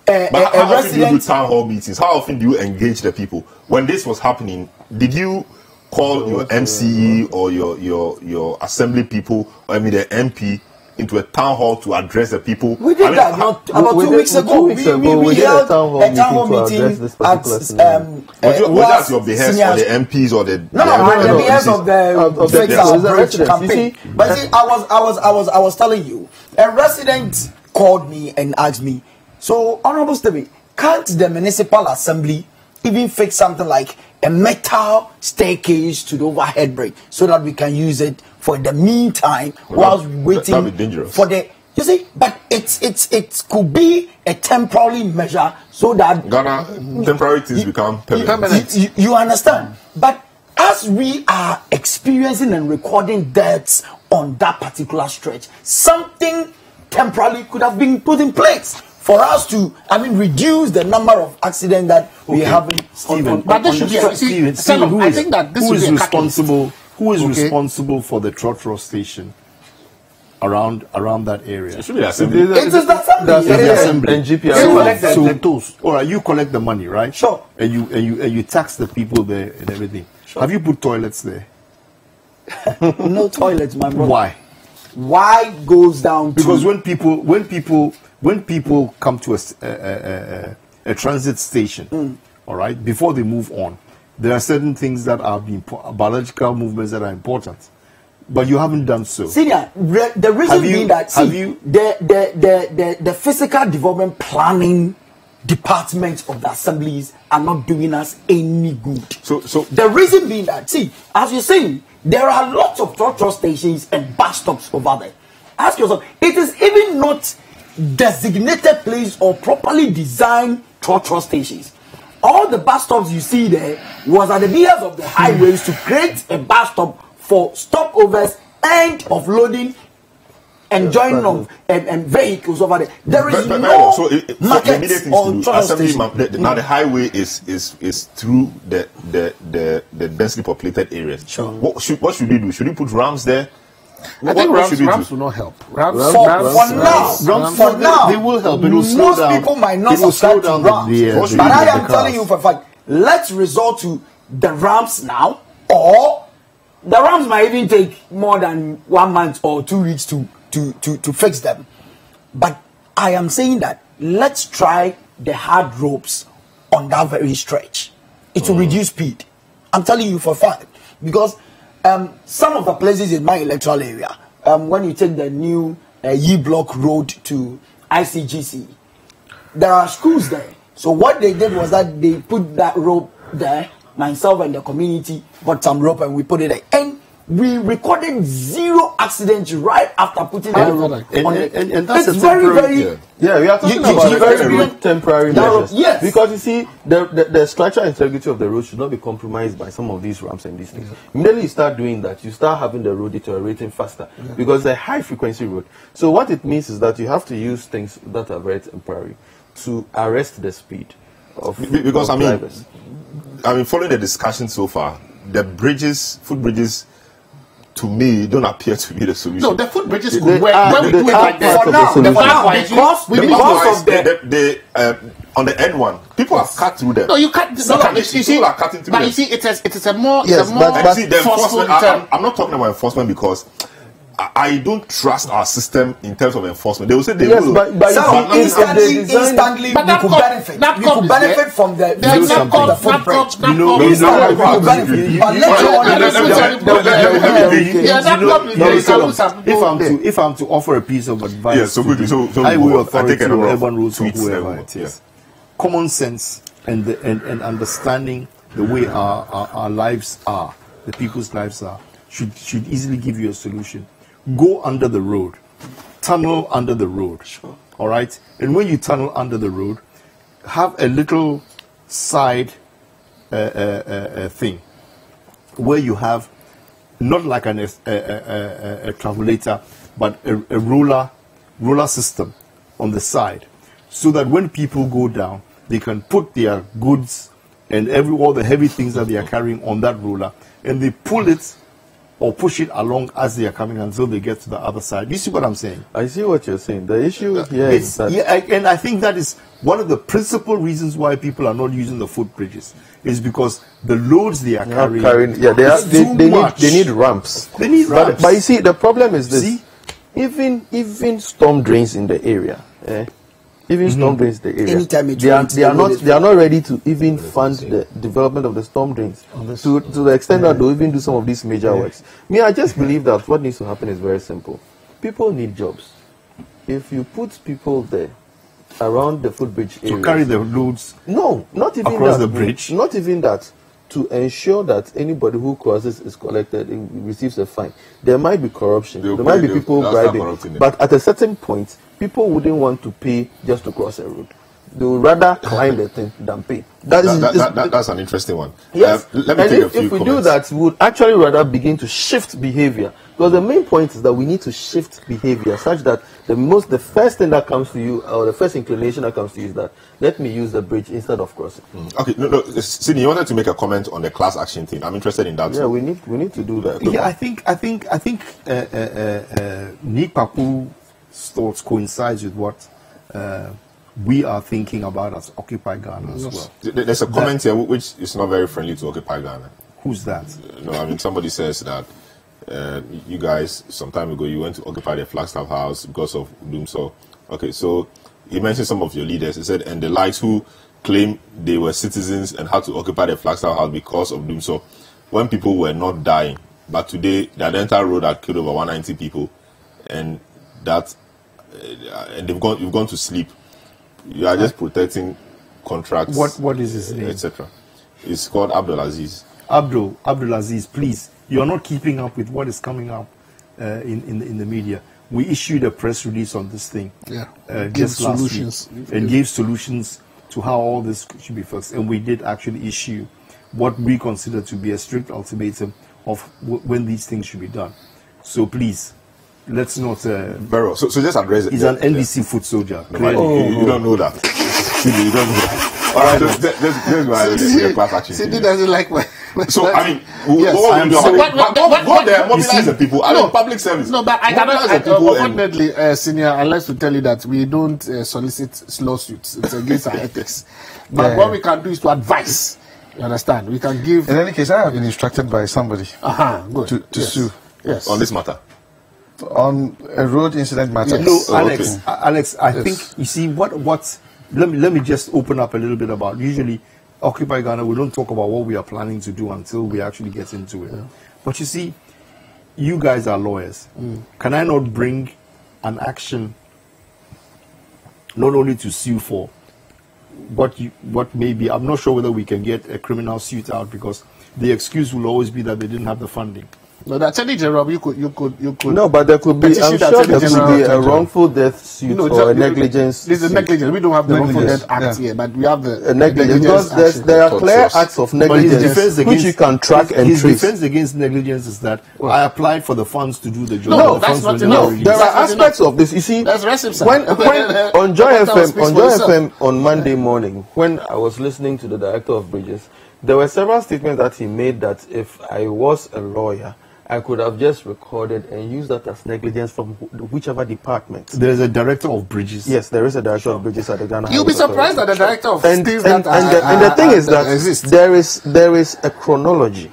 how often do you do town hall meetings? How often do you engage the people? When this was happening, did you call your MCE or your assembly people, or the MP, into a town hall to address the people? We did that about 2 weeks ago. We held a town hall meeting at was that your behest or the MPs or the the behest of the Fix Our Bridge campaign. But see, I was telling you, a resident called me and asked me, so Honorable Stevie, can't the municipal assembly even fix something like a metal staircase to the overhead bridge so that we can use it for the meantime whilst we're waiting for the, you see, but it could be a temporary measure so that Ghana temporary things become permanent. You understand? But as we are experiencing and recording deaths on that particular stretch, something temporarily could have been put in place for us to, reduce the number of accidents that we have. But this should be Steven, I think that this who is responsible. Who is responsible for the trotro station around that area? It should be the assembly. It is the assembly. And GPS. All right, you collect the money, right? Sure. And you tax the people there and everything. Sure. Have you put toilets there? No toilets, my brother. Why? Why goes down because when people come to a transit station, all right, before they move on, there are certain things that are biological movements that are important, but you haven't done so. Senior, the reason being that the physical development planning departments of the assemblies are not doing us any good. So the reason being that, see, as you're saying, there are lots of trotro stations and bus stops over there. Ask yourself, it is even not designated place or properly designed trotro stations. All the bus stops you see there was at the behest of the highways to create a bus stop for stopovers and offloading and joining of and vehicles over there. There is no market on trotro station. Now the highway is through the densely populated areas. Sure. What should we do? Should we put ramps there I think ramps will not help. For now, they will help. Most people might not subscribe to ramps. But I am telling you for a fact, let's resort to the ramps now, or the ramps might even take more than 1 month or 2 weeks to fix them. But I am saying that let's try the hard ropes on that very stretch. It will reduce speed. I'm telling you for a fact. Because some of the places in my electoral area, when you take the new Ye Block Road to ICGC, there are schools there. So what they did was that they put that rope there. Myself and the community got some rope and we put it there. And we recorded 0 accidents right after putting that rope on it. And that's it's a temporary. Yeah, we are talking about very temporary measures. Yes. Because you see, the structural integrity of the road should not be compromised by some of these ramps and these things. Immediately you start doing that, you start having the road deteriorating faster because it's a high frequency road. So what it means is that you have to use things that are very temporary to arrest the speed of because drivers. I mean, following the discussion so far, the bridges, footbridges, to me, don't appear to be the solution. No, the footbridges could work when we do it like that. For now, because of the on the end one, people have cut through them. No, you can't. People are cutting through them. But you see, it is a more, yes, but see, the forceful enforcement. I'm not talking about enforcement because I don't trust our system in terms of enforcement. They will say they will. But instantly we could benefit. We could benefit from the footprint. If I'm to offer a piece of advice, yes, so quickly, so highway authority or urban roads or whoever it is, common sense and understanding the way our lives are, the people's lives are, should easily give you a solution. Go under the road, tunnel under the road, all right? And when you tunnel under the road, have a little side thing where you have not like a travelator, but a roller system on the side, so that when people go down, they can put their goods and all the heavy things that they are carrying on that roller, and they pull it or push it along as they are coming until they get to the other side. You see what I'm saying? I see what you're saying. The issue here is that... and I think that is one of the principal reasons why people are not using the footbridges, is because the loads they are carrying... they need ramps. They need ramps. But you see, the problem is this. Even storm drains in the area, even storm drains the area. They are not ready to even fund the development of the storm drains to the extent that they'll even do some of these major works. I just believe that what needs to happen is very simple. People need jobs. If you put people there around the footbridge area to carry the loads, no, not even across that, the bridge, not even that, to ensure that anybody who crosses is collected and receives a fine. There might be corruption. There might be people bribing. But at a certain point, people wouldn't want to pay just to cross a road. They would rather climb the thing than pay. That's an interesting one. Yes. Let me take a few if we comments. do that, we would actually rather begin to shift behavior. Because the main point is that we need to shift behavior such that the first thing that comes to you, or the first inclination that comes to you, is that let me use the bridge instead of crossing. Okay, no, Sydney, you wanted to make a comment on the class action thing. I'm interested in that. Yeah, we need to do that. Yeah, I think Nick Papu's thoughts coincides with what we are thinking about as Occupy Ghana as well. There's a comment here which is not very friendly to Occupy Ghana. Who's that? No, I mean, somebody says that you guys, some time ago, you went to occupy the Flagstaff House because of Doomsaw. Okay, so he mentioned some of your leaders. He said, and the likes who claim they were citizens and had to occupy the Flagstaff House because of Doomsaw, when people were not dying. But today, the Adenta Road had killed over 190 people, and that, and you've gone to sleep. You are just protecting contracts. What is his name? Etc. It's called Abdul Aziz. Abdul Aziz, please. You're not keeping up with what is coming up in the media. We issued a press release on this thing just last week and gave solutions to how all this should be fixed. And we did actually issue what we consider to be a strict ultimatum of when these things should be done. So please, let's not... Barrow, so just address it. He's an NDC foot soldier. No, you don't know that. You don't know that. All right, this is why the class action. Sidney doesn't like my... So, I mean, go there, mobilize the people. I mean, public service. No, but I cannot, unfortunately, Senior, I'd like to tell you that we don't solicit lawsuits. It's against our ethics. But what we can do is to advise. You understand? We can give... In any case, I have been instructed by somebody good. to sue. Yes. On this matter? On a road incident matter. Yes. No, Alex, I think, you see, let me just open up a little bit about, usually, Occupy Ghana, we don't talk about what we are planning to do until we actually get into it. But you see, you guys are lawyers. Can I not bring an action not only to sue for what may be, I'm not sure whether we can get a criminal suit out, because the excuse will always be that they didn't have the funding. No, the Attorney General, you could. No, but there could be. I'm sure there could be a wrongful death suit or a negligence. This is negligence. We don't have the wrongful death act here, but we have the negligence, because there are clear acts of negligence which you can track and trace. His defense against negligence is that I applied for the funds to do the job. No, that's not enough. There are aspects of this. You see, when on Joy FM on Monday morning, when I was listening to the director of bridges, there were several statements that he made that if I was a lawyer, I could have just recorded and used that as negligence from whichever department. There is a director of bridges. Yes, there is a director of bridges at the Ghana. You'll be surprised at the director of and the thing is that there is a chronology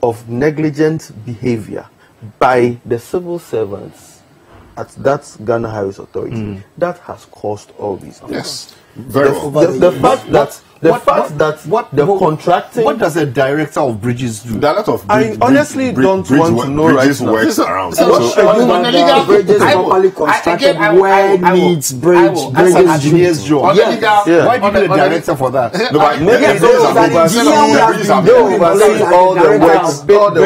of negligent behavior by the civil servants at that Ghana Highways Authority that has caused all these things. Yes. Very well. The fact that the contracting. What does a director of bridges do? Director of I honestly don't want to know right now. Works around. Bridges properly constructed where needs bridge. That's an engineer's job. Why do you need a director for that?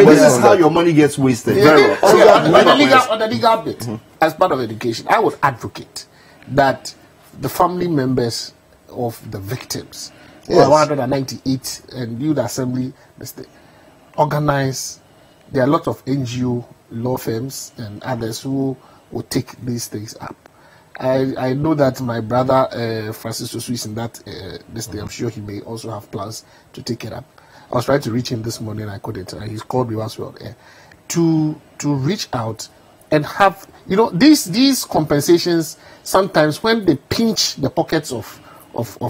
This is how your money gets wasted. On the legal bit, as part of education, I would advocate that the family members of the victims, 198, and Youth Assembly, organize. There are a lot of NGO law firms and others who will take these things up. I know that my brother Francis Osu is in that this day. I'm sure he may also have plans to take it up. I was trying to reach him this morning, I couldn't. He's called me as well to reach out and have, you know, these compensations. Sometimes when they pinch the pockets of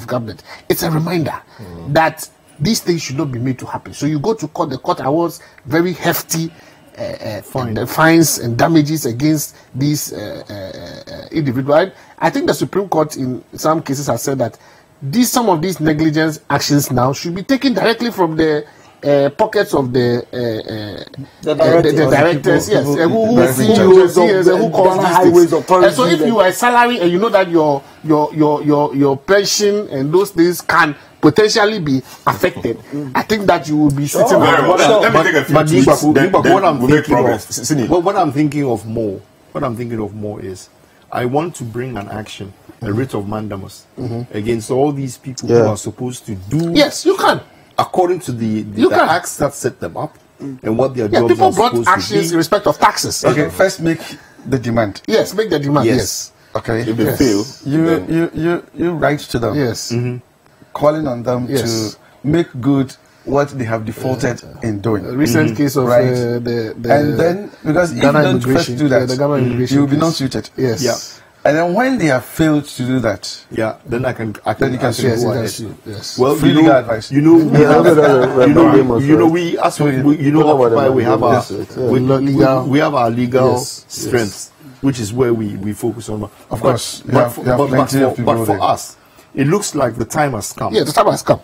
government, it's a reminder that these things should not be made to happen. So you go to court, the court awards very hefty fines and damages against these individuals. I think the Supreme Court in some cases has said that some of these negligence actions now should be taken directly from the pockets of the directors, yes, who cause these things. And so if you are a salary and you know that your pension and those things can potentially be affected, I think that you will be sitting there. Let me take a few what I'm thinking of more is I want to bring an action, a writ of mandamus against all these people who are supposed to do. Yes, you can. According to the acts that set them up and what their jobs people are supposed brought actions in respect of taxes. Okay, first make the demand. Yes, make the demand. Yes. Okay. If they fail, you write to them. Yes. Calling on them to make good what they have defaulted in doing. A recent case of the and then because if you don't first do that, you will be not suited. Yes. Yeah. And then when they have failed to do that, then you can sue. Yes. Well, we have our legal strength, which is where we focus on. Of course, but for us, it looks like the time has come. Yeah, the time has come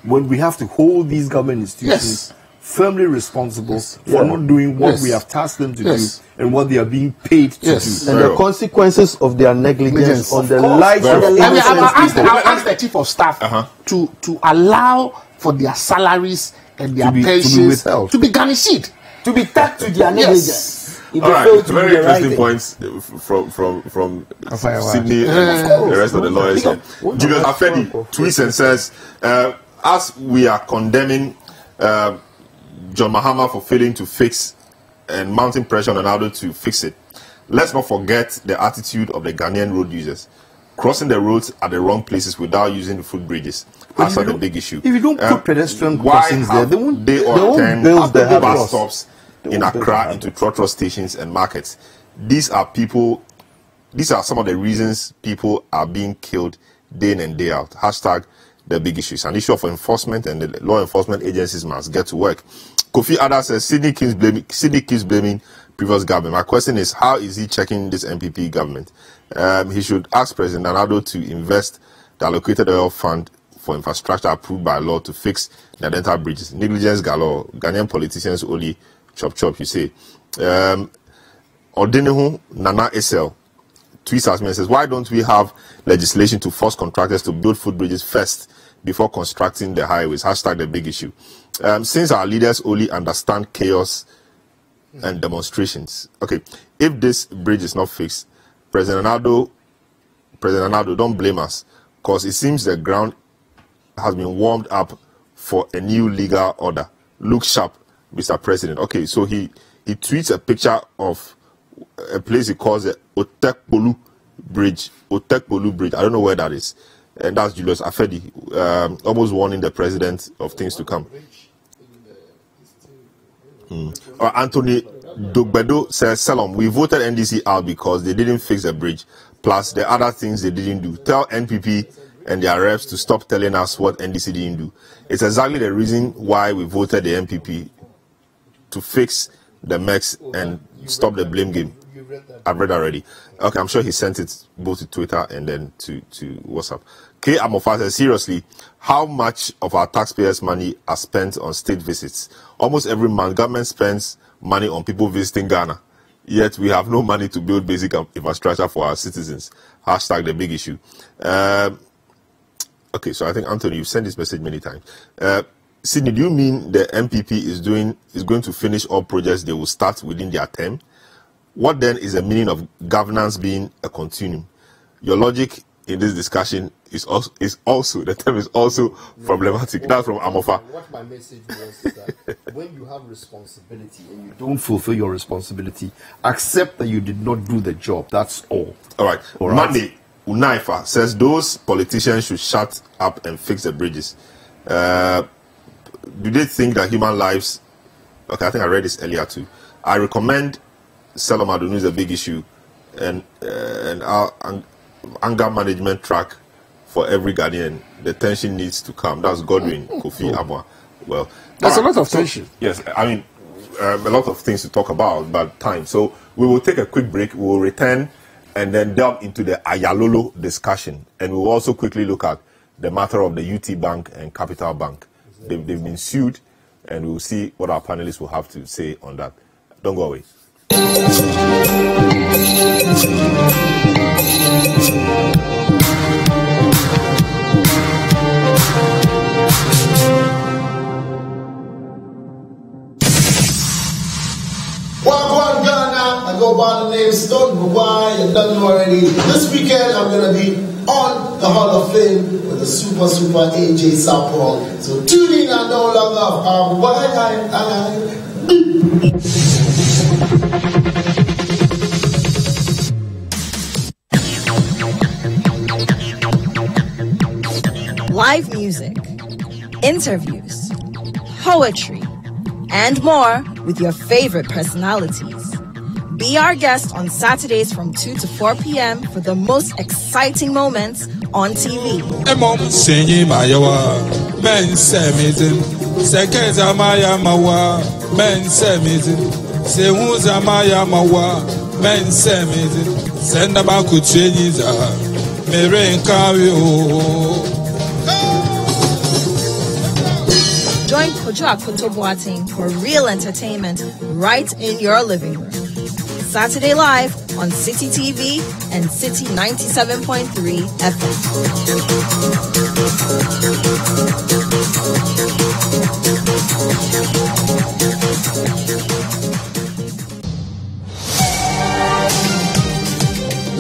when we have to hold these government institutions firmly responsible for not doing what we have tasked them to do and what they are being paid to do. And the consequences of their negligence on the lives of innocent people. I'll ask the chief of staff to allow for their salaries and their pensions to be garnished, to be tacked to their negligence. All right, very interesting points from Sydney and the rest of the lawyers. Julius Afedi tweets and says, as we are condemning John Mahama for failing to fix and mounting pressure on Ronaldo to fix it, let's not forget the attitude of the Ghanaian road users. crossing the roads at the wrong places without using the footbridges. That's not the big issue. If you don't put pedestrian why crossings there, they won't turn build the bus stops in Accra into trotro stations and markets. These are some of the reasons people are being killed day in and day out. Hashtag the big issue. It's an issue of enforcement, and the law enforcement agencies must get to work. Kofi Ada says Sydney keeps blaming previous government. My question is, how is he checking this MPP government? He should ask President Adonoo to invest the allocated oil fund for infrastructure approved by law to fix the Adenta bridges. Negligence galore. Ghanaian politicians only chop, you say. Odenehu Nana Esel tweets us and says, why don't we have legislation to force contractors to build footbridges first before constructing the highways? Hashtag the big issue. Since our leaders only understand chaos and demonstrations. Okay, if this bridge is not fixed, President Adonoo, don't blame us, because it seems the ground has been warmed up for a new legal order. Look sharp, Mr. President. Okay, so he tweets a picture of a place he calls the Otekpolu Bridge. Otekpolu Bridge. I don't know where that is. And that's Julius Afedi, almost warning the president of things to come. Anthony Dogbedo says, Selorm, we voted NDC out because they didn't fix the bridge, plus the other things they didn't do. Tell NPP and their reps to stop telling us what NDC didn't do. It's exactly the reason why we voted the NPP, to fix the mess and stop the blame game. I've read already. Okay, I'm sure he sent it both to Twitter and then to WhatsApp. K. Amofa says, seriously, how much of our taxpayers' money are spent on state visits? Almost every month, government spends money on people visiting Ghana, yet we have no money to build basic infrastructure for our citizens. Hashtag the big issue. Okay, so I think, Anthony, you've sent this message many times. Sydney, do you mean the MPP is going to finish all projects they will start within their term? What then is the meaning of governance being a continuum? Your logic in this discussion is also the term is also problematic. That's from Amofa. What my message was is that when you have responsibility and you don't fulfill your responsibility, accept that you did not do the job. That's all. All right. Monday, Unaifa says those politicians should shut up and fix the bridges. Do they think that human lives? Okay, I think I read this earlier too. I recommend Selorm Adonoo is a big issue, and our anger management track for every Ghanaian. The tension needs to come. That's Godwin Kofi Abwa. Well, there's a lot of tension. Yes, I mean a lot of things to talk about, but time. So we will take a quick break. We will return and then delve into the Aayalolo discussion, and we will also quickly look at the matter of the UT Bank and Capital Bank. They've been sued, and we'll see what our panelists will have to say on that. Don't go away. Wagwan Ghana, I go by the name Stone Mugwai, you don't know already. This weekend I'm gonna be on the Hall of Fame with the super AJ Sapol. So tune in and no longer Live music, interviews, poetry, and more with your favorite personalities. Be our guest on Saturdays from 2 to 4 p.m. for the most exciting moments on TV. Join Kojo Akoto Boateng for real entertainment right in your living room. Saturday Live on City TV and City 97.3 FM.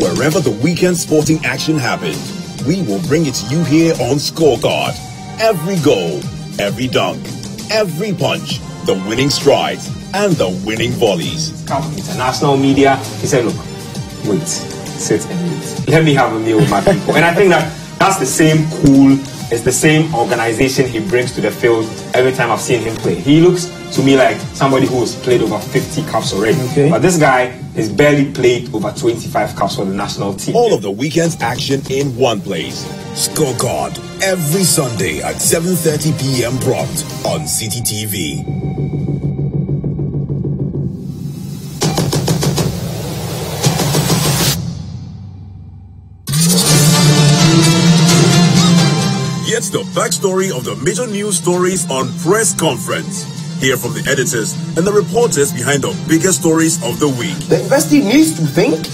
Wherever the weekend sporting action happens, we will bring it to you here on Scorecard. Every goal, every dunk, every punch, the winning strides, and the winning volleys. International media, he said, look, wait, sit and eat. Let me have a meal with my people. And I think that's the same cool, it's the same organization he brings to the field every time I've seen him play. He looks to me like somebody who has played over 50 caps already. Okay. But this guy has barely played over 25 caps for the national team. All of the weekend's action in one place. Scorecard every Sunday at 7:30 p.m. prompt on City TV. Get the backstory of the major news stories on press conference. Hear from the editors and the reporters behind the biggest stories of the week. The university needs to think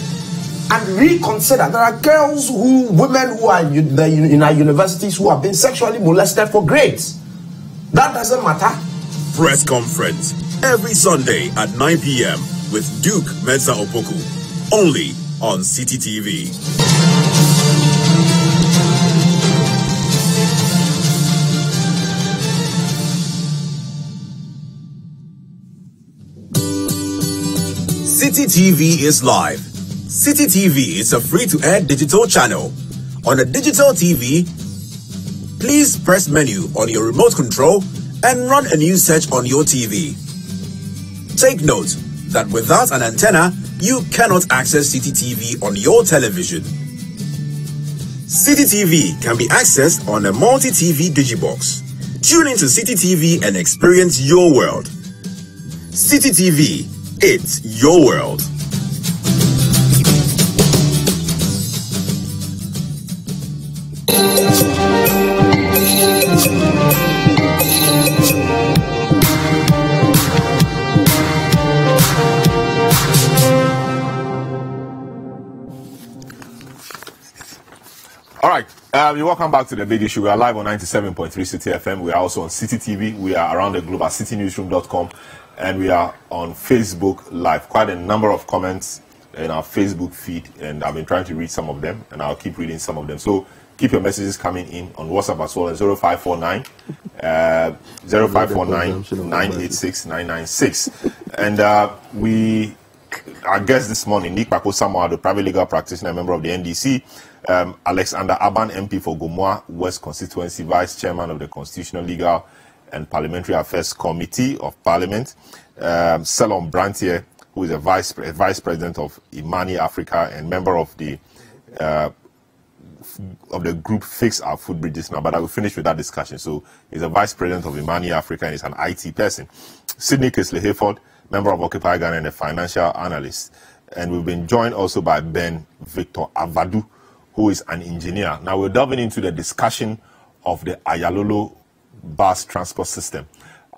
and reconsider. There are women who are in our universities who have been sexually molested for grades. That doesn't matter. Press conference every Sunday at 9 p.m. with Duke Mensa Opoku. Only on City TV. City TV is live. City TV is a free-to-air digital channel. On a digital TV, please press menu on your remote control and run a news search on your TV. Take note that without an antenna, you cannot access City TV on your television. City TV can be accessed on a multi-TV digibox. Tune into City TV and experience your world. City TV, it's your world. All right, you're welcome back to the big issue. We are live on 97.3 City FM. We are also on City TV. We are around the globe at citynewsroom.com, and we are on Facebook Live. Quite a number of comments in our Facebook feed, and I've been trying to read some of them, and I'll keep reading some of them. So keep your messages coming in on WhatsApp as well at 0549 986 996. And our guest this morning, Nick Pako Samoa, the private legal practitioner, member of the NDC, Alexander Aban, MP for Gomoa West Constituency, Vice Chairman of the Constitutional, Legal and Parliamentary Affairs Committee of Parliament, Selorm Brantier, who is a Vice President of Imani Africa and member of the group Fix Our Footbridges now, but I will finish with that discussion. So he's a Vice President of Imani Africa and he's an IT person. Sydney Kisley-Hayford, member of Occupy Ghana and a financial analyst. And we've been joined also by Ben Victor Avadu, who is an engineer. Now we're delving into the discussion of the Aayalolo bus transport system.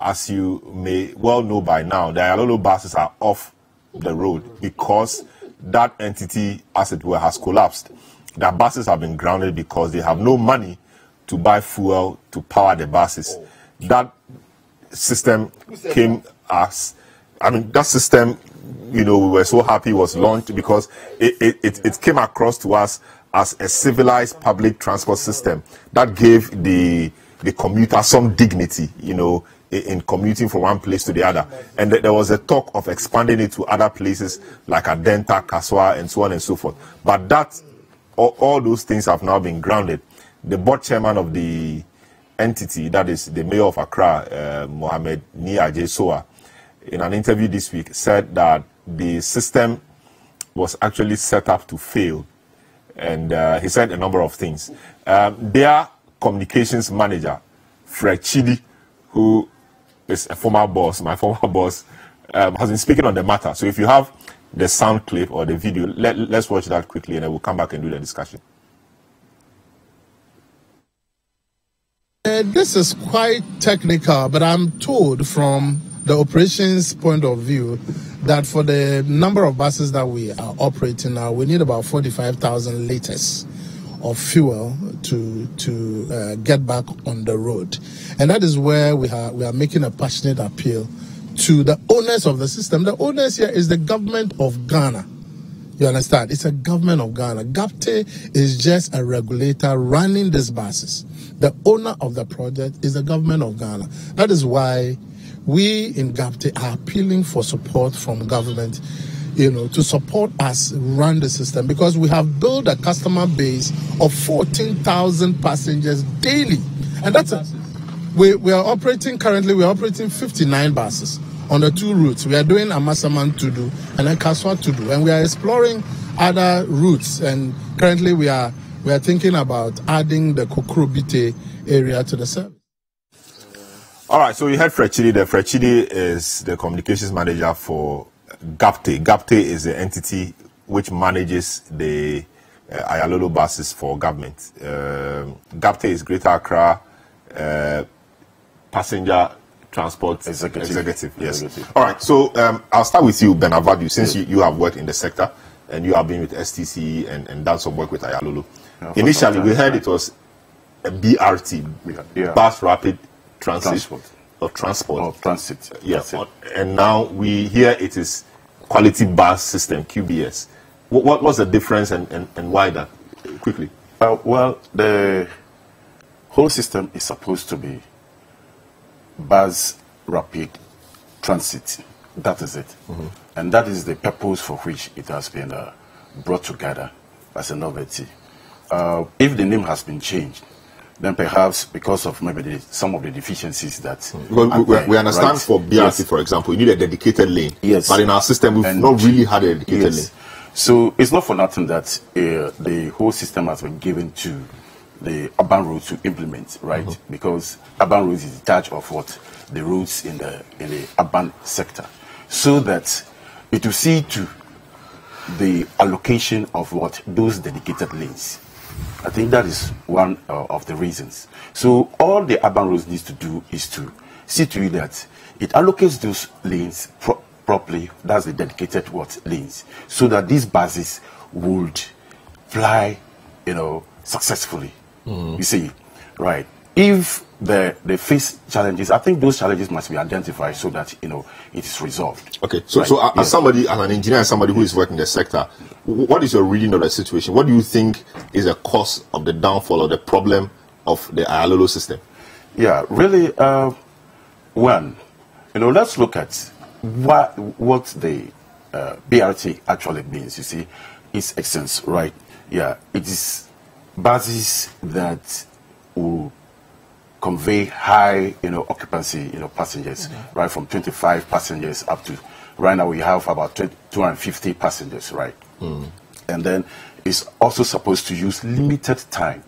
As you may well know by now, the Aayalolo buses are off the road because that entity, as it were, has collapsed. Their buses have been grounded because they have no money to buy fuel to power the buses. That system came as, that system, we were so happy was launched because it came across to us as a civilized public transport system that gave the commuter some dignity, in commuting from one place to the other. And there was a talk of expanding it to other places like Adenta, Kaswa, and so on and so forth. But all those things have now been grounded. The board chairman of the entity, that is the mayor of Accra, Mohamed Niaje Soa, in an interview this week, said that the system was actually set up to fail. And he said a number of things. Their communications manager, Fred Chidi, who is a former boss, my former boss, has been speaking on the matter. So if you have the sound clip or the video, let's watch that quickly and then we'll come back and do the discussion. This is quite technical, but I'm told from the operations point of view that for the number of buses that we are operating now, we need about 45,000 liters of fuel to get back on the road. And that is where we are making a passionate appeal to the owners of the system. The owners here is the government of Ghana. You understand? It's a government of Ghana. GAPTE is just a regulator running these buses. The owner of the project is the government of Ghana. That is why we in GAPTE are appealing for support from government, to support us run the system, because we have built a customer base of 14,000 passengers daily. And that's we are operating 59 buses on the 2 routes. We are doing Amasaman Tudu and then Kaswa Tudu, and we are exploring other routes. And currently we are thinking about adding the Kokrobite area to the service. All right, so you heard Frechidi there. Frechidi is the communications manager for GAPTE. GAPTE is the entity which manages the Aayalolo buses for government. GAPTE is Greater Accra Passenger Transport Executive. Yes. Executive. All right, so I'll start with you, Benavadu, since you have worked in the sector and you have been with STC and done some work with Aayalolo. Initially, we heard it was a BRT, Bus Rapid Transit. Yes. And now we hear it is Quality Bus System, QBS. What's the difference and why that? Quickly. Well, the whole system is supposed to be Bus Rapid Transit. That is it. And that is the purpose for which it has been brought together as a novelty. If the name has been changed, then perhaps because of maybe some of the deficiencies that... we understand, right? For BRT, for example, you need a dedicated lane. Yes. But in our system, we've not really had a dedicated lane. So it's not for nothing that the whole system has been given to the urban roads to implement, right? Because urban roads is in charge of what? The roads in the urban sector. So that it will see to the allocation of what? Those dedicated lanes. I think that is one of the reasons. So all the urban roads needs to do is to see to it that it allocates those lanes properly. That's the dedicated lanes, so that these buses would fly, successfully. You see, right? If they face challenges, I think those challenges must be identified so that it is resolved. Okay, so right? As somebody, as an engineer, and somebody who is working in the sector, what is your reading of the situation? What do you think is the cause of the downfall or the problem of the Aayalolo system? Yeah, really, one, let's look at what the BRT actually means. You see, its essence, right? Yeah, it is buses that will convey high, occupancy, passengers, right, from 25 passengers up to, right now we have about 250 passengers, right? And then it's also supposed to use limited time.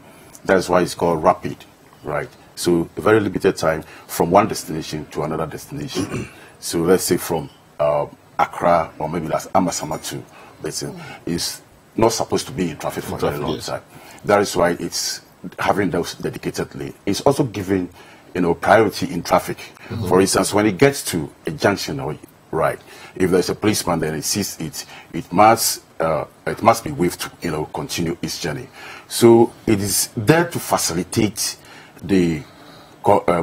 That's why it's called rapid, right? So a very limited time from one destination to another destination. So let's say from Accra or maybe that's Amasama to, let's say, is not supposed to be in traffic for a very long time. That is why it's having those dedicated lane. It's also giving, priority in traffic. For instance, when it gets to a junction, right, if there's a policeman then it sees it must be waved to, continue its journey. So it is there to facilitate the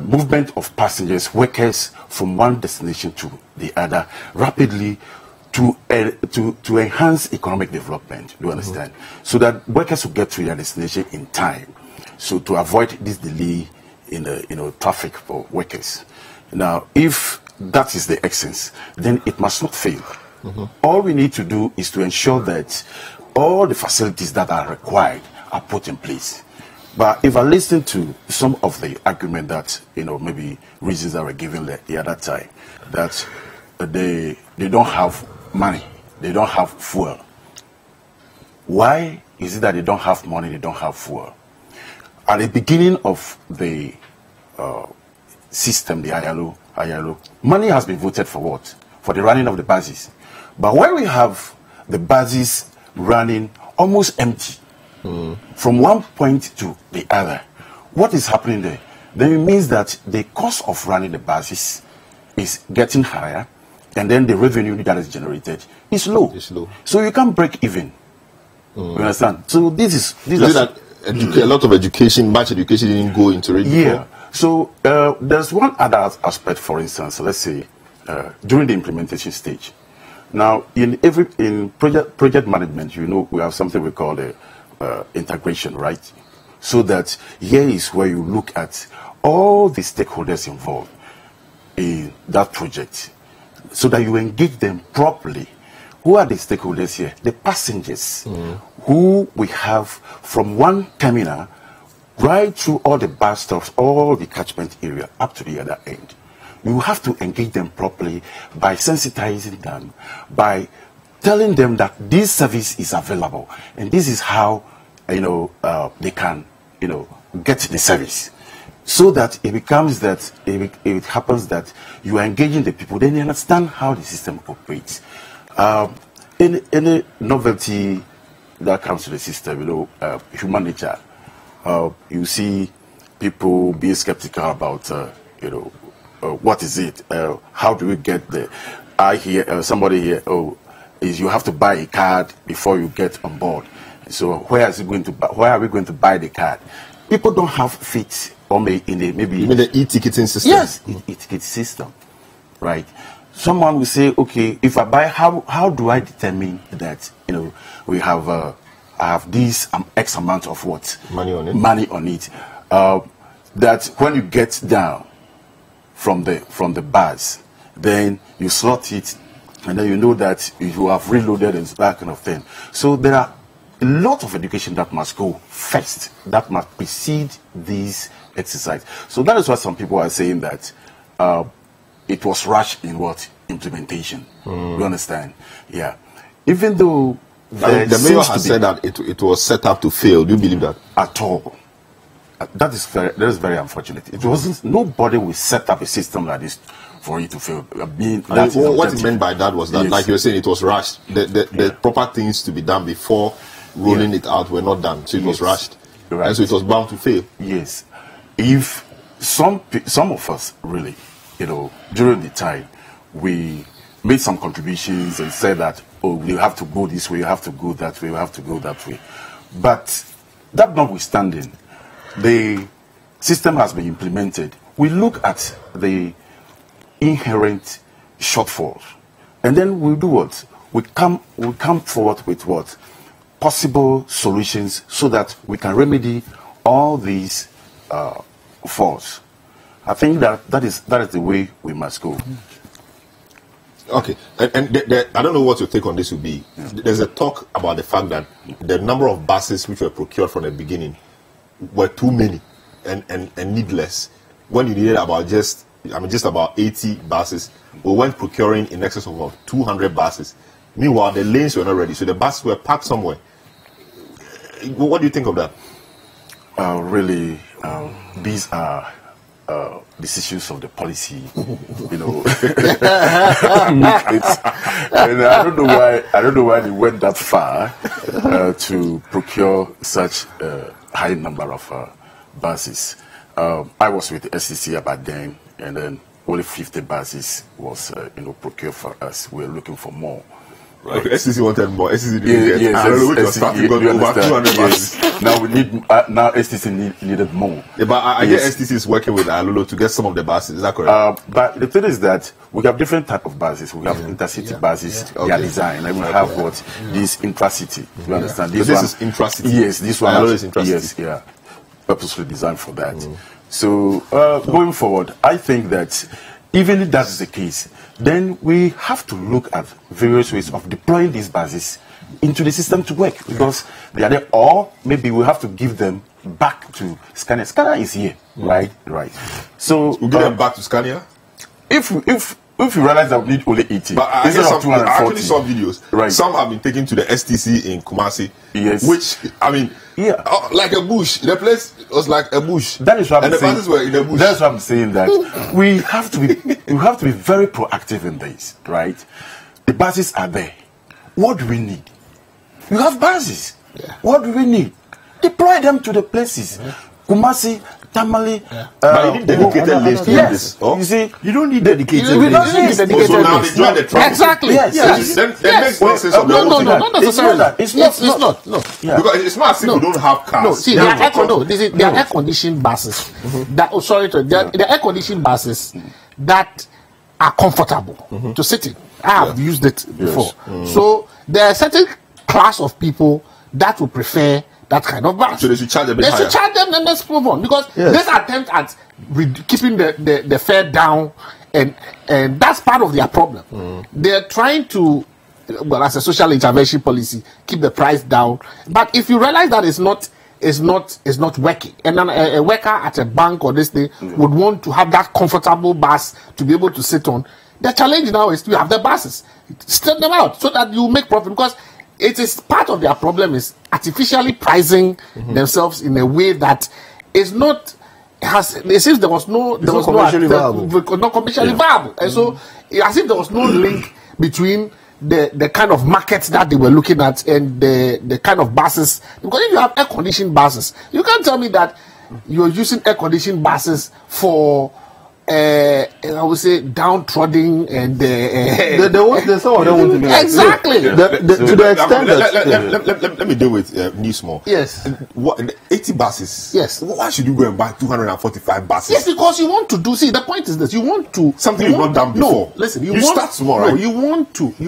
movement of passengers, workers from one destination to the other rapidly to enhance economic development. Do you understand? So that workers will get to their destination in time. So to avoid this delay in the traffic for workers. Now, if that is the essence, then it must not fail. All we need to do is to ensure that all the facilities that are required are put in place. But if I listen to some of the argument that, maybe reasons that were given the other time, that they don't have money, they don't have fuel. Why is it that they don't have money, they don't have fuel? At the beginning of the system, the Aayalolo, money has been voted for what? For the running of the buses. But when we have the buses running almost empty, from one point to the other, what is happening there? Then it means that the cost of running the buses is getting higher, and then the revenue that is generated is low. So you can't break even. You understand? So this is that a lot of education, much education didn't go into it before? Yeah. So there's one other aspect, for instance, let's say during the implementation stage. Now, in project management, we have something we call the integration, right? So that here is where you look at all the stakeholders involved in that project, so that you engage them properly who are the stakeholders here? The passengers who we have from one terminal right through all the bus stops, all the catchment area up to the other end. You have to engage them properly by sensitizing them, by telling them that this service is available and this is how they can get the service, so that it becomes that it happens that you are engaging the people, then they understand how the system operates. Any novelty that comes to the system, human nature, you see people being skeptical about what is it, how do we get there? I hear somebody here, is you have to buy a card before you get on board. So where are we going to buy the card? People don't have faith in the e-ticketing system. Yes, e-ticket system, right? Someone will say, okay, if I buy, how do I determine that we have I have this X amount of what money on it? That when you get down from the bus, then you slot it, and then you know that you have reloaded and that kind of thing. So there are a lot of education that must go first, that must precede this exercise. So that is why some people are saying that it was rushed in implementation. You understand? Yeah. Even though the mayor has said that it was set up to fail. Do you believe that? At all. That is very unfortunate. It wasn't. Nobody will set up a system like this for it to fail. What it meant by that was that, like you were saying, it was rushed. The proper things to be done before rolling it out were not done, so it was rushed, and so it was bound to fail. Yes. If some of us really, during the time, we made some contributions and said that, we have to go this way, you have to go that way, you have to go that way. But that notwithstanding, the system has been implemented. We look at the inherent shortfalls, and then we do what? We come forward with what? Possible solutions so that we can remedy all these faults. I think that is the way we must go. Okay, and I don't know what your take on this would be. There's a talk about the fact that the number of buses which were procured from the beginning were too many and needless. When you needed about just about 80 buses, we went procuring in excess of about 200 buses. Meanwhile, the lanes were not ready, so the buses were parked somewhere. What do you think of that? Really, these are decisions of the policy, and I don't know why they went that far to procure such a high number of buses. I was with the SCC about then, and then only 50 buses was procured for us. We're looking for more. Right. Okay, SCC wanted more. SCC didn't get. SCC got over 200 buses. Now we need. Now SCC needed more. Yeah, but I guess SCC is working with Aayalolo to get some of the buses. Is that correct? But the thing is that we have different type of buses. We have intercity buses. They are designed, and we have what this intracity. You understand? This is intracity. Yes, this one Aayalolo is intracity. Yes, yeah, purposely designed for that. So going forward, I think that even if that is the case, then we have to look at various ways of deploying these buses into the system to work, because they are there, or maybe we have to give them back to Scania. Scania is here, right? So we give them back to Scania. If you realize that we need only 80, but I actually saw videos. Right. Some have been taken to the STC in Kumasi. Yes. Which like a bush. The place was like a bush. That is what I'm saying. And the buses were in the bush. That's what I'm saying. That we have to be very proactive in this, right? The buses are there. What do we need? You have buses. Yeah. What do we need? Deploy them to the places. Kumasi, Tamale, but you need dedicated lanes to do this. Oh? You see, you don't need dedicated lanes. So now they join the traffic. Exactly. Yes. Then makes no sense of the whole thing. Not necessarily. It's not. No. Yeah. Because it's not as if you don't have cars. No, see, they are air-conditioned buses. The air-conditioned buses that are comfortable to sit in. I have used it before. So there are a certain class of people that will prefer that kind of bus. So they should charge a bit higher. They should charge them, and let's move on. Because this attempt at keeping the fare down, and that's part of their problem. They're trying to well, as a social intervention policy, keep the price down. But if you realize that it's not working, and then a worker at a bank or this thing would want to have that comfortable bus to be able to sit on, the challenge now is to have the buses, straighten them out so that you make profit, because it is part of their problem is artificially pricing themselves in a way that is not. It seems there was no commercially viable, and so as if there was no link between the kind of markets that they were looking at and the kind of buses. Because if you have air-conditioned buses, you can't tell me that you're using air-conditioned buses for I would say downtrodden and some of them want to be exactly to the extent that let me deal with Newsmore. Yes. What 80 buses? Yes. Why should you go and buy 245 buses? Yes, because you want to do. See, the point is this: you want to something you've not done before. No, listen. You start small, right? No, you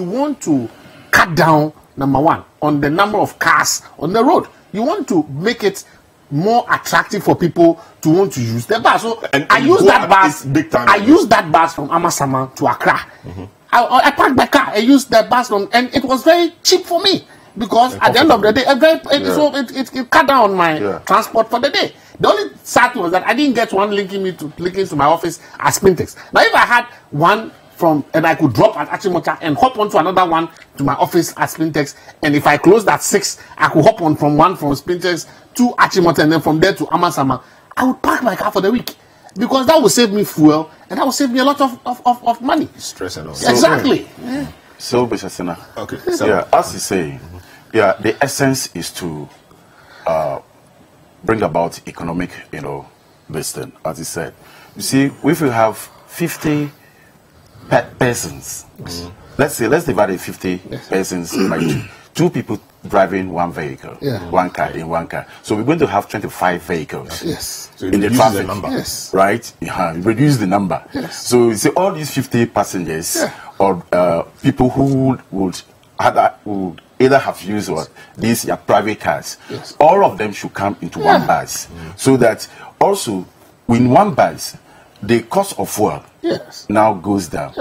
want to cut down, number one, on the number of cars on the road. You want to make it more attractive for people to want to use the bus. So I use that bus. I use that bus from Amasama to Accra. I parked my car. I used that bus and it was very cheap for me because at the end of the day, it cut down on my transport for the day. The only sad thing was that I didn't get one linking to my office at Spintex. Now, if I had one and I could drop at Achimota and hop onto another one to my office at Spintex, and if I closed at 6, I could hop on from Spintex to Achimota and then from there to Amasama, I would park my car for the week because that would save me fuel and that would save me a lot of money. Stress and all. Exactly. So, Bishop Sena, okay. As you say, the essence is to bring about economic, this thing, as you said. You see, if you have 50 persons, let's divide it 50 persons by two people driving one vehicle, one car in one car. So we're going to have 25 vehicles so in the traffic, right? Reduce the number. So you see all these 50 passengers or people who would either have used these private cars, all of them should come into one bus, so that also in one bus the cost of fuel now goes down.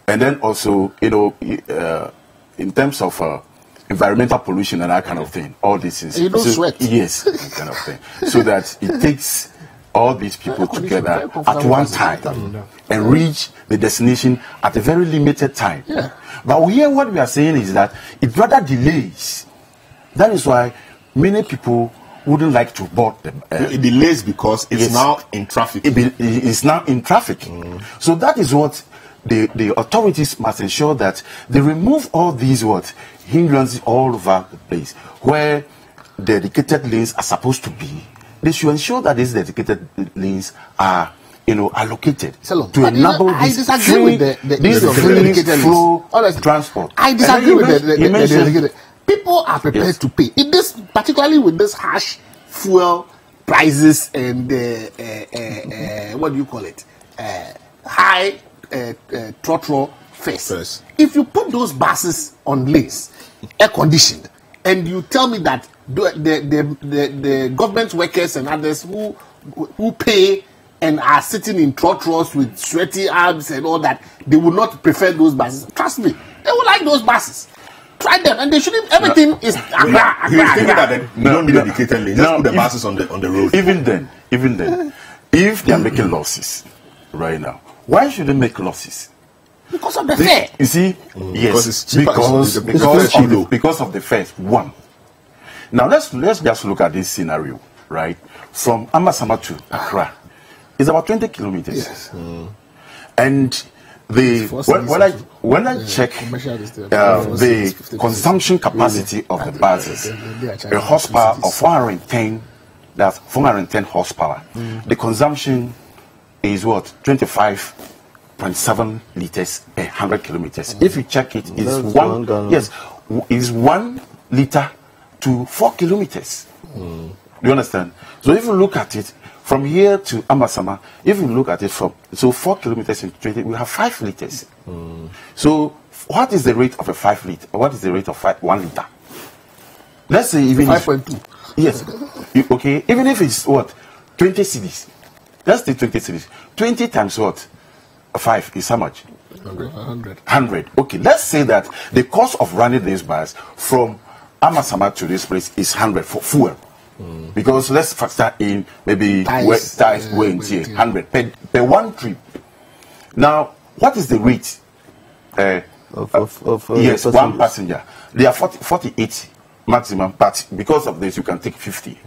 And then also, in terms of environmental pollution and that kind of thing, all this is you don't sweat. Yes, kind of thing. So that it takes all these people together at one time and reach the destination at a very limited time. But here what we are saying is that it rather delays. That is why many people wouldn't like to board them. It delays because it's now in traffic. It's now in traffic. So that is what the authorities must ensure, that they remove all these hindrances all over the place where dedicated lanes are supposed to be. They should ensure that these dedicated lanes are allocated to enable this free flow transport. I disagree with the dedicated. People are prepared to pay. In this, particularly with this harsh fuel prices and what do you call it? High throttle fares. If you put those buses on lanes, air conditioned, and you tell me that the government workers and others who pay and are sitting in trotters with sweaty arms and all that, they will not prefer those buses. Trust me, they will like those buses. Try them, and they shouldn't. Everything is. You don't need dedicated lanes. Just put the buses on the road. Even then, if they are making losses right now, why should they make losses? Because of the fare. You see, because it's cheaper. Because of the fares. One. Now let's just look at this scenario, right? From Amasama to Accra, it's about 20 kilometers. And when I check the consumption capacity of the buses, a horsepower of 410, that's 410 horsepower. The consumption is 25.7 liters per 100 kilometers. If you check it, it's 1 liter to 4 kilometers. Do you understand? So if you look at it from here to Amasama, if you look at it from 4 kilometers in 20, we have 5 liters. So what is the rate of a 5 liter? What is the rate of 1 liter? Let's say even 5.2. Yes. Okay. Even if it's 20 cedis. Let's take 20 cedis. 20 times 5 is how much? 100. Okay, let's say that the cost of running this bus from Amasama to this place is 100 for fuel. Because let's factor in maybe ties, weighing 100 per one trip. Now, what is the rate? Yes, one passenger. They are 48 maximum, but because of this, you can take 50,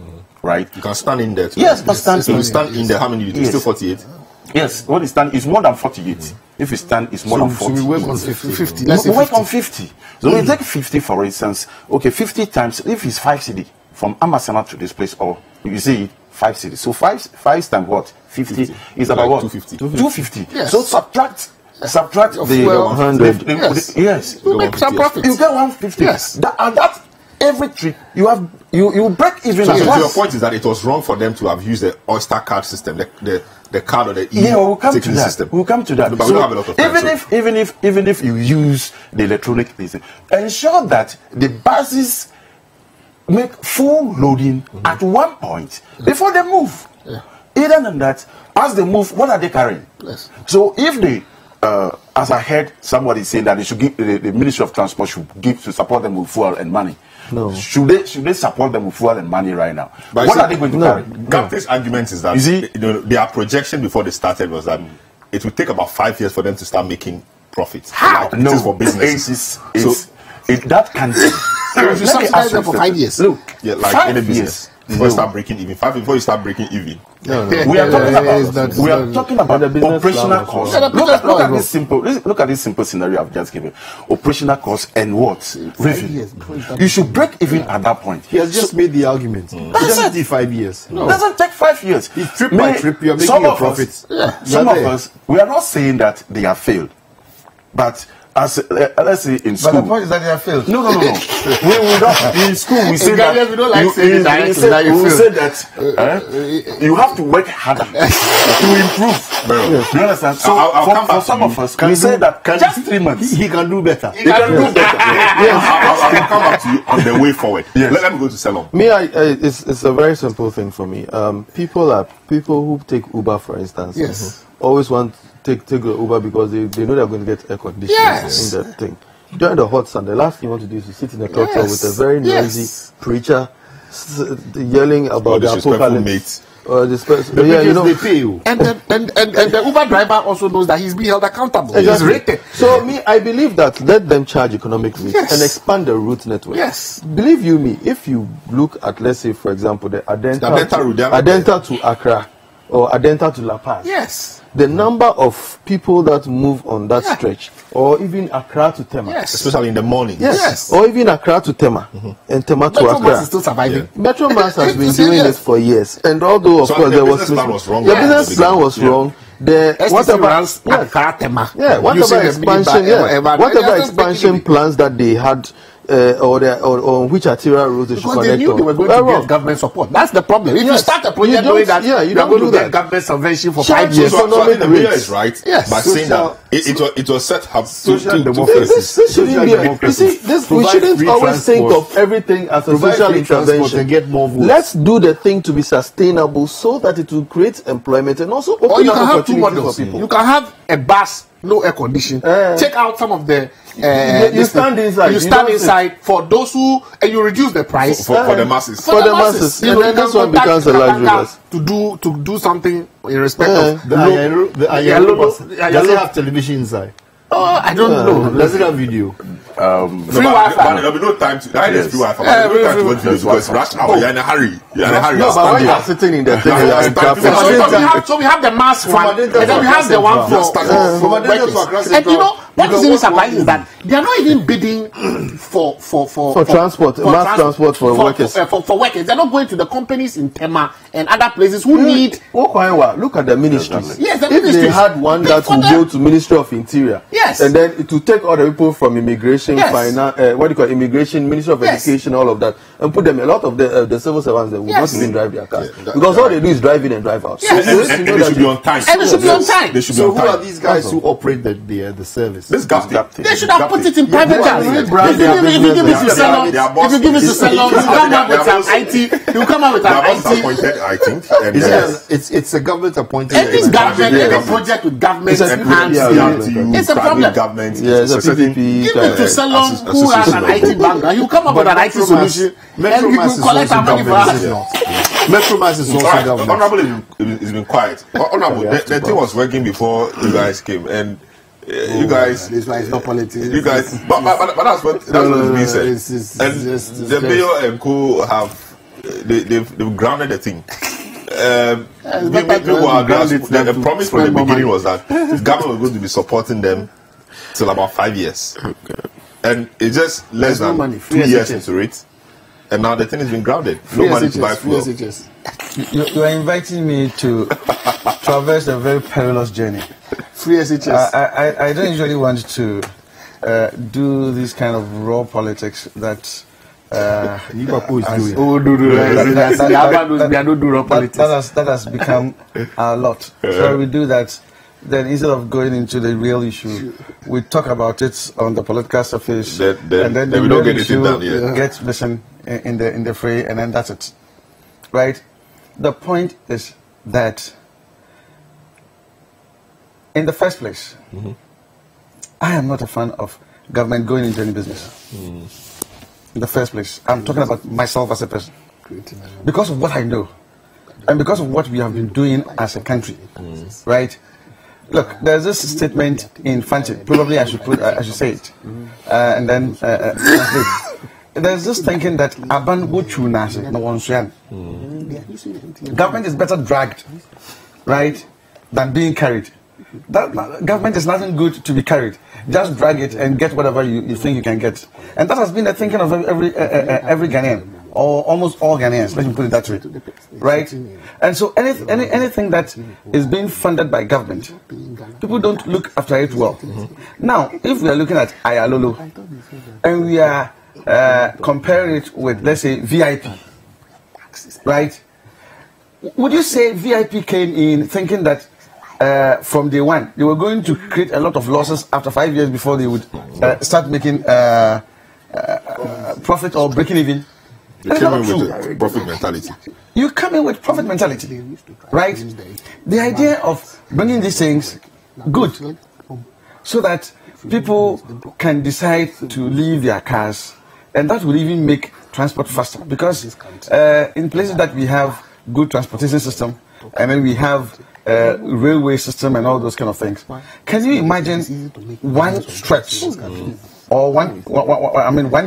right? You can stand in there. Yes, but stand in there. How many? You still 48? Yes, when you stand, it's more than 48. If you stand, it's more than 40. So we work on 50. We work on 50. So we take 50, for instance. Okay, 50 times, if it's 5 cedi from Amasama to this place, or you see 5 cedi. So 5 times what? 50 is about what? 250. Yes. So subtract the 100. Yes. You make some profit. You get 150. Yes. That every trip you break even. So your point is that it was wrong for them to have used the Oyster card system, the card or the ticketing system. We'll come to that. But we don't have a lot of time, even if you use the electronic system, ensure that the buses make full loading at one point before they move. Other than that, as they move, what are they carrying? Yes. So if they, as I heard somebody saying that they should give the Ministry of Transport should give to support them with fuel and money. No. Should they support them with fuel and money right now? But what are they going to carry? Captain's argument is that their projection before they started was that it would take about 5 years for them to start making profits. How? Like, it is for businesses. That can you subsidize them for 5 years. Look, like 5 any business. Before you start breaking even. Before you start breaking even. We are talking about operational costs. Look at this simple scenario I've just given. Operational costs and what? Revenue. You should break even at that point. He has just made the argument. It doesn't take 5 years. No. It doesn't take 5 years. It's trip by trip, you are making a profit. Some of us, we are not saying that they have failed. But as let's say in school, but the point is that they have failed. No. we don't. In school, we say that we don't like saying we say that you have to work harder to improve. You understand? So for some of us, we say that just 3 months he can do better. He can do better. I'll come back to you on the way forward. Yes. Let me go to Selorm. It's a very simple thing for me. People who take Uber, for instance. Yes. Always want take the Uber because they know they're going to get air conditioning in that thing. During the hot sun, the last thing you want to do is to sit in a tractor with a very noisy preacher yelling about the apocalypse. They pay you. And the Uber driver also knows that he's being held accountable. He's rated. So I believe that let them charge economic rates and expand the route network. Yes. Believe you me, if you look at, let's say, for example, the Adenta to Accra or Adenta to La Paz. Yes. The number of people that move on that stretch, or even Accra to Tema, especially in the morning. Yes. Or even Accra to Tema, and Tema to Accra. Metro Mass is still surviving. Metro Mass has been doing this for years, and although of course the business plan was wrong. The business plan was wrong. Whatever expansion plans that they had. Or which arterial roads they should connect. They knew they were going to get government support. That's the problem. If you start a project doing that, you are going to get government subvention for 5 years. So I think the media is right by saying that it was set up social democracy. We shouldn't always think of everything as a social intervention. Get more votes. Let's do the thing to be sustainable so that it will create employment and also open up opportunity for people. You can have a bus, no air condition. Take out some of the you stand inside. You stand inside for those who, and you reduce the price for the masses. For the masses, and then this one becomes a luxury. To do something in respect of the Aayalolo. Does it have television inside? Oh, I don't know. Does it have video? Free Wi-Fi. There'll be no time to. That is free Wi-Fi. There'll be no time to watch videos because rush hour. You're in a hurry. No, but when you're sitting in the thing, so we have the mass one, and then we have the one for workers. And you know what is really surprising is that they are not even bidding for transport, mass transport for workers. For workers, they're not going to the companies in Tema and other places who need. Look at the ministries. Yes, the if ministries. They had one that would go to Ministry of Interior. Yes. And then to take all the people from immigration, finance, immigration, Ministry of Education, all of that. and put them. A lot of the civil servants that will not even drive their cars because all they do is drive in and drive out. Yes. And they should be on time. And they should be on time. They should be So on who time. are these guys who operate the service? This captain. They should have put it in private hands. If you give it to Selorm, you come up with an IT. You come up with an IT. Appointed, I think. And It's a government appointed. Any government, any project with government hands, it's a problem. Government. Yes, a Give it to Selorm, who has an IT background. You come up with an IT solution, and you can collect our money for us. Metromass is also government. Honorable, it's been quiet. Honorable, the thing was working before you guys came, and you guys. This one is not politics. You guys, but that's what being said. And the mayor and co have they've grounded the thing. The promise from the beginning was that the government was going to be supporting them till about 5 years, and it's just less than 2 years into it. And now the thing has been grounded. No money to buy fuel. You are inviting me to traverse a very perilous journey. Free SHS. I don't usually want to do this kind of raw politics that that has become a lot. So we do that. Then instead of going into the real issue, we talk about it on the political surface, and then the real issue gets missing in the fray, and then that's it. Right? The point is that in the first place, I am not a fan of government going into any business. In the first place, I'm talking about myself as a person, because of what I know, and because of what we have been doing as a country. Right? Look, there's this statement in Fancy. Probably I should say it, and then translate. There's this thinking that government is better dragged, right, than being carried. That government is nothing good to be carried. Just drag it and get whatever you think you can get. And that has been the thinking of every Ghanaian, or almost all Ghanaians. Let me put it that way, right? And so anything that is being funded by government, people don't look after it well. Now, if we are looking at Aayalolo and we are comparing it with, let's say, VIP, right? Would you say VIP came in thinking that from day one they were going to create a lot of losses after 5 years before they would start making profit or breaking even? You came in with profit mentality. You come in with profit mentality, right? The idea of bringing these things good, so that people can decide to leave their cars, and that will even make transport faster, because in places that we have good transportation system, and then we have railway system and all those kind of things. Can you imagine one stretch or one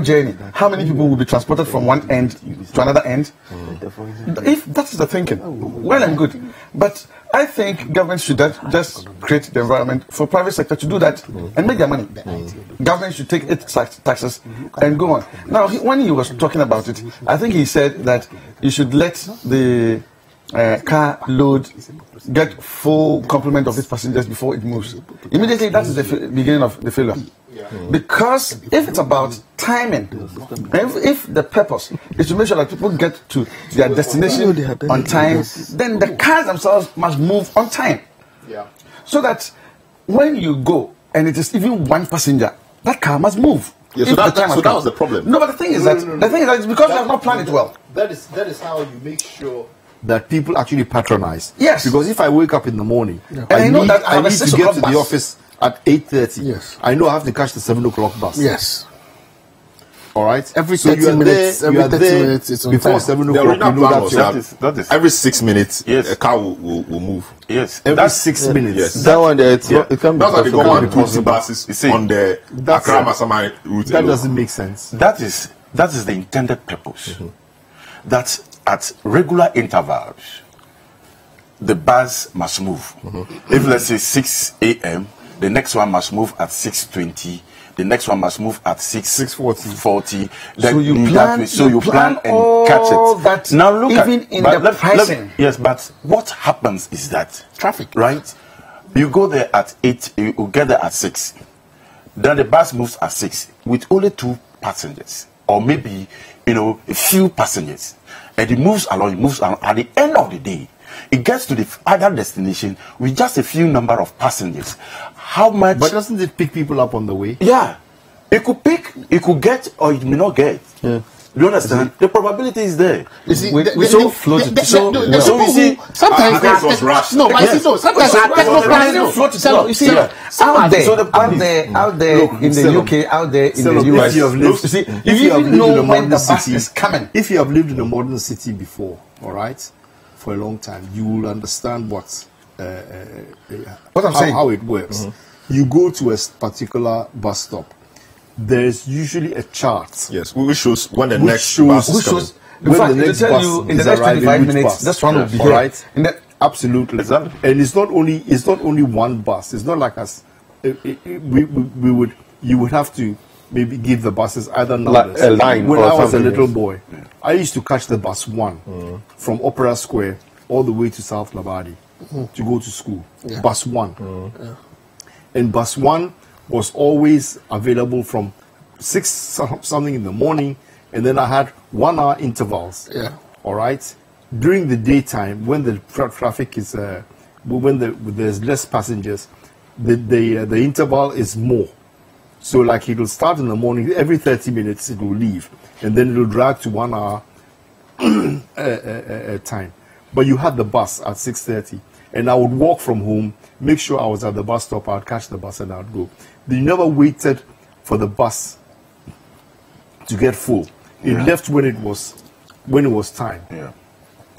journey? How many people will be transported from one end to another end? If that's the thinking, well and good. But I think government should just create the environment for private sector to do that and make their money. Government should take its taxes and go on. Now, when he was talking about it, I think he said that you should let the car load get full complement of its passengers before it moves. Immediately, that is the beginning of the failure. Because if it's about timing, if the purpose is to make sure that people get to their destination on time, then the cars themselves must move on time. So that when you go and it is even one passenger, that car must move. Yeah, so that was the problem. No, but the thing is that it's because they have not planned it well. That is how you make sure that people actually patronize. Yes. Because if I wake up in the morning, I know that I need to get to the office at 8:30. Yes. I know I have to catch the 7 o'clock bus. Yes. All right. Every 30 minutes. Every 30 minutes. It's on before time. 7 o'clock. You know that is every 6 minutes. Yes. A car will move. Yes. Every 6 minutes. Yes. That one there, it can be. That's why they got 1 2 buses on the Accra Masamai route. That doesn't make sense. That is the intended purpose. That at regular intervals, the bus must move. If let's say 6 a.m., the next one must move at 6:20. The next one must move at 6:40. So you plan and catch it. That now look even in the pricing. Yes, but what happens is that traffic, right? You go there at 8. You get there at 6. Then the bus moves at 6 with only 2 passengers. or maybe, a few passengers. And it moves along. At the end of the day, it gets to the other destination with just a few number of passengers. How much? But doesn't it pick people up on the way? Yeah. It could pick, it could get, or it may not get. Yeah. You understand? The probability is there. You see, we floated. Sometimes you see, out there in the UK, out there in the US, if you have lived in a modern city, if you have lived in a modern city before, all right, for a long time, you will understand what I'm saying, how it works. You go to a particular bus stop. There's usually a chart. Yes, which shows when the next bus is coming. When the next bus in the next 25 minutes, this one will be here. Right? Absolutely. Exactly. And it's not only one bus. It's not like us. You would have to maybe give the buses either numbers. A line. When I was a little boy, I used to catch the bus 1 from Opera Square all the way to South Labadi to go to school. Bus 1. And bus 1 was always available from 6 something in the morning, and then I had 1 hour intervals. All right. During the daytime, when the traffic is there's less passengers, the interval is more. So like it will start in the morning, every 30 minutes it will leave, and then it will drag to 1 hour time. But you had the bus at 6:30, and I would walk from home, make sure I was at the bus stop, I'd catch the bus and I'd go. You never waited for the bus to get full. It left when it was time.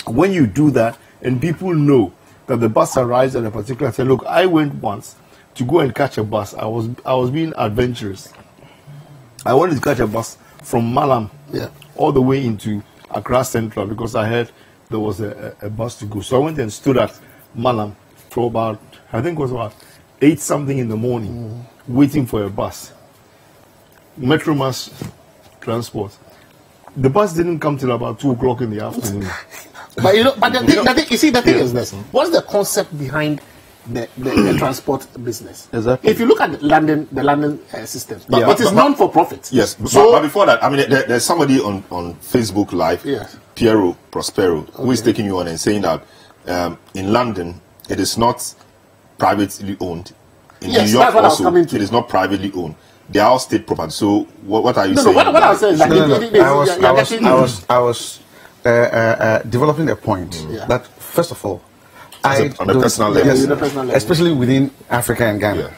When you do that, and people know that the bus arrives at a particular time. Look, I went once to go and catch a bus. I was being adventurous. I wanted to catch a bus from Malam all the way into Accra Central because I heard there was a bus to go. So I went and stood at Malam for about, I think it was about 8 something in the morning, waiting for a bus. Metromass transport. The bus didn't come till about 2 o'clock in the afternoon. But the thing is this: what's the concept behind the transport business? Exactly. If you look at the London system, but it's non-for-profit. Yes, but before that, I mean, there's somebody on Facebook Live, Piero Prospero, who is taking you on and saying that in London it is not privately owned. In New York also, it is not privately owned. They are all state property. So what are you saying? What I was saying is that I was developing a point that first of all, on the personal level, especially within Africa and Ghana,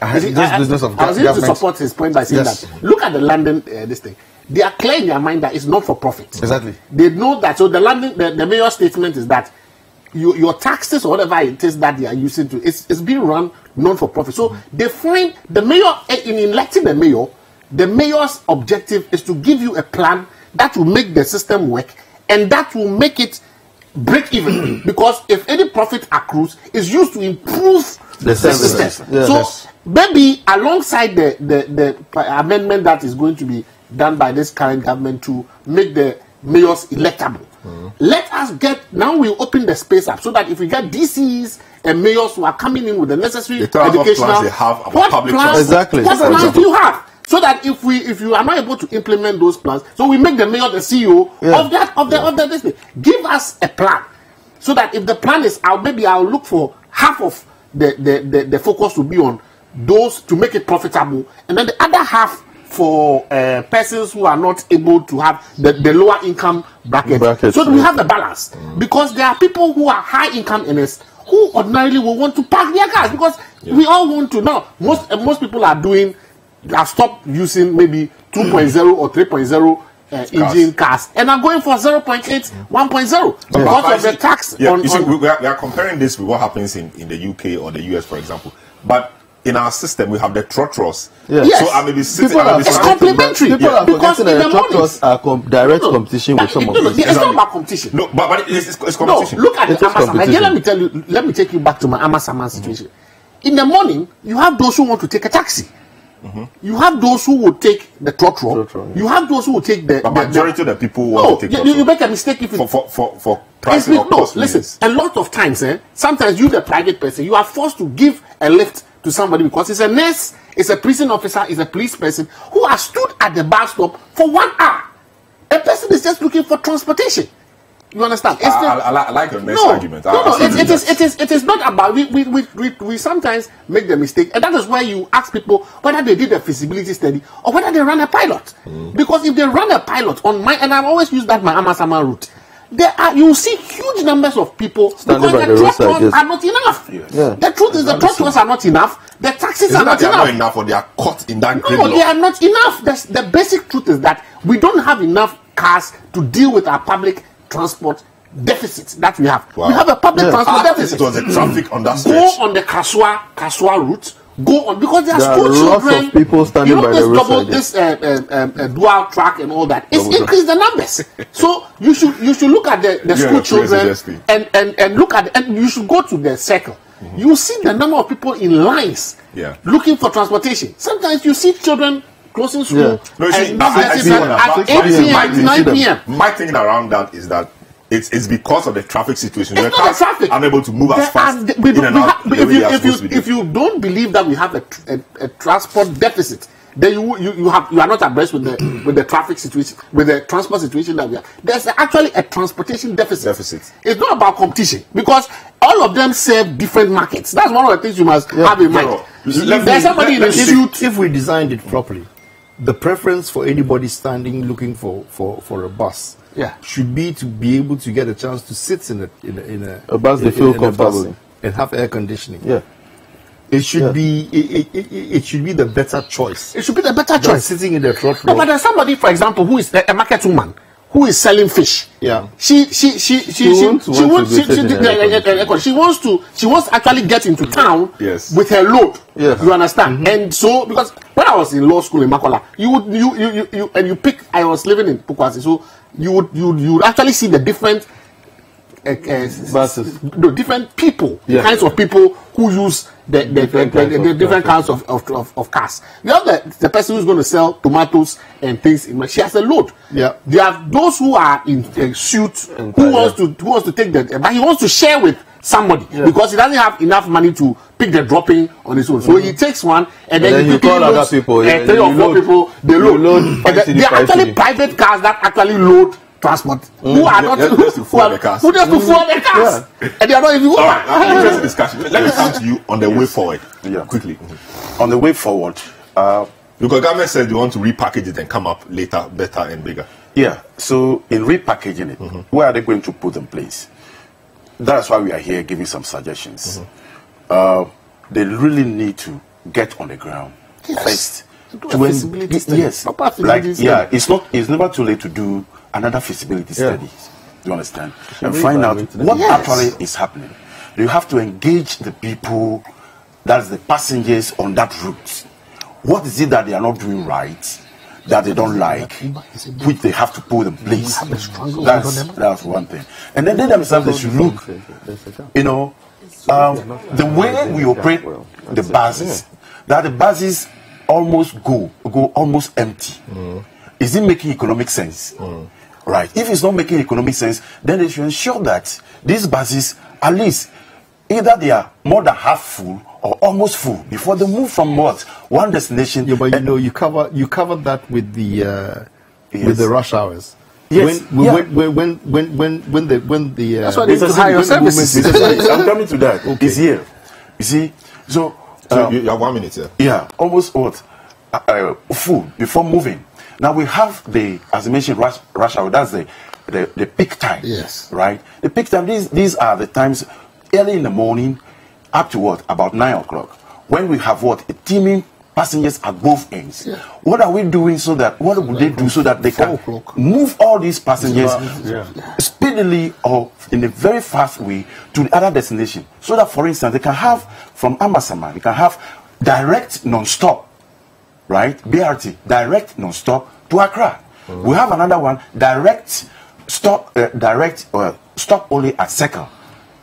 I had this business of government. I was to support his point by saying that look at the London this thing. They are clear in their mind that it's not for profit. Exactly. They know that. So the London, the mayor's statement is that your taxes or whatever it is that they are using to, it's being run non-for-profit. So they find the mayor, in electing the mayor's objective is to give you a plan that will make the system work and that will make it break even. Because if any profit accrues, it's used to improve the system. So maybe alongside the amendment that is going to be done by this current government to make the mayors electable, let us now we open the space up so that if we get DCs and mayors who are coming in with the necessary educational plans do you have? So that if you are not able to implement those plans, so we make the mayor the CEO of the district. Give us a plan, so that if the plan is out, maybe I'll look for half of the focus to be on those to make it profitable, and then the other half for persons who are not able to have the lower income bracket. So we have the balance, because there are people who are high income earners who ordinarily will want to park their cars, because we all want to now. Most people have stopped using maybe 2.0 or 3.0 engine cars and are going for 0.8, 1.0 because of the tax. We are comparing this with what happens in the UK or the US, for example. But in our system, we have the trotros. Yes. So I may be sitting. It's complementary. People are forgetting that the trotros are direct competition with some of these. It's not about competition. No, but it's competition. No, look at the Amasaman. Let me take you back to my Amasaman situation. In the morning, you have those who want to take a taxi. You have those who will take the trotro. You have those who will take the. But majority of the people want to take you make a mistake if for pricing or cost. Listen, a lot of times, sometimes you, the private person, you are forced to give a lift to somebody because it's a nurse, it's a prison officer, it's a police person who has stood at the bus stop for 1 hour. A person is just looking for transportation. You understand? I like your next argument. It is not about we sometimes make the mistake, and that is where you ask people whether they did a feasibility study or whether they ran a pilot. Because if they run a pilot on and I've always used that my Amasama route, you see huge numbers of people standing because the trottoirs are not enough. Yeah. The truth is the trottoirs are not enough. The taxis are not enough. Or they are caught in that. No, they are not enough. The basic truth is that we don't have enough cars to deal with our public transport deficit that we have. Wow. We have a public transport deficit. It was the traffic on that stretch. Go on the Kaswa route. Go on because there are lots children. of people standing by the roadside. This dual track and all that. It's increased the numbers. So you should look at the school children and look at and you should go to the circle. You see the number of people in lines looking for transportation. Sometimes you see children closing school at 8 p.m., 9 p.m. My thinking around that is that it's because of the traffic situation. It's not the traffic. Unable to move as fast. If you don't believe that we have a transport deficit, then you are not abreast with the traffic situation, with the transport situation that we have. There's actually a transportation deficit. It's not about competition because all of them serve different markets. That's one of the things you must have in mind. There's somebody in a suit. If we designed it properly, the preference for anybody standing looking for a bus should be to be able to get a chance to sit in a bus they feel comfortable and have air conditioning. Yeah. It should be it should be the better choice. It should be the better choice. Sitting in the trot. No, but there's somebody, for example, who is a market woman who is selling fish. Yeah. She wants to actually get into town with her load. Yes. You understand? And so because when I was in law school in Makola, you pick. I was living in Pukwasi, so you would actually see the different buses, the different people, the kinds of people who use the different kinds of cars. You have the person who's going to sell tomatoes and things. She has a load. Yeah. There are those who are in a suit who wants to take but he wants to share with somebody because he doesn't have enough money to pick the dropping on his own. So he takes one and then you call other people. 3 or 4 people. They load. They are actually private cars that actually load transport who are not just to fuel the cars. Who just to fuel the cars, and they are not even. Interesting discussion. Let me come to you on the way forward. Quickly. On the way forward, because government says they want to repackage it and come up later, better and bigger. Yeah. So in repackaging it, where are they going to put in place? That's why we are here giving some suggestions. They really need to get on the ground first. It's never too late to do another feasibility study. You understand? And find out what actually is happening. You have to engage the people, that's the passengers on that route. What is it that they are not doing right, that they don't like, which they have to put in place? That's one thing. And then they themselves, they should look, the way we operate the buses, that the buses almost go almost empty. Is it making economic sense? Right. If it's not making economic sense, then they should ensure that these buses, at least, either they are more than half full or almost full before they move from one destination. Yeah, but you cover that with the rush hours. Yes. When the that's why they need to hire your services. I'm coming to that. Okay. It's here. You see, so you have 1 minute here. Yeah, almost full before moving. Now we have as I mentioned, rush hour. That's the peak time. Yes. Right. The peak time. These are the times early in the morning, up to about 9 o'clock, when we have teeming passengers at both ends. Yeah. What are we doing what would they do so that they can move all these passengers speedily or in a very fast way to the other destination? So that, for instance, they can have from Ambassador, they can have direct non-stop. Right, BRT, direct non-stop to Accra. We have another one, stop only at Circle.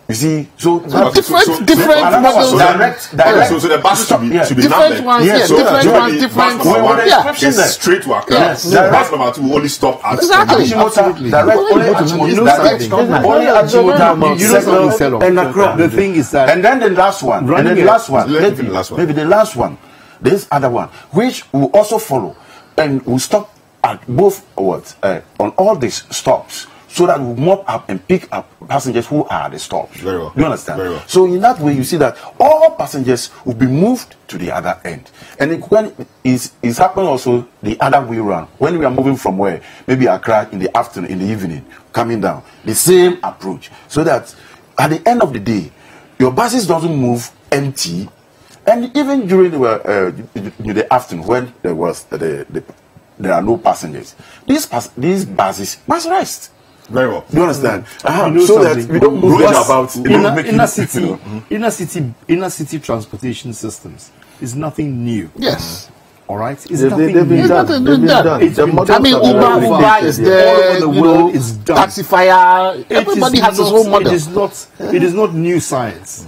You see, so different models. Direct. So the buses should be different ones. Yes, so different ones. Different. Is straight to Accra. Yes. Bus number 2 will only stop at Absolutely. Direct. Only Ajimota and Accra. The thing is that, and then the last one, maybe the last one, this other one, which will also follow, and will stop at both on all these stops, so that we mop up and pick up passengers who are at the stops. Very well. You understand? Very well. So in that way, you see that all passengers will be moved to the other end. And when it's happening also the other way around, when we are moving from where, maybe Accra in the afternoon, in the evening, coming down, the same approach. So that at the end of the day, your buses doesn't move empty. And even during the afternoon, when there are no passengers, these buses must rest. Very well. You understand? So that we don't move about inner city transportation systems is nothing new. Yes. All right. It's They've been done. I mean, Uber is there. All over the world is done. Taxifier. Everybody has his own model. It is not new science.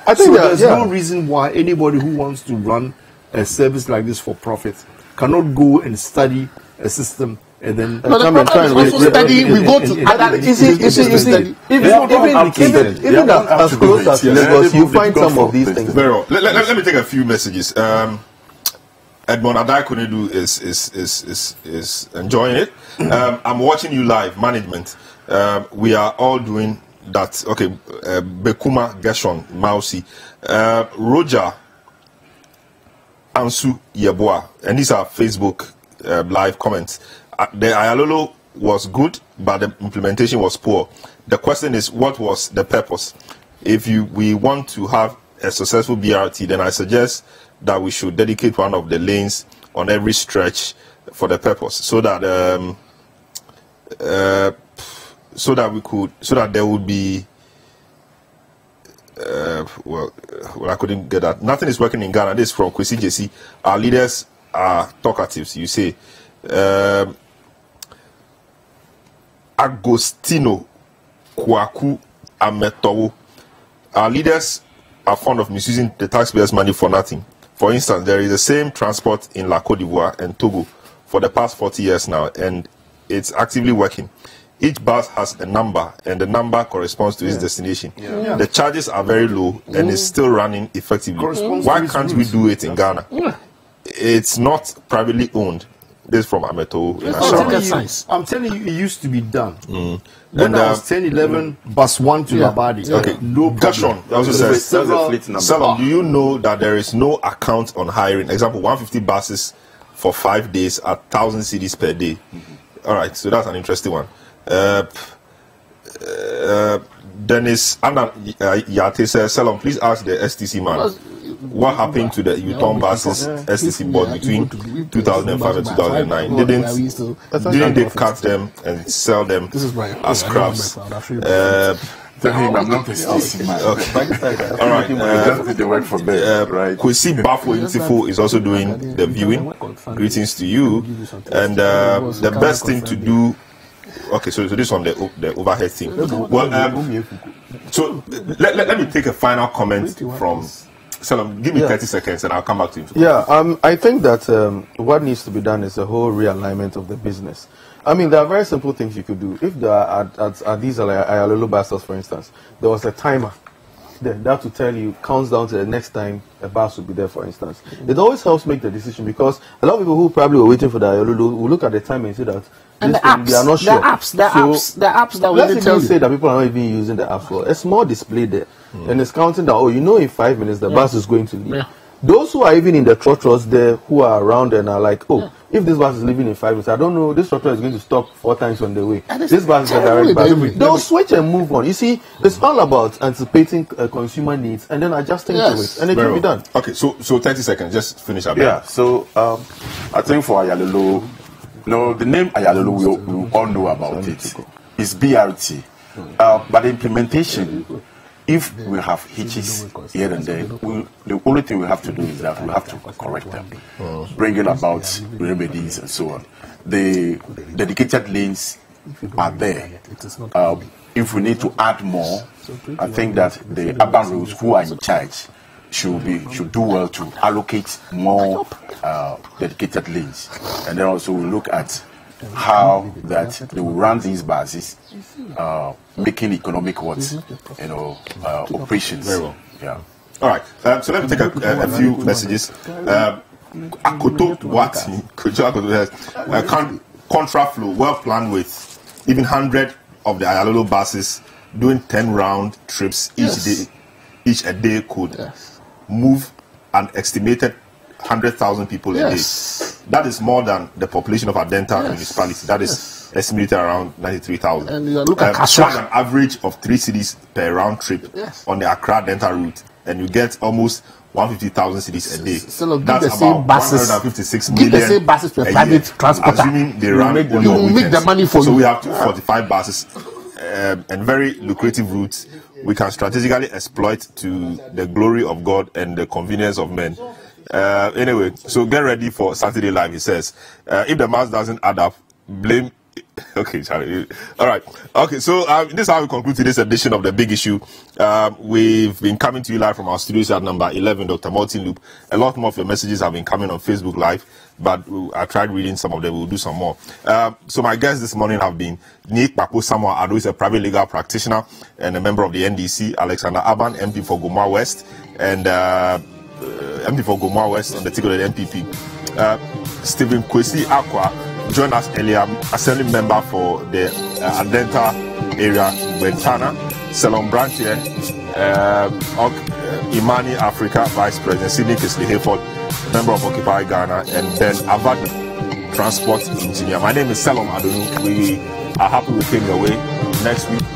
I think there's no reason why anybody who wants to run a service like this for profit cannot go and study a system and then come and try and study. We go to other. Even as close as Lagos, you find some of these things. Very well. Let me take a few messages. Edmond Adai-Konedu is enjoying it. I'm watching you live, management. We are all doing that. Okay, Bekuma Gershon Mausi, Roger Ansu Yeboah, and these are Facebook live comments. The Aayalolo was good, but the implementation was poor. The question is, what was the purpose? If we want to have a successful BRT, then I suggest that we should dedicate one of the lanes on every stretch for the purpose, so that there would be. Well, I couldn't get that. Nothing is working in Ghana. This is from Kwesi JC. Our leaders are talkatives, you say. Agostino Kwaku Ametowo. Our leaders are fond of misusing the taxpayers' money for nothing. For instance, there is the same transport in La Côte d'Ivoire and Togo for the past 40 years now, and it's actively working. Each bus has a number, and the number corresponds to its destination. The charges are very low, and it's still running effectively. Why can't we do it in Ghana? It's not privately owned. This is from Ameto. I'm telling you, it used to be done. When I was 10, 11, bus 1 to Labadi. Okay, no Gershon also says, Selorm, do you know that there is no account on hiring? Example, 150 buses for 5 days at 1,000 cedis per day. All right, so that's an interesting one. Dennis Anna Yate says, Selorm, please ask the STC man what happened to the Uton buses STC board between 2005 and 2009. Didn't they cut them and sell them as scraps? I'm not a STC man. Okay. All right. They work for them, right? Kwesi Bafo Intifo is also doing the viewing. Greetings to you. And the best thing to do. Okay, so this on the overhead thing. Well, so let me take a final comment from Selorm. Give me 30 seconds, and I'll come back to you. Yeah, I think that what needs to be done is a whole realignment of the business. I mean, there are very simple things you could do. If there are at these Aayalolo buses, for instance, there was a timer. That to tell you counts down to the next time a bus will be there, for instance. It always helps make the decision, because a lot of people who probably were waiting for the Aayalolo will look at the time and say that and the apps, they are not sure. The apps that let's even say that people are not even using the apps for a small display there, and it's counting that, oh, you know, in 5 minutes the bus is going to leave. Those who are even in the trotros there, who are around and are like, oh, if this bus is leaving in 5 minutes, I don't know, this trotro is going to stop 4 times on the way. This bus is a direct bus. They'll switch and move on. You see, it's all about anticipating consumer needs and then adjusting to it, and it can be done. Okay, so 30 seconds, just finish up. Yeah, so I think for Aayalolo, the name Aayalolo, we all know about it. It's BRT. But the implementation, if we have hitches here and there, the only thing we have to do is that we have to correct them, bringing about remedies and so on. The dedicated lanes are there. if we need to add more, I think that the urban roads who are in charge should do well to allocate more dedicated lanes, and then also we look at how that they will run these buses, making economic operations. Very well. Yeah. All right. So let me take a few messages. Akoto Wati, contraflow, well planned with even 100 of the Aayalolo buses doing 10 round trips each a day could move an estimated 100,000 people a day. That is more than the population of Adenta municipality. That is estimated around 93,000. And you look at an average of 3 cities per round trip on the Accra-Adenta route, and you get almost 150,000 cities a day. So that's the same about buses, 156 give million. the same buses to a private transporter. Assuming they run you will make the money for you. So we have 245 buses and very lucrative routes we can strategically exploit to the glory of God and the convenience of men. Anyway, so get ready for Saturday Live, he says. If the math doesn't add up, blame... Okay, Charlie. All right. Okay, so this is how we conclude today's edition of The Big Issue. We've been coming to you live from our studios at number 11, Dr. Martin Loop. A lot more of your messages have been coming on Facebook Live, but I tried reading some of them. We'll do some more. So my guests this morning have been Nick Papo Samuel Ado, is a private legal practitioner and a member of the NDC, Alexander Aban, MP for Gomwa West, and MP for Gomwa West on the ticket of the MPP. Stephen Kwesi Akwa joined us earlier, assembly member for the Adenta area, Bentana, Selorm branch here, Imani Africa Vice President, Sidney Kisley Hayford, member of Occupy Ghana, and then Avad Transport Engineer. My name is Selorm Adonoo. We are happy we came your way. Next week